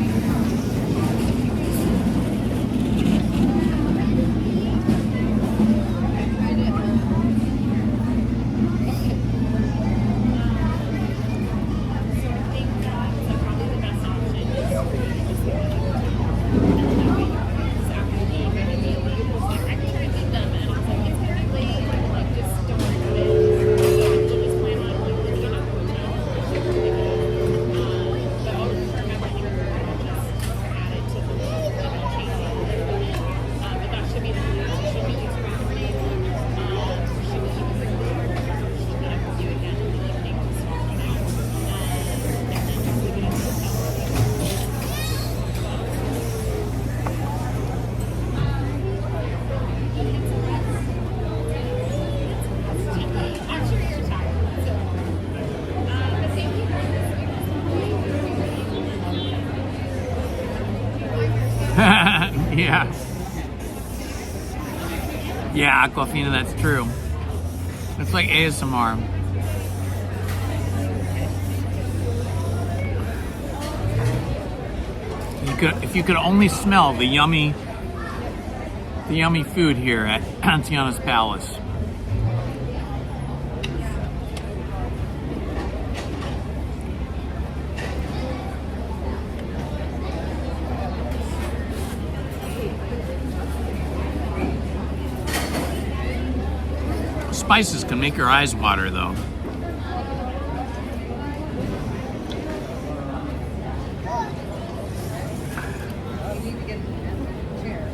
Yeah. Yeah, Aquafina, that's true. It's like ASMR. If you could only smell the yummy food here at Tiana's Palace. Spices can make your eyes water, though.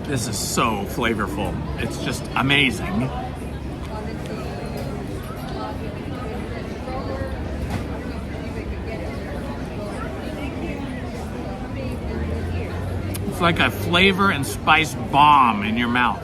This is so flavorful. It's just amazing. It's like a flavor and spice bomb in your mouth.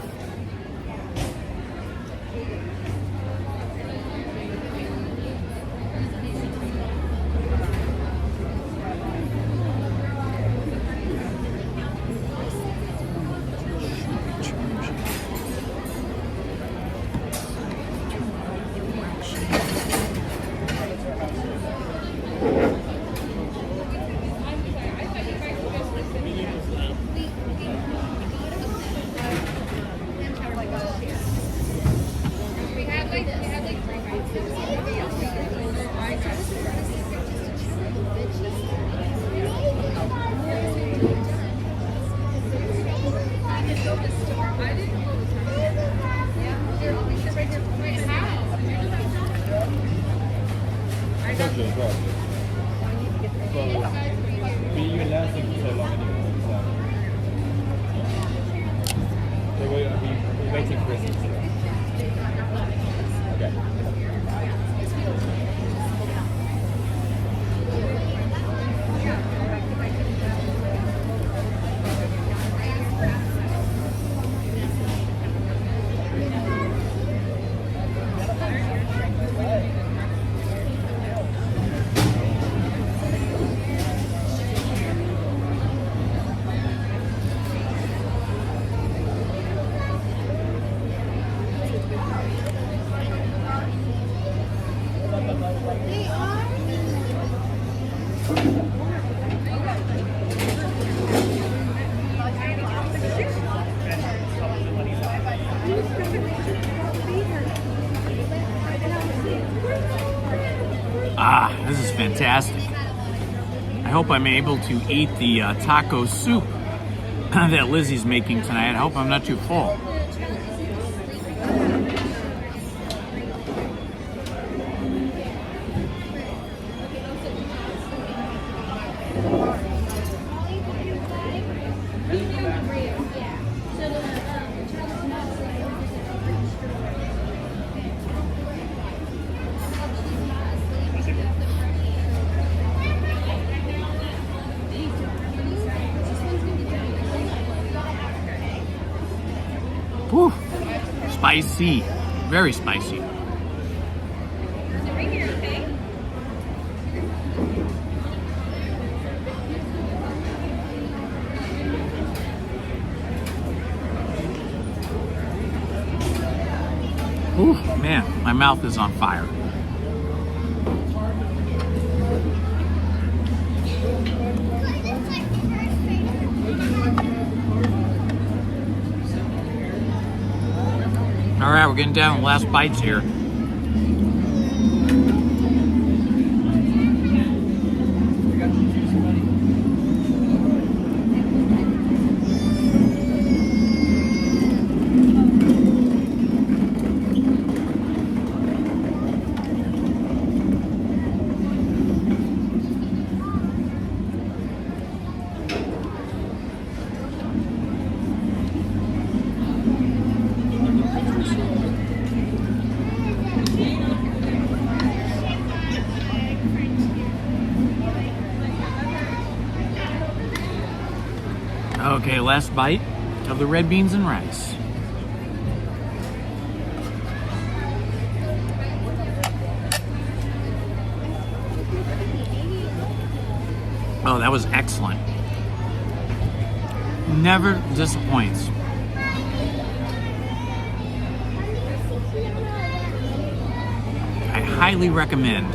Ah, this is fantastic. I hope I'm able to eat the taco soup that Lizzie's making tonight. I hope I'm not too full. Whew. Spicy, very spicy. Ooh, man, my mouth is on fire. right, we're getting down to the last bites here. Okay, last bite of the red beans and rice. Oh, that was excellent. Never disappoints. I highly recommend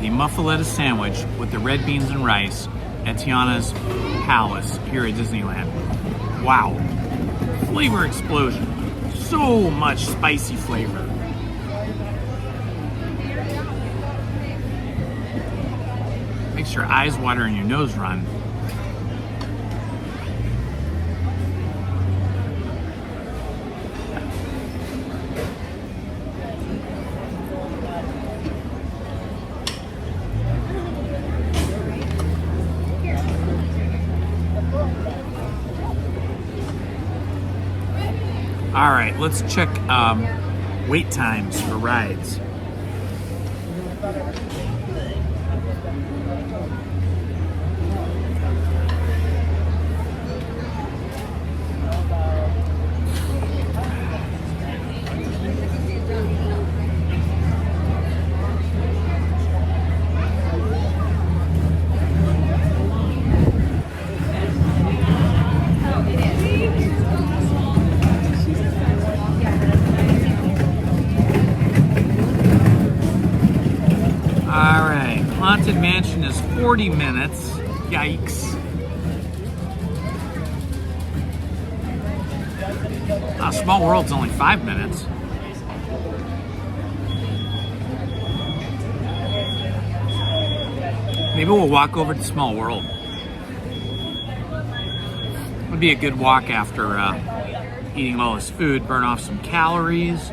the muffaletta sandwich with the red beans and rice at Tiana's Palace here at Disneyland. Wow. Flavor explosion. So much spicy flavor. Makes your eyes water and your nose run. All right, let's check wait times for rides. Haunted Mansion is 40 minutes. Yikes. Small World's only 5 minutes. Maybe we'll walk over to Small World. Would be a good walk after eating all this food, burn off some calories.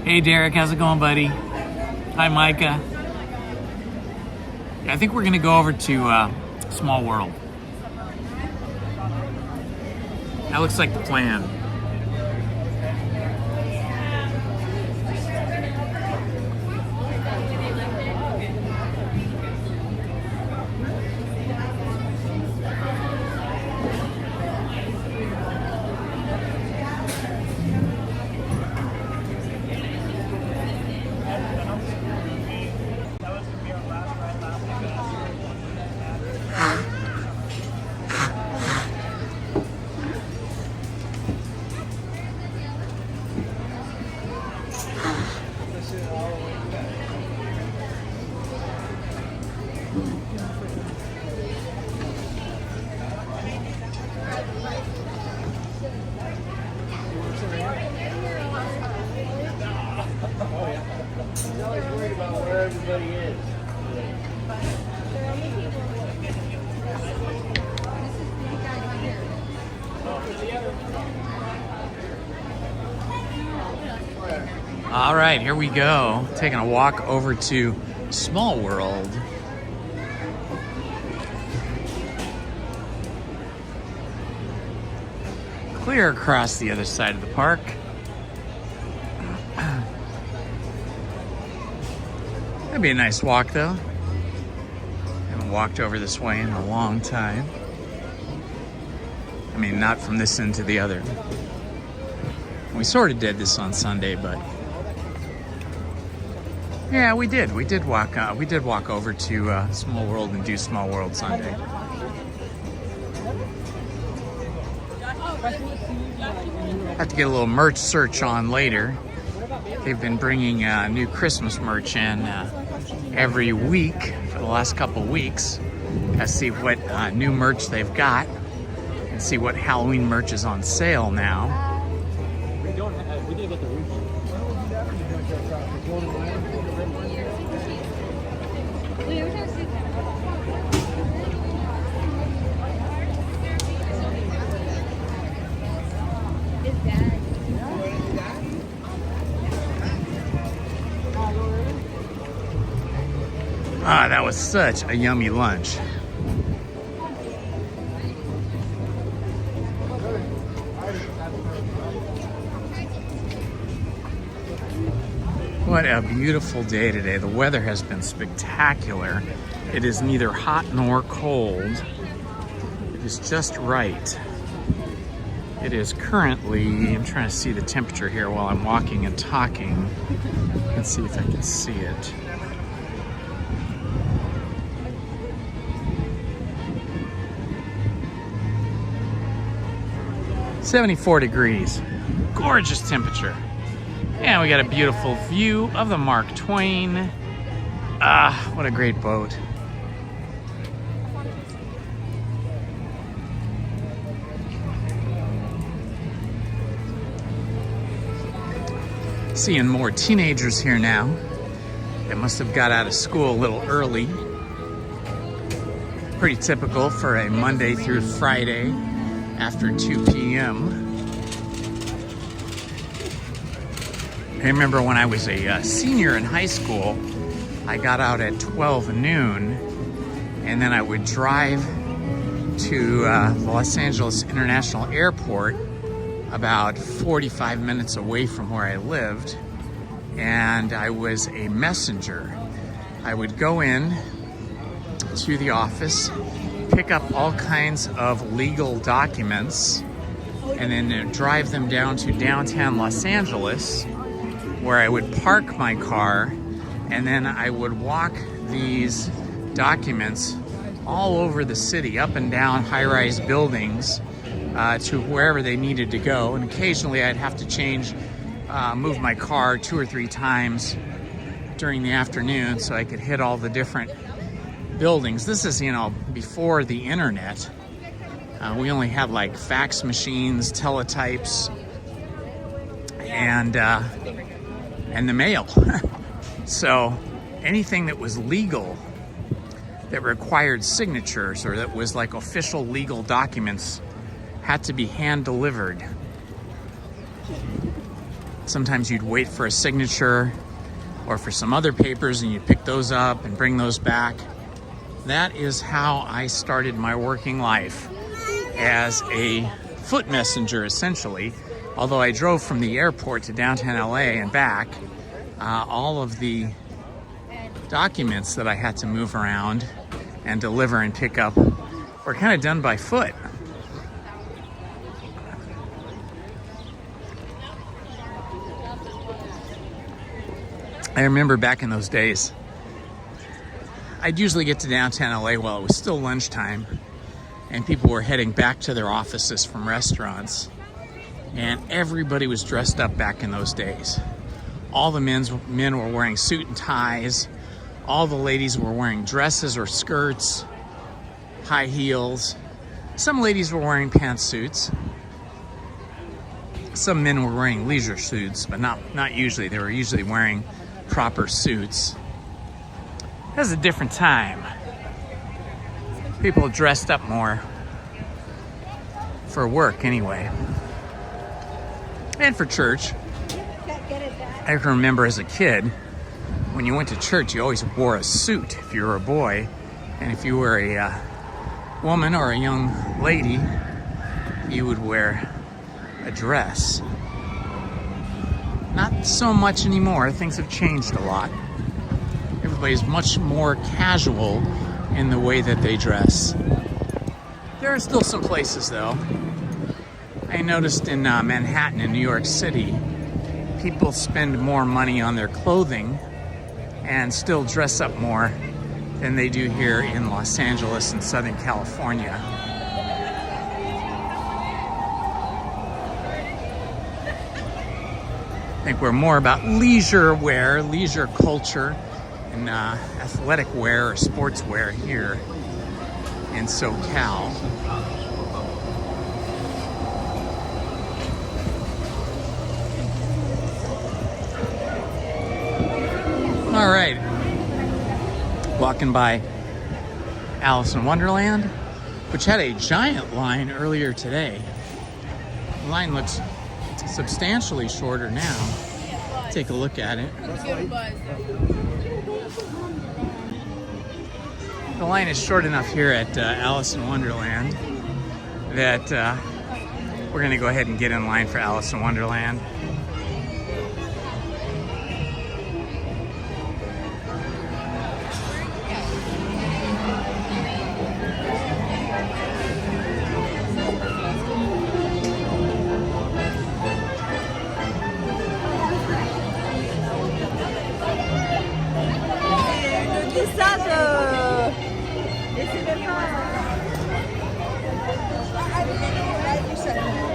Hey Derek, how's it going, buddy? Hi Micah. I think we're gonna go over to Small World. That looks like the plan. All right, here we go. Taking a walk over to Small World. Clear across the other side of the park. That'd be a nice walk, though. Haven't walked over this way in a long time. I mean, not from this end to the other. We sort of did this on Sunday, but yeah, we did. We did walk over to Small World and do Small World Sunday. Have to get a little merch search on later. They've been bringing new Christmas merch in every week for the last couple weeks. To see what new merch they've got and see what Halloween merch is on sale now. We didn't get the roof. Ah, that was such a yummy lunch. What a beautiful day today. The weather has been spectacular. It is neither hot nor cold. It is just right. It is currently, I'm trying to see the temperature here while I'm walking and talking. Let's see if I can see it. .74 degrees. Gorgeous temperature. And we got a beautiful view of the Mark Twain. Ah, what a great boat. Seeing more teenagers here now. They must have got out of school a little early. Pretty typical for a Monday through Friday after 2 p.m. I remember when I was a senior in high school, I got out at 12 noon, and then I would drive to the Los Angeles International Airport, about 45 minutes away from where I lived, and I was a messenger. I would go in to the office, pick up all kinds of legal documents, and then drive them down to downtown Los Angeles, where I would park my car, and then I would walk these documents all over the city, up and down high-rise buildings, to wherever they needed to go. And occasionally I'd have to move my car 2 or 3 times during the afternoon so I could hit all the different buildings. This is, you know, before the internet. We only had like fax machines, teletypes, and the mail. So anything that was legal, that required signatures, or that was like official legal documents, had to be hand delivered. Sometimes you'd wait for a signature or for some other papers, and you'd pick those up and bring those back. That is how I started my working life, as a foot messenger, essentially. Although I drove from the airport to downtown LA and back, all of the documents that I had to move around and deliver and pick up were kind of done by foot. I remember back in those days, I'd usually get to downtown LA while it was still lunchtime, and people were heading back to their offices from restaurants, and everybody was dressed up back in those days. All the men were wearing suit and ties. All the ladies were wearing dresses or skirts, high heels. Some ladies were wearing pantsuits. Some men were wearing leisure suits, but not usually. They were usually wearing proper suits. It was a different time. People dressed up more for work anyway, and for church. I can remember as a kid, when you went to church, you always wore a suit if you were a boy, and if you were a woman or a young lady, you would wear a dress. Not so much anymore. Things have changed a lot. Everybody's much more casual in the way that they dress. There are still some places, though. I noticed in Manhattan in New York City, people spend more money on their clothing and still dress up more than they do here in Los Angeles and Southern California. I think we're more about leisure wear, leisure culture, and athletic wear or sports wear here in SoCal. All right, walking by Alice in Wonderland, which had a giant line earlier today. The line looks substantially shorter now. Take a look at it. The line is short enough here at Alice in Wonderland that we're gonna go ahead and get in line for Alice in Wonderland.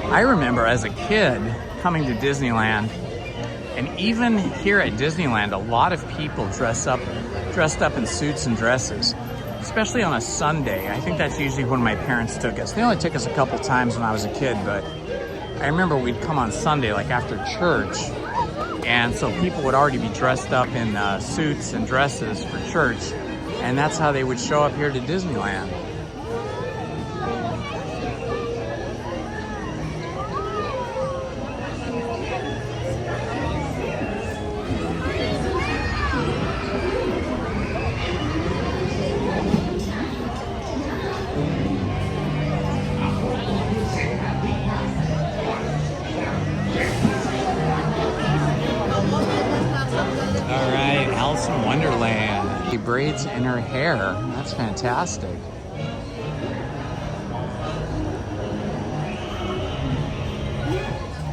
I remember as a kid coming to Disneyland, and even here at Disneyland, a lot of people dressed up in suits and dresses, especially on a Sunday. I think that's usually when my parents took us. They only took us a couple times when I was a kid, but I remember we'd come on Sunday, like after church, and so people would already be dressed up in suits and dresses for church, and that's how they would show up here to Disneyland. Wonderland. She braids in her hair. That's fantastic.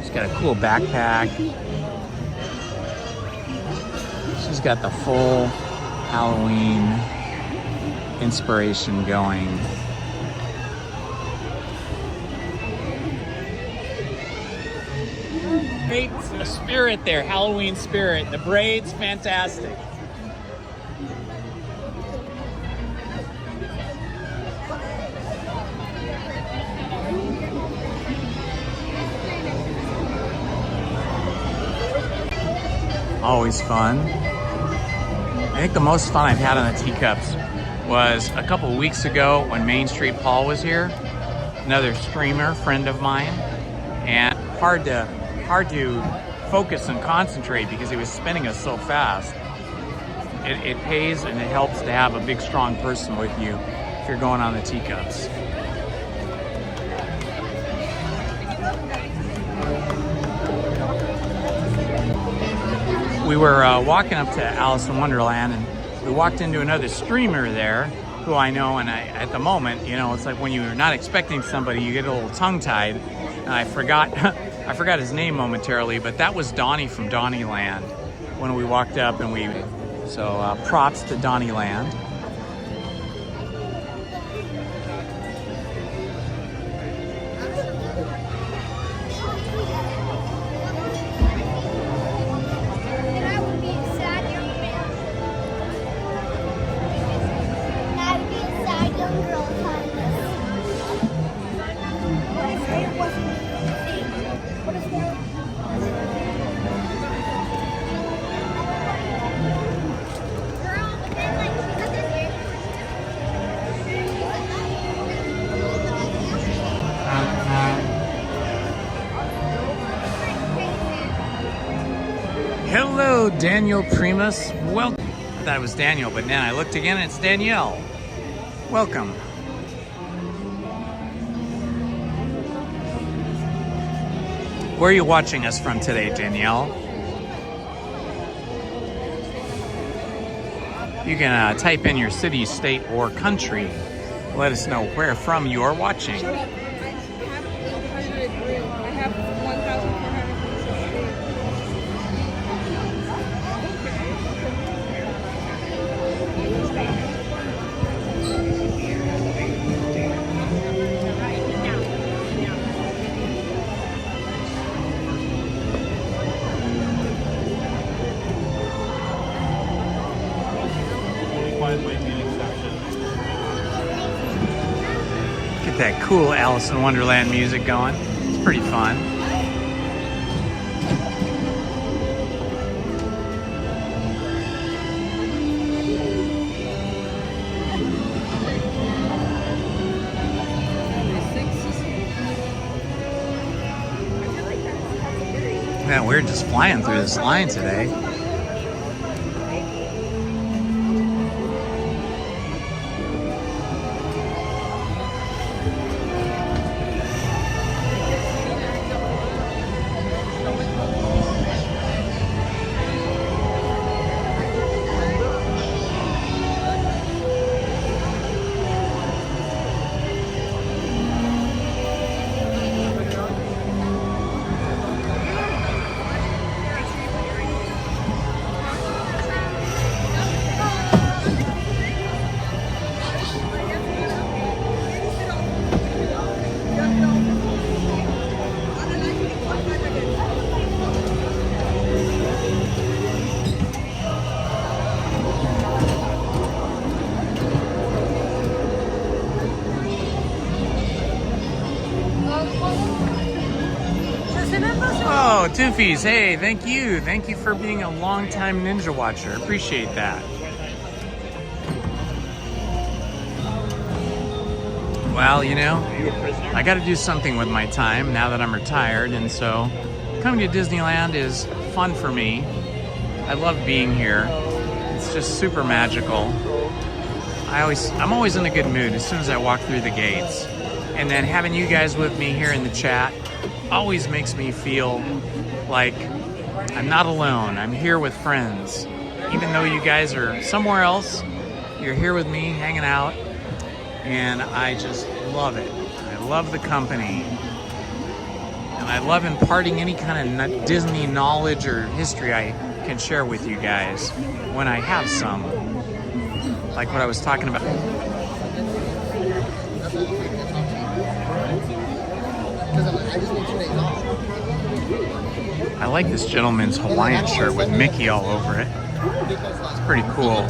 She's got a cool backpack. She's got the full Halloween inspiration going. Great spirit there, Halloween spirit. The braids, fantastic. Always fun. I think the most fun I've had on the teacups was a couple of weeks ago when Main Street Paul was here, another streamer friend of mine, and hard to focus and concentrate because he was spinning us so fast. It pays and it helps to have a big strong person with you if you're going on the teacups. We were walking up to Alice in Wonderland, and we walked into another streamer there who I know, and at the moment, you know, it's like when you're not expecting somebody, you get a little tongue-tied, and I forgot his name momentarily, but that was Donnie from Donnieland when we walked up, and so props to Donnieland. Hello, Daniel Primus. Welcome. I thought it was Daniel, but then I looked again and it's Danielle. Welcome. Where are you watching us from today, Danielle? You can type in your city, state, or country. Let us know where from you are watching. that cool Alice in Wonderland music going. It's pretty fun. Man, we're just flying through this line today. Oh, Toofies, hey, thank you. Thank you for being a long-time Ninja Watcher. Appreciate that. Well, you know, I got to do something with my time now that I'm retired, and so coming to Disneyland is fun for me. I love being here. It's just super magical. I'm always in a good mood as soon as I walk through the gates. And then having you guys with me here in the chat always makes me feel like I'm not alone. I'm here with friends. Even though you guys are somewhere else, you're here with me hanging out, and I just love it. I love the company, and I love imparting any kind of Disney knowledge or history I can share with you guys when I have some, like what I was talking about. I like this gentleman's Hawaiian shirt with Mickey all over it. It's pretty cool.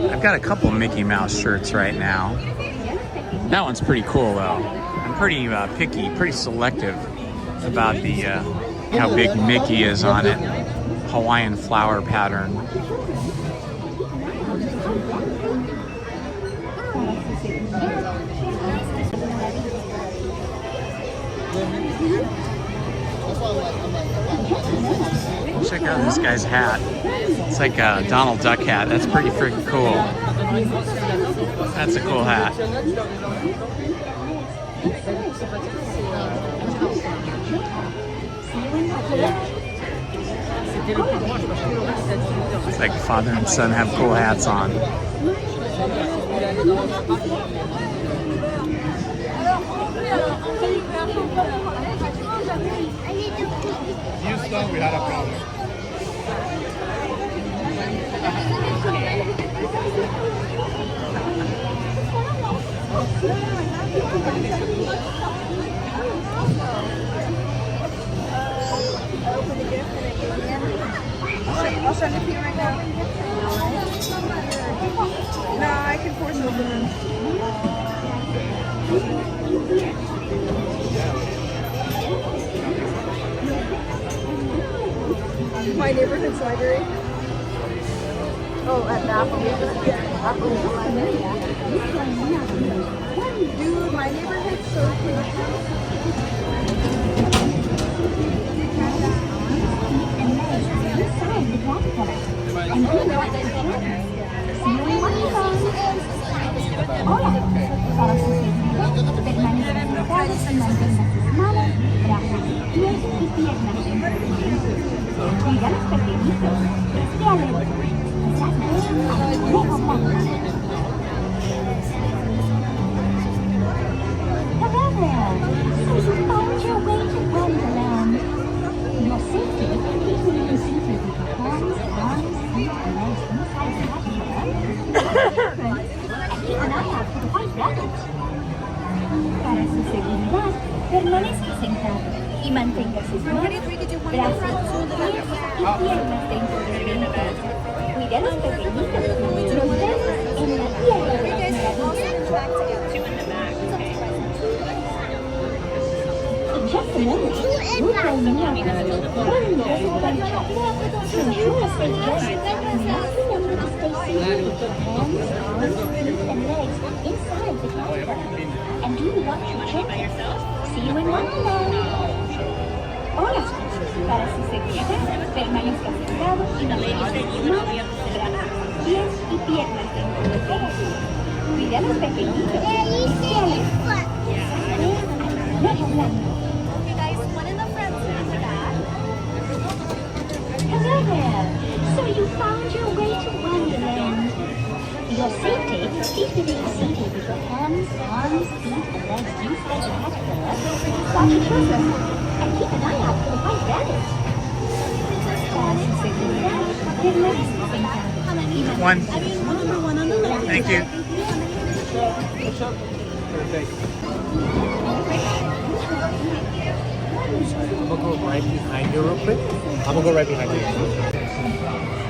I've got a couple Mickey Mouse shirts right now. That one's pretty cool though. I'm pretty picky, pretty selective about the how big Mickey is on it. Hawaiian flower pattern. Check out this guy's hat. It's like a Donald Duck hat. That's pretty freaking cool. That's a cool hat. It's like father and son have cool hats on. Houston, we had a problem. I'll send it to you right now. No, I can force it open. My neighborhood's library. Oh, at the Applebee's library. Dude, my neighborhood's so Found your way to Wonderland. Your safety is in the city with your hands, arms, feet, and legs inside the caterpillar. And keep an eye out for the white rabbit. Para su seguridad, permanezca sentado y mantenga sus manos, brazos, pies y piernas dentro del vehículo. Cuide a los pequeñitos. Los dedos Just a moment. We'll play you out the wonderful adventure. So you must stay ready. Must remember to stay safe with your hands, arms, feet, and legs inside the caterpillar. And do watch your trip. See you in Wonderland. Hola, para su seguridad, permanezca sentado y mantenga sus manos, brazos, pies y piernas dentro del vehículo. Cuide a los pequeñitos. Esté alerta. Okay, guys, one in the front, two in the back. Hello there. So you found your way to Wonderland. For your safety, please remain seated with your hands, arms, feet, and legs inside the caterpillar. Watch your children, and keep an eye out for the white rabbit. One. Number one on the left. Thank you. I'm gonna go right behind you real quick. I'm gonna go right behind you.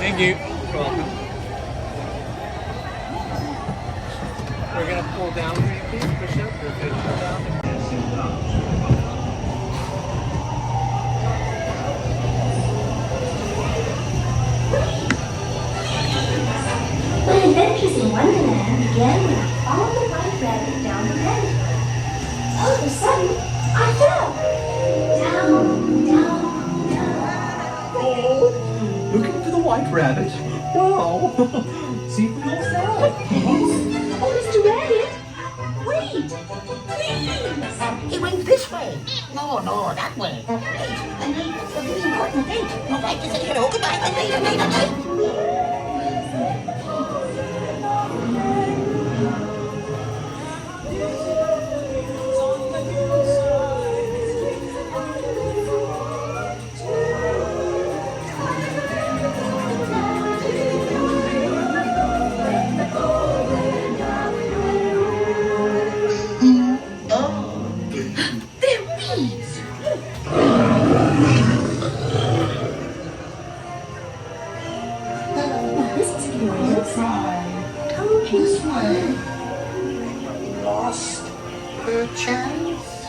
Thank you. You're welcome. We're gonna pull down here, please. Push up. We're good. Pull down. But adventures in Wonderland began when I followed the white rabbit down the path. All of a sudden, I fell. Down, down, down. Oh, looking for the white rabbit. Wow. See for yourself. Oh, Mr. Rabbit, wait, please. He went this way. No, that way. Wait, I need a really important date. I'd like to say hello, goodbye, and later. Lost her chance?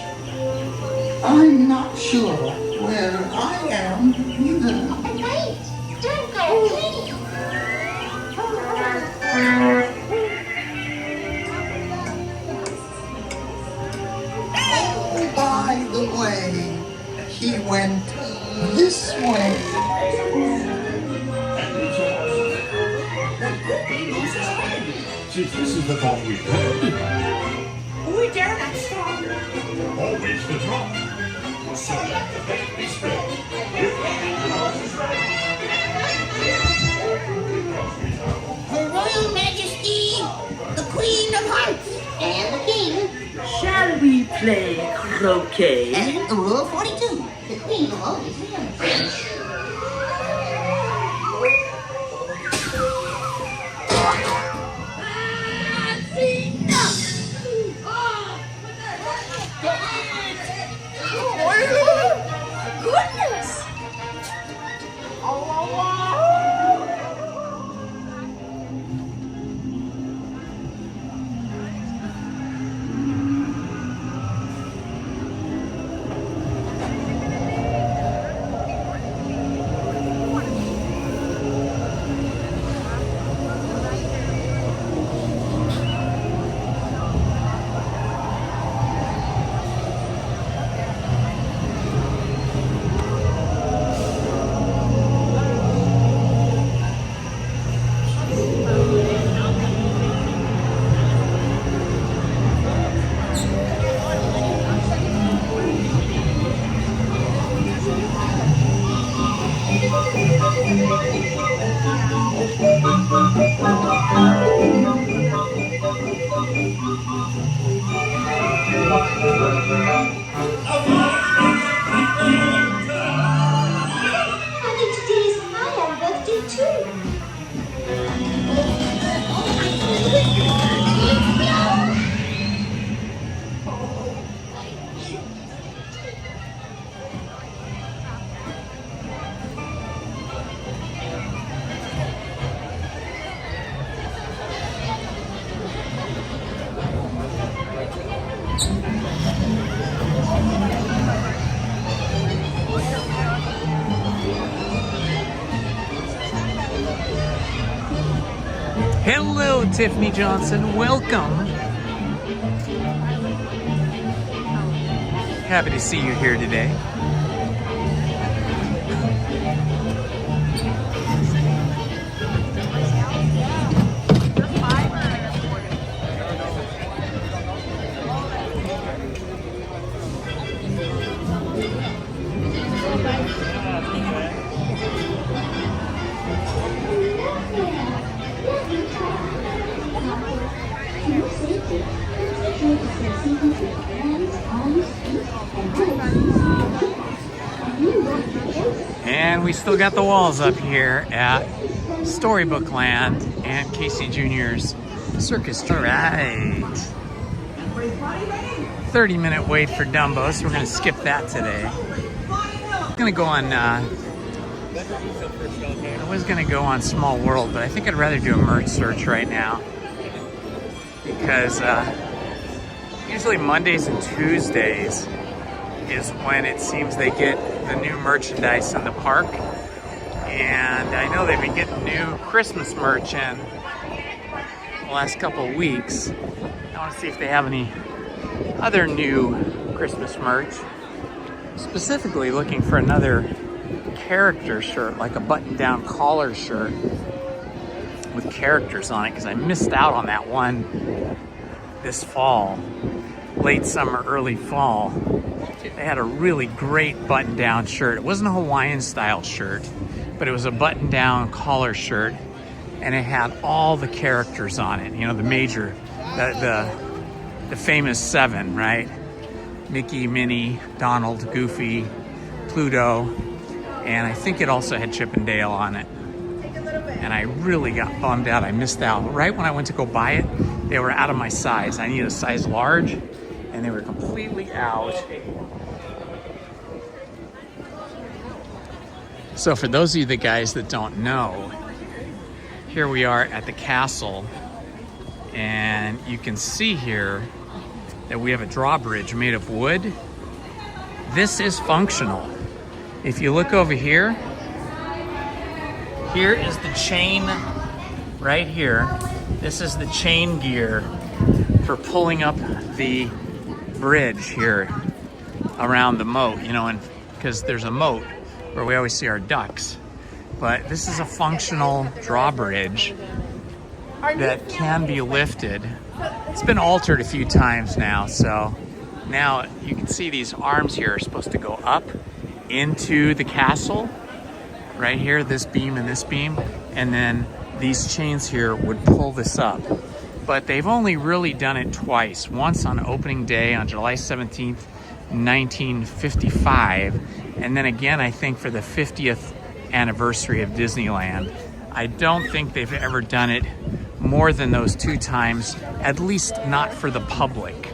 I'm not sure where I am either. Wait, don't go, please. Oh, by the way, he went this way. Since this is the thought we've heard, We dare not stop. always the drop. So let the baby spread. Her Royal Majesty, the Queen of Hearts, and the King. Shall we play croquet? And Rule 42, the Queen will always win. Goodness! Hello, Tiffany Johnson. Welcome. Happy to see you here today. And we still got the walls up here at Storybook Land and Casey Jr.'s Circus Ride. 30-minute wait for Dumbo, so we're going to skip that today. I'm going to go on, I was going to go on Small World, but I think I'd rather do a merch search right now. Because usually Mondays and Tuesdays is when it seems they get the new merchandise in the park. And I know they've been getting new Christmas merch in the last couple of weeks. I want to see if they have any other new Christmas merch. Specifically looking for another character shirt, like a button-down collar shirt with characters on it, because I missed out on that one this fall, late summer, early fall. They had a really great button-down shirt. It wasn't a Hawaiian-style shirt, but it was a button-down collar shirt, and it had all the characters on it. You know, the major, the famous 7, right? Mickey, Minnie, Donald, Goofy, Pluto, and I think it also had Chip and Dale on it. And I really got bummed out. I missed out. Right when I went to go buy it, they were out of my size. I needed a size large, and they were completely out. So for those of you guys that don't know, here we are at the castle, and you can see here that we have a drawbridge made of wood. This is functional. If you look over here, here is the chain right here. This is the chain gear for pulling up the bridge here around the moat, you know, and because there's a moat where we always see our ducks. But this is a functional drawbridge that can be lifted. It's been altered a few times now, so now you can see these arms here are supposed to go up into the castle. Right here, this beam and this beam, and then these chains here would pull this up. But they've only really done it twice. Once on opening day on July 17th, 1955, and then again, I think for the 50th anniversary of Disneyland. I don't think they've ever done it more than those 2 times, at least not for the public.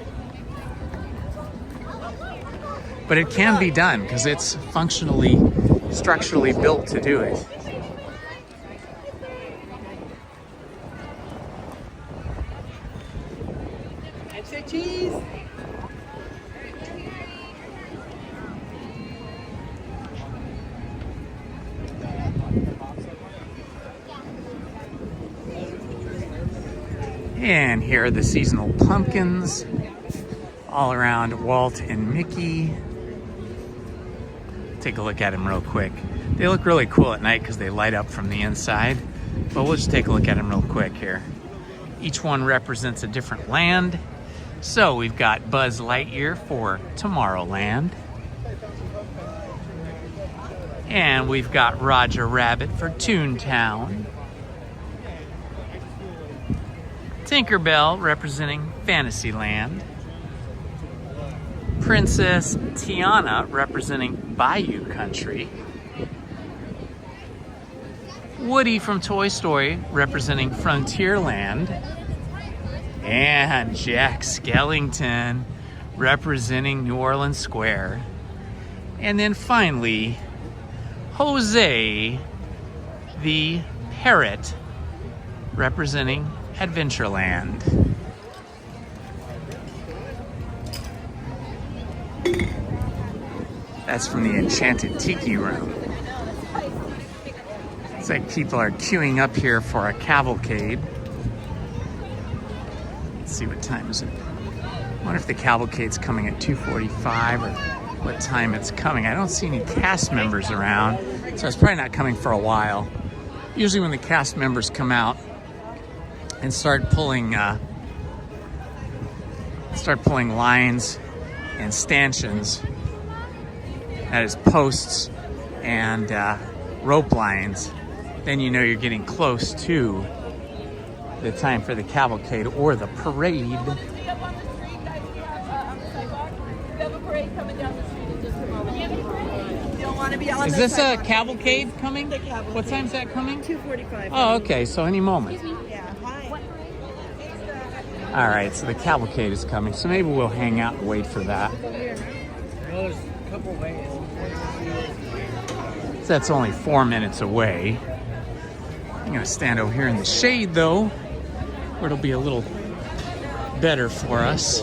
But it can be done because it's functionally, structurally built to do it. Extra cheese. And here are the seasonal pumpkins all around Walt and Mickey. Take a look at them real quick. They look really cool at night because they light up from the inside, but we'll just take a look at them real quick here. Each one represents a different land. So we've got Buzz Lightyear for Tomorrowland, and we've got Roger Rabbit for Toontown, Tinkerbell representing Fantasyland, Princess Tiana representing Bayou Country, Woody from Toy Story representing Frontierland, and Jack Skellington representing New Orleans Square. And then finally, Jose the Parrot representing Adventureland. That's from the Enchanted Tiki Room. It's like people are queuing up here for a cavalcade. Let's see, what time is it? I wonder if the cavalcade's coming at 2:45 or what time it's coming. I don't see any cast members around, so it's probably not coming for a while. Usually when the cast members come out and start pulling lines and stanchions, that is posts and rope lines, then you know you're getting close to the time for the cavalcade or the parade. Is this a cavalcade coming? What time's that coming? 2:45. Oh, okay, so any moment. Yeah, hi. All right, so the cavalcade is coming, so maybe we'll hang out and wait for that. Well, there's a couple ways. So that's only 4 minutes away. I'm gonna stand over here in the shade though, where it'll be a little better for us.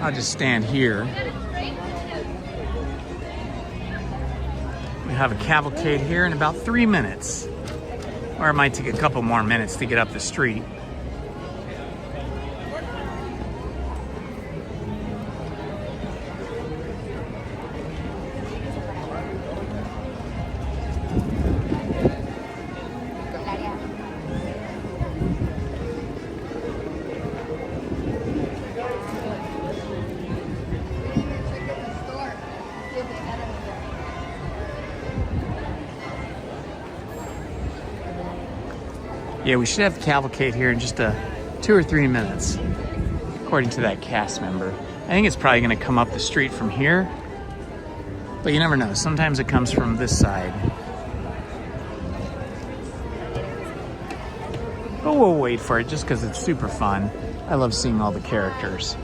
I'll just stand here. We have a cavalcade here in about 3 minutes. Or it might take a couple more minutes to get up the street. Yeah, we should have the cavalcade here in just 2 or 3 minutes, according to that cast member. I think it's probably going to come up the street from here, but you never know. Sometimes it comes from this side. But we'll wait for it just because it's super fun. I love seeing all the characters.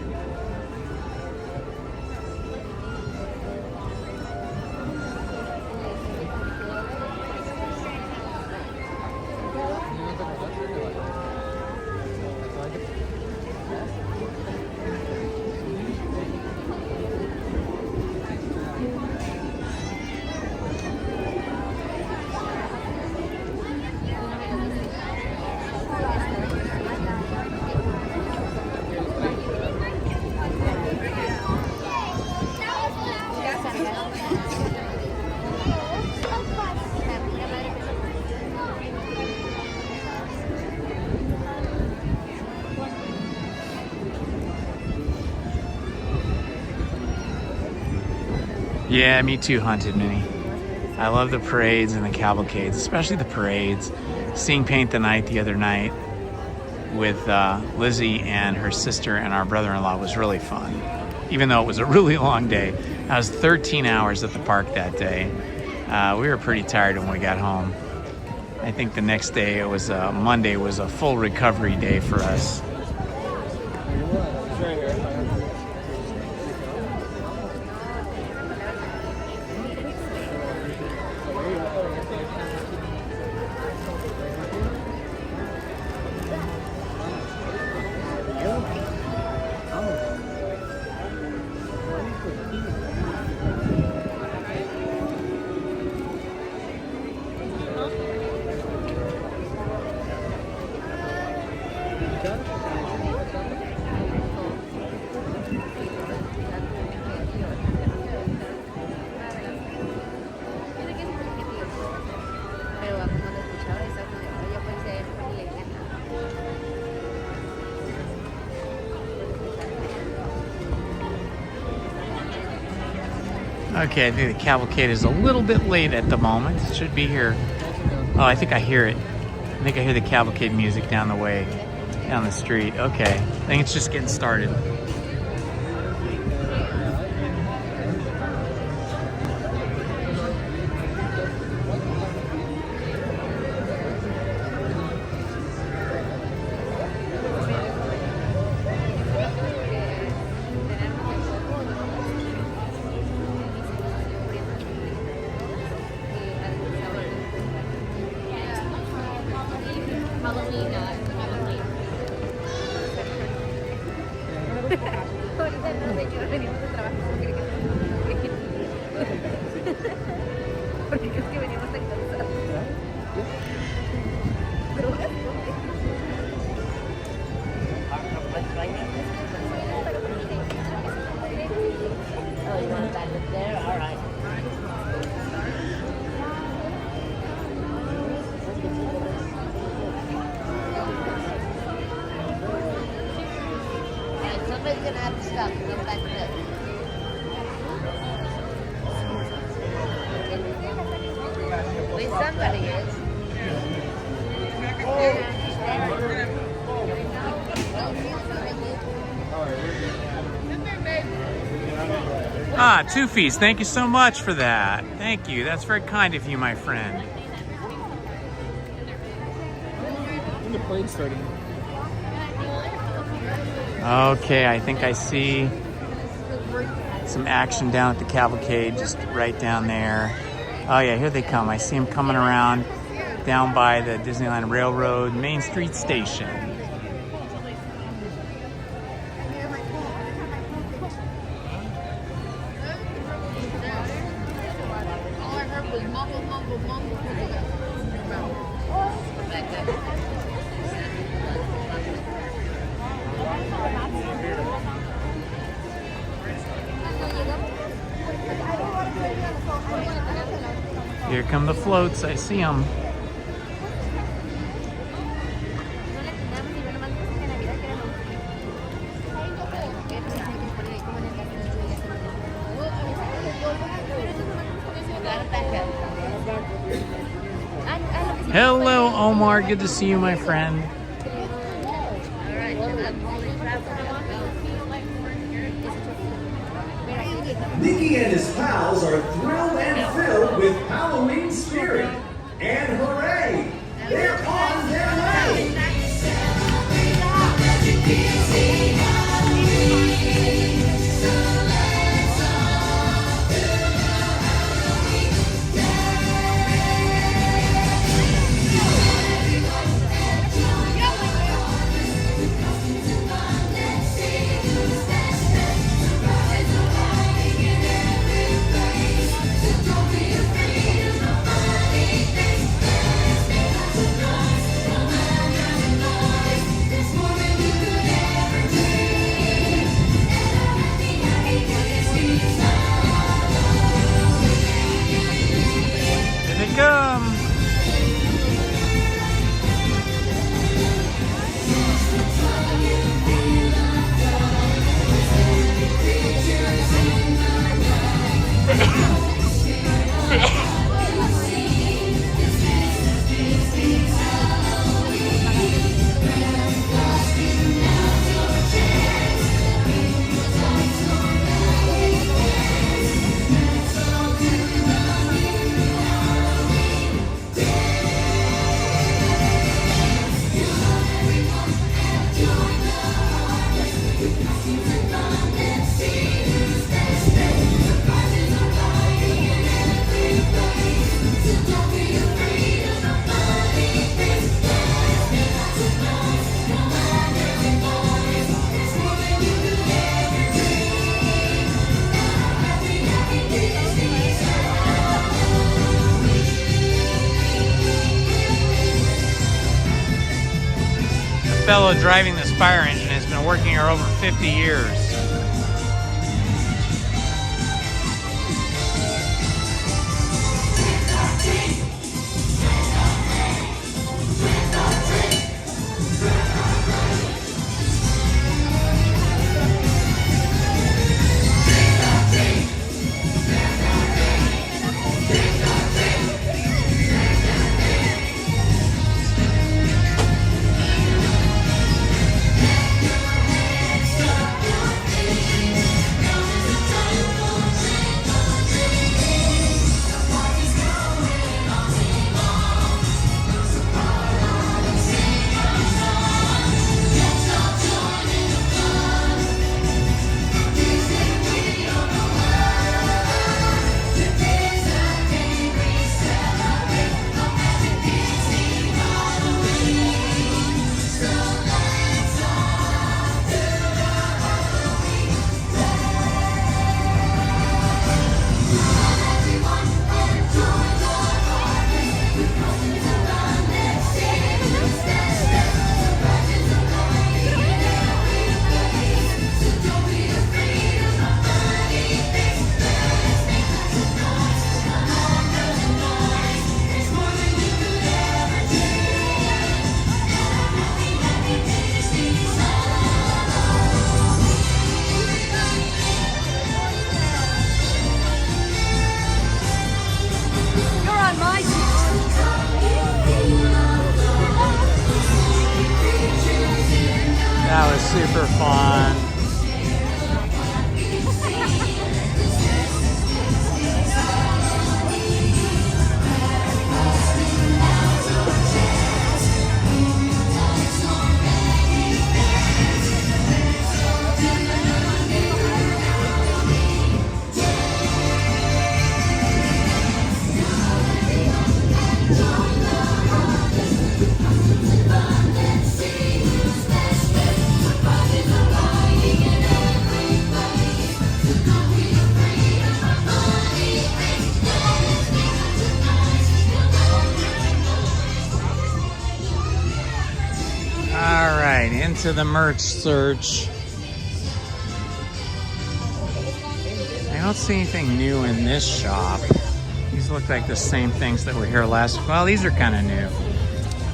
Yeah, me too, Haunted Minnie. I love the parades and the cavalcades, especially the parades. Seeing Paint the Night the other night with Lizzie and her sister and our brother-in-law was really fun. Even though it was a really long day. I was 13 hours at the park that day. We were pretty tired when we got home. I think the next day, it was Monday, was a full recovery day for us. Okay, I think the cavalcade is a little bit late at the moment. It should be here. Oh, I think I hear it. I think I hear the cavalcade music down the way, down the street. Okay, I think it's just getting started. Halloween. There, all right. Somebody's gonna have to stop and go back there. At least somebody is. Ah, Two-Feast, thank you so much for that. Thank you. That's very kind of you, my friend. When the plane's starting. Okay, I think I see some action down at the Cavalcade, just right down there. Oh yeah, here they come. I see them coming around down by the Disneyland Railroad Main Street Station. Here come the floats. I see them. Hello, Omar. Good to see you, my friend. Mickey and his pals are thrilled and filled with Halloween spirit. And hooray! They're on their way! Fellow driving this fire engine has been working here over 50 years. That was super fun. Into the merch search. I don't see anything new in this shop. These look like the same things that were here last. Well, these are kind of new.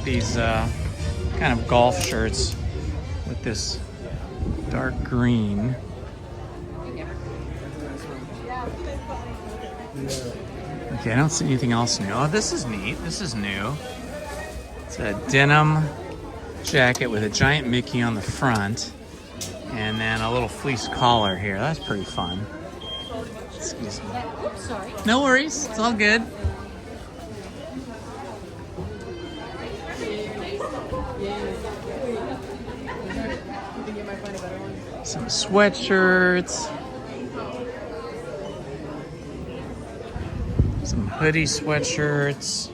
These kind of golf shirts with this dark green. Okay, I don't see anything else new. Oh, this is neat. This is new. It's a denim jacket with a giant Mickey on the front and then a little fleece collar here. That's pretty fun. Excuse me. Oops, sorry. No worries, it's all good. Some sweatshirts. Some hoodie sweatshirts.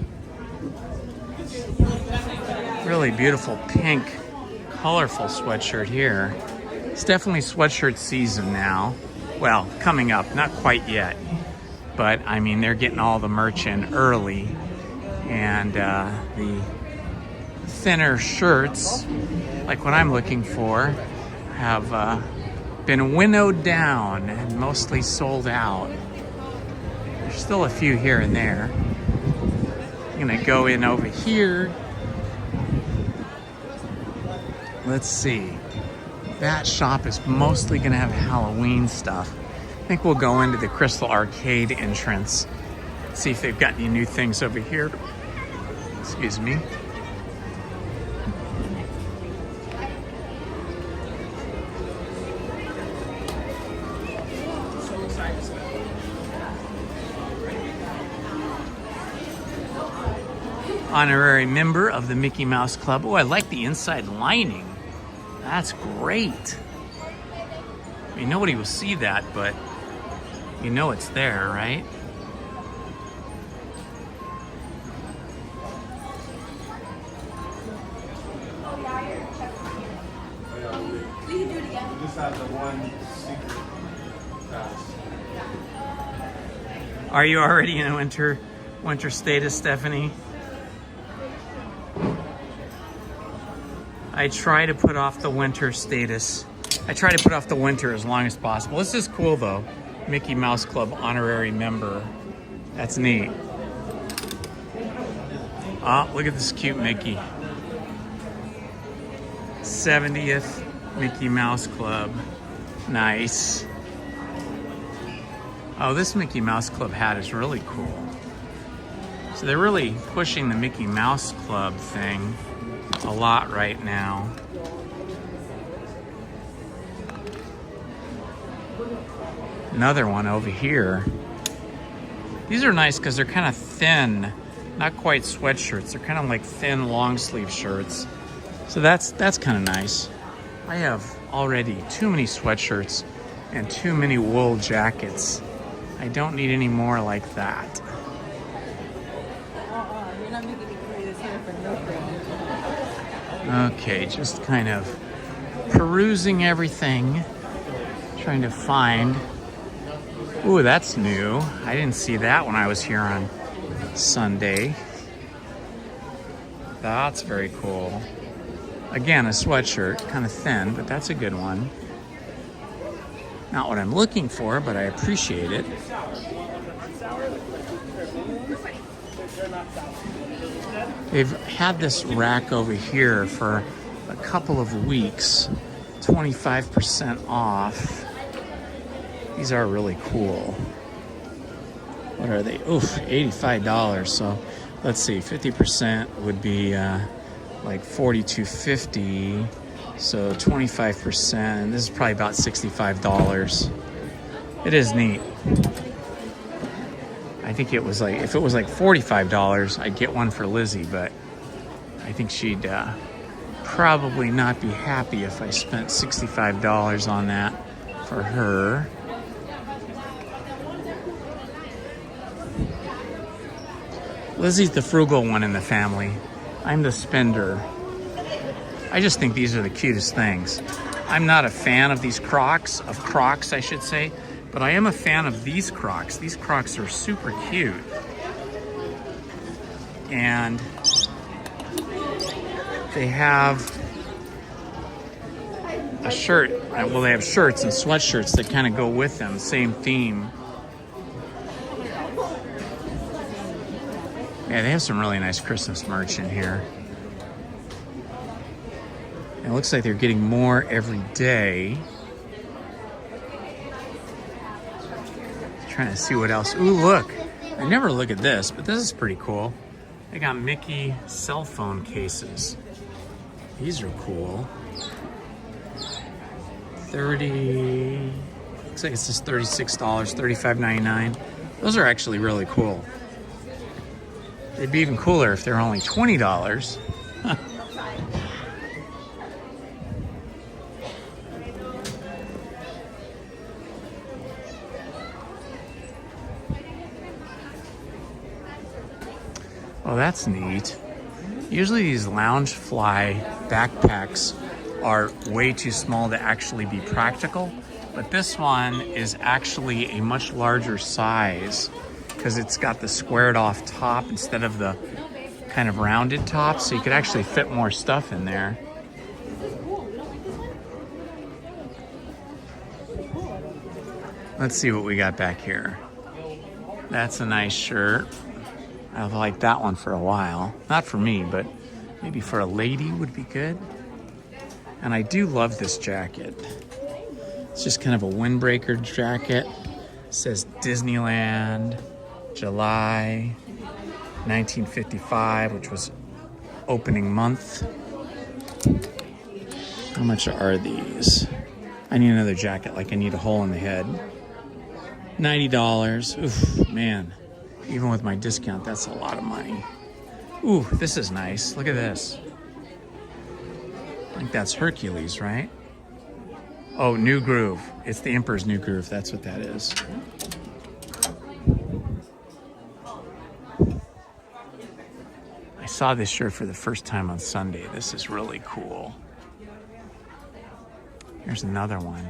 Really beautiful pink, colorful sweatshirt here. It's definitely sweatshirt season now. Well, coming up, not quite yet. But I mean, they're getting all the merch in early. And the thinner shirts, like what I'm looking for, have been winnowed down and mostly sold out. There's still a few here and there. I'm gonna go in over here. Let's see. That shop is mostly gonna have Halloween stuff. I think we'll go into the Crystal Arcade entrance. See if they've got any new things over here. Excuse me. Honorary member of the Mickey Mouse Club. Oh, I like the inside lining. That's great. I mean, nobody will see that, but you know it's there, right? We can do it again. Just have the one secret pass. Are you already in winter status, Stephanie? I try to put off the winter status. I try to put off the winter as long as possible. This is cool though. Mickey Mouse Club honorary member. That's neat. Oh, look at this cute Mickey. 70th Mickey Mouse Club. Nice. Oh, this Mickey Mouse Club hat is really cool. So they're really pushing the Mickey Mouse Club thing a lot right now. Another one over here. These are nice because they're kind of thin, not quite sweatshirts. They're kind of like thin long sleeve shirts. So that's kind of nice. I have already too many sweatshirts and too many wool jackets. I don't need any more like that. You're not making me carry this here for no reason. Okay, just kind of perusing everything, trying to find. Ooh, that's new. I didn't see that when I was here on Sunday. That's very cool. Again, a sweatshirt, kind of thin, but that's a good one. Not what I'm looking for, but I appreciate it. They've had this rack over here for a couple of weeks, 25% off. These are really cool. What are they? Oof, $85. So let's see, 50% would be like $42.50. So 25%. This is probably about $65. It is neat. I think it was like, if it was like $45, I'd get one for Lizzie, but I think she'd probably not be happy if I spent $65 on that for her. Lizzie's the frugal one in the family. I'm the spender. I just think these are the cutest things. I'm not a fan of these Crocs, I should say, but I am a fan of these Crocs. These Crocs are super cute. And they have a shirt, well, they have shirts and sweatshirts that kind of go with them, same theme. Yeah, they have some really nice Christmas merch in here. It looks like they're getting more every day. Trying to see what else. Ooh, look. I never look at this, but this is pretty cool. They got Mickey cell phone cases. These are cool. 30, looks like it's just $36, $35.99. Those are actually really cool. They'd be even cooler if they're only $20. Oh, that's neat. Usually these Loungefly backpacks are way too small to actually be practical, but this one is actually a much larger size because it's got the squared off top instead of the kind of rounded top, so you could actually fit more stuff in there. Let's see what we got back here. That's a nice shirt. I've liked that one for a while. Not for me, but maybe for a lady would be good. And I do love this jacket. It's just kind of a windbreaker jacket. It says Disneyland, July 1955, which was opening month. How much are these? I need another jacket, like I need a hole in the head. $90. Oof, man. Even with my discount, that's a lot of money. Ooh, this is nice. Look at this. I think that's Hercules, right? Oh, New Groove. It's the Emperor's New Groove. That's what that is. I saw this shirt for the first time on Sunday. This is really cool. Here's another one.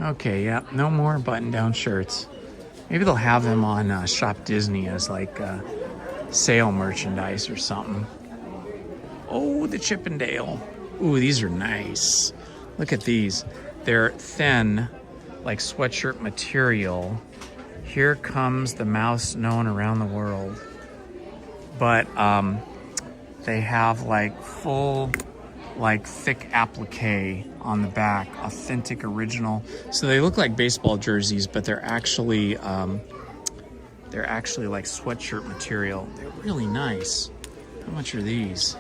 Okay, yeah, no more button-down shirts. Maybe they'll have them on Shop Disney as like sale merchandise or something. Oh, the Chippendale. Ooh, these are nice. Look at these. They're thin, like sweatshirt material. Here comes the mouse known around the world. But they have like full, like thick applique on the back, authentic original. So they look like baseball jerseys, but they're actually like sweatshirt material. They're really nice. How much are these?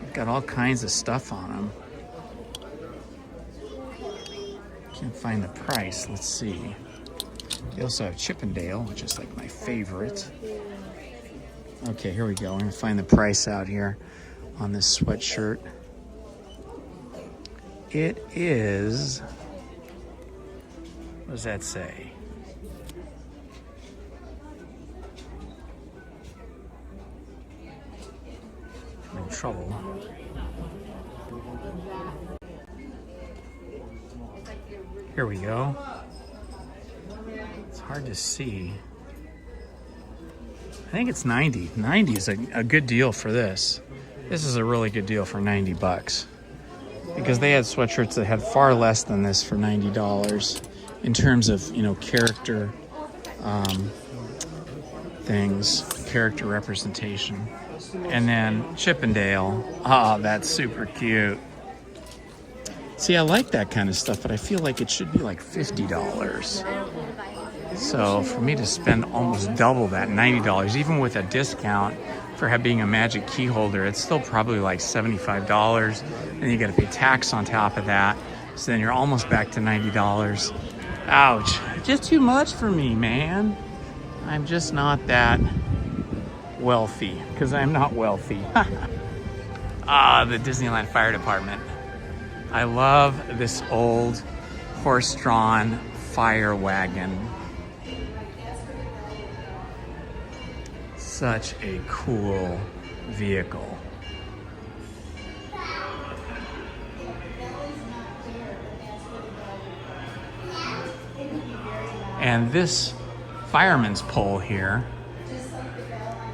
They've got all kinds of stuff on them. Can't find the price. Let's see. They also have Chippendale, which is like my favorite. Okay, here we go. I'm gonna find the price out here on this sweatshirt. It is, what does that say? I'm in trouble. Here we go. It's hard to see. I think it's 90. 90 is a good deal for this. This is a really good deal for 90 bucks. Because they had sweatshirts that had far less than this for $90 in terms of, you know, character things, character representation. And then Chippendale. Oh, that's super cute. See, I like that kind of stuff, but I feel like it should be like $50. So for me to spend almost double that, $90, even with a discount for being a magic key holder, it's still probably like $75. And you got to pay tax on top of that. So then you're almost back to $90. Ouch. Just too much for me, man. I'm just not that wealthy, because I'm not wealthy. The Disneyland Fire Department. I love this old horse-drawn fire wagon. Such a cool vehicle. And this fireman's pole here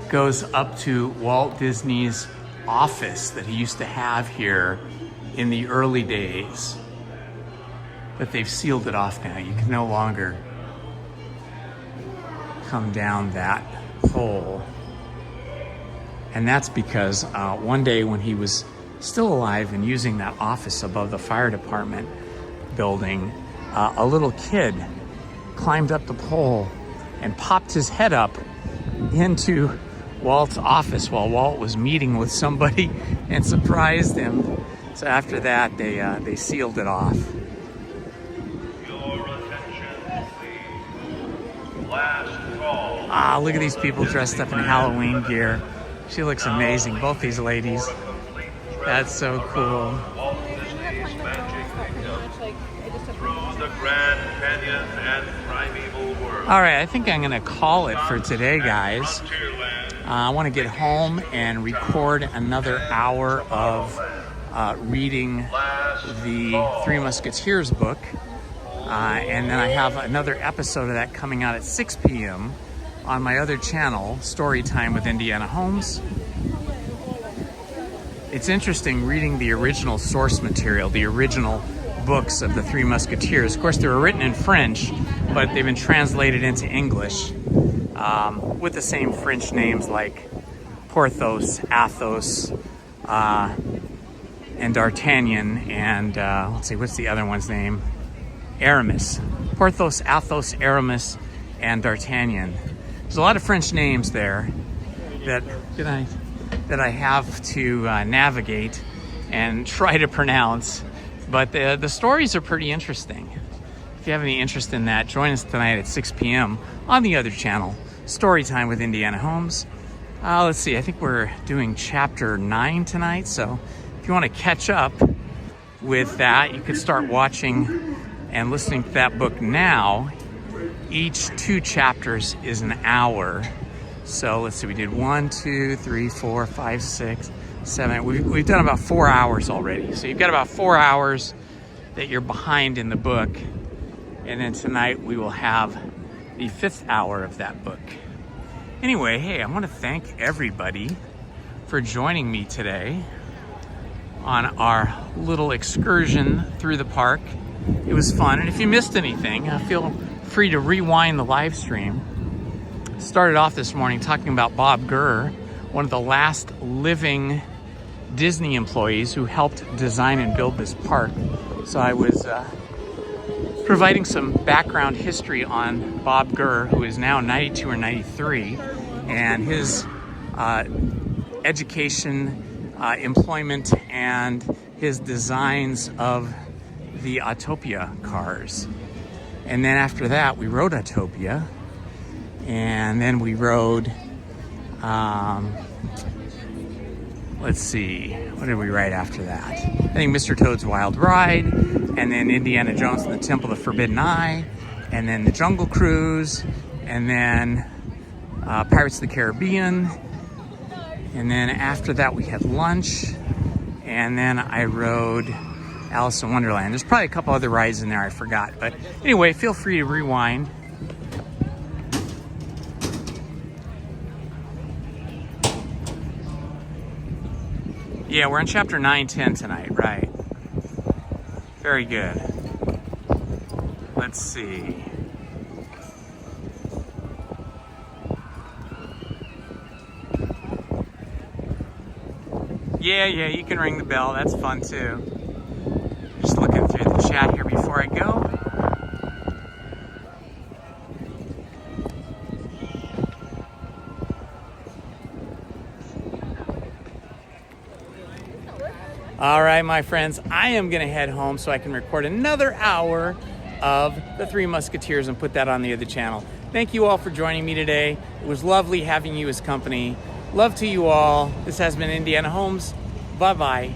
goes up to Walt Disney's office that he used to have here in the early days. But they've sealed it off now. You can no longer come down that pole. And that's because one day when he was still alive and using that office above the fire department building, a little kid climbed up the pole and popped his head up into Walt's office while Walt was meeting with somebody and surprised him. So after that, they sealed it off. Your attention, please. Last call. Ah, look at these people dressed up in Halloween gear. She looks amazing, both these ladies. That's so cool. Walt Disney's Magic Kingdom. Through the Grand Canyon and primeval world. All right, I think I'm gonna call it for today, guys. I want to get home and record another hour of reading the Three Musketeers book. And then I have another episode of that coming out at 6 p.m. on my other channel, Storytime with Indiana Holmes. It's interesting reading the original source material, the original books of the Three Musketeers. Of course, they were written in French, but they've been translated into English with the same French names like Porthos, Athos, and D'Artagnan, and let's see, what's the other one's name? Aramis. Porthos, Athos, Aramis, and D'Artagnan. There's a lot of French names there that I have to navigate and try to pronounce, but the stories are pretty interesting. If you have any interest in that, join us tonight at 6 p.m. on the other channel, Storytime with Indiana Holmes. Let's see, I think we're doing chapter 9 tonight, so if you want to catch up with that, you could start watching and listening to that book now. Each 2 chapters is an hour. So let's see, we did 1, 2, 3, 4, 5, 6, 7. We've done about 4 hours already. So you've got about 4 hours that you're behind in the book. And then tonight we will have the 5th hour of that book. Anyway, hey, I want to thank everybody for joining me today on our little excursion through the park. It was fun, and if you missed anything, feel free to rewind the live stream. Started off this morning talking about Bob Gurr, one of the last living Disney employees who helped design and build this park. So I was providing some background history on Bob Gurr, who is now 92 or 93, and his education, employment, and his designs of the Autopia cars. And then after that, we rode Autopia, and then we rode, let's see, what did we ride after that? I think Mr. Toad's Wild Ride, and then Indiana Jones and the Temple of the Forbidden Eye, and then the Jungle Cruise, and then Pirates of the Caribbean, and then after that we had lunch, and then I rode Alice in Wonderland. There's probably a couple other rides in there I forgot, but anyway, feel free to rewind. Yeah, we're in chapter 9, 10 tonight, right? Very good. Let's see. Yeah, you can ring the bell. That's fun too. Just looking through the chat here before I go. All right, my friends, I am going to head home so I can record another hour of The Three Musketeers and put that on the other channel. Thank you all for joining me today. It was lovely having you as company. Love to you all. This has been Indiana Holmes. Bye-bye.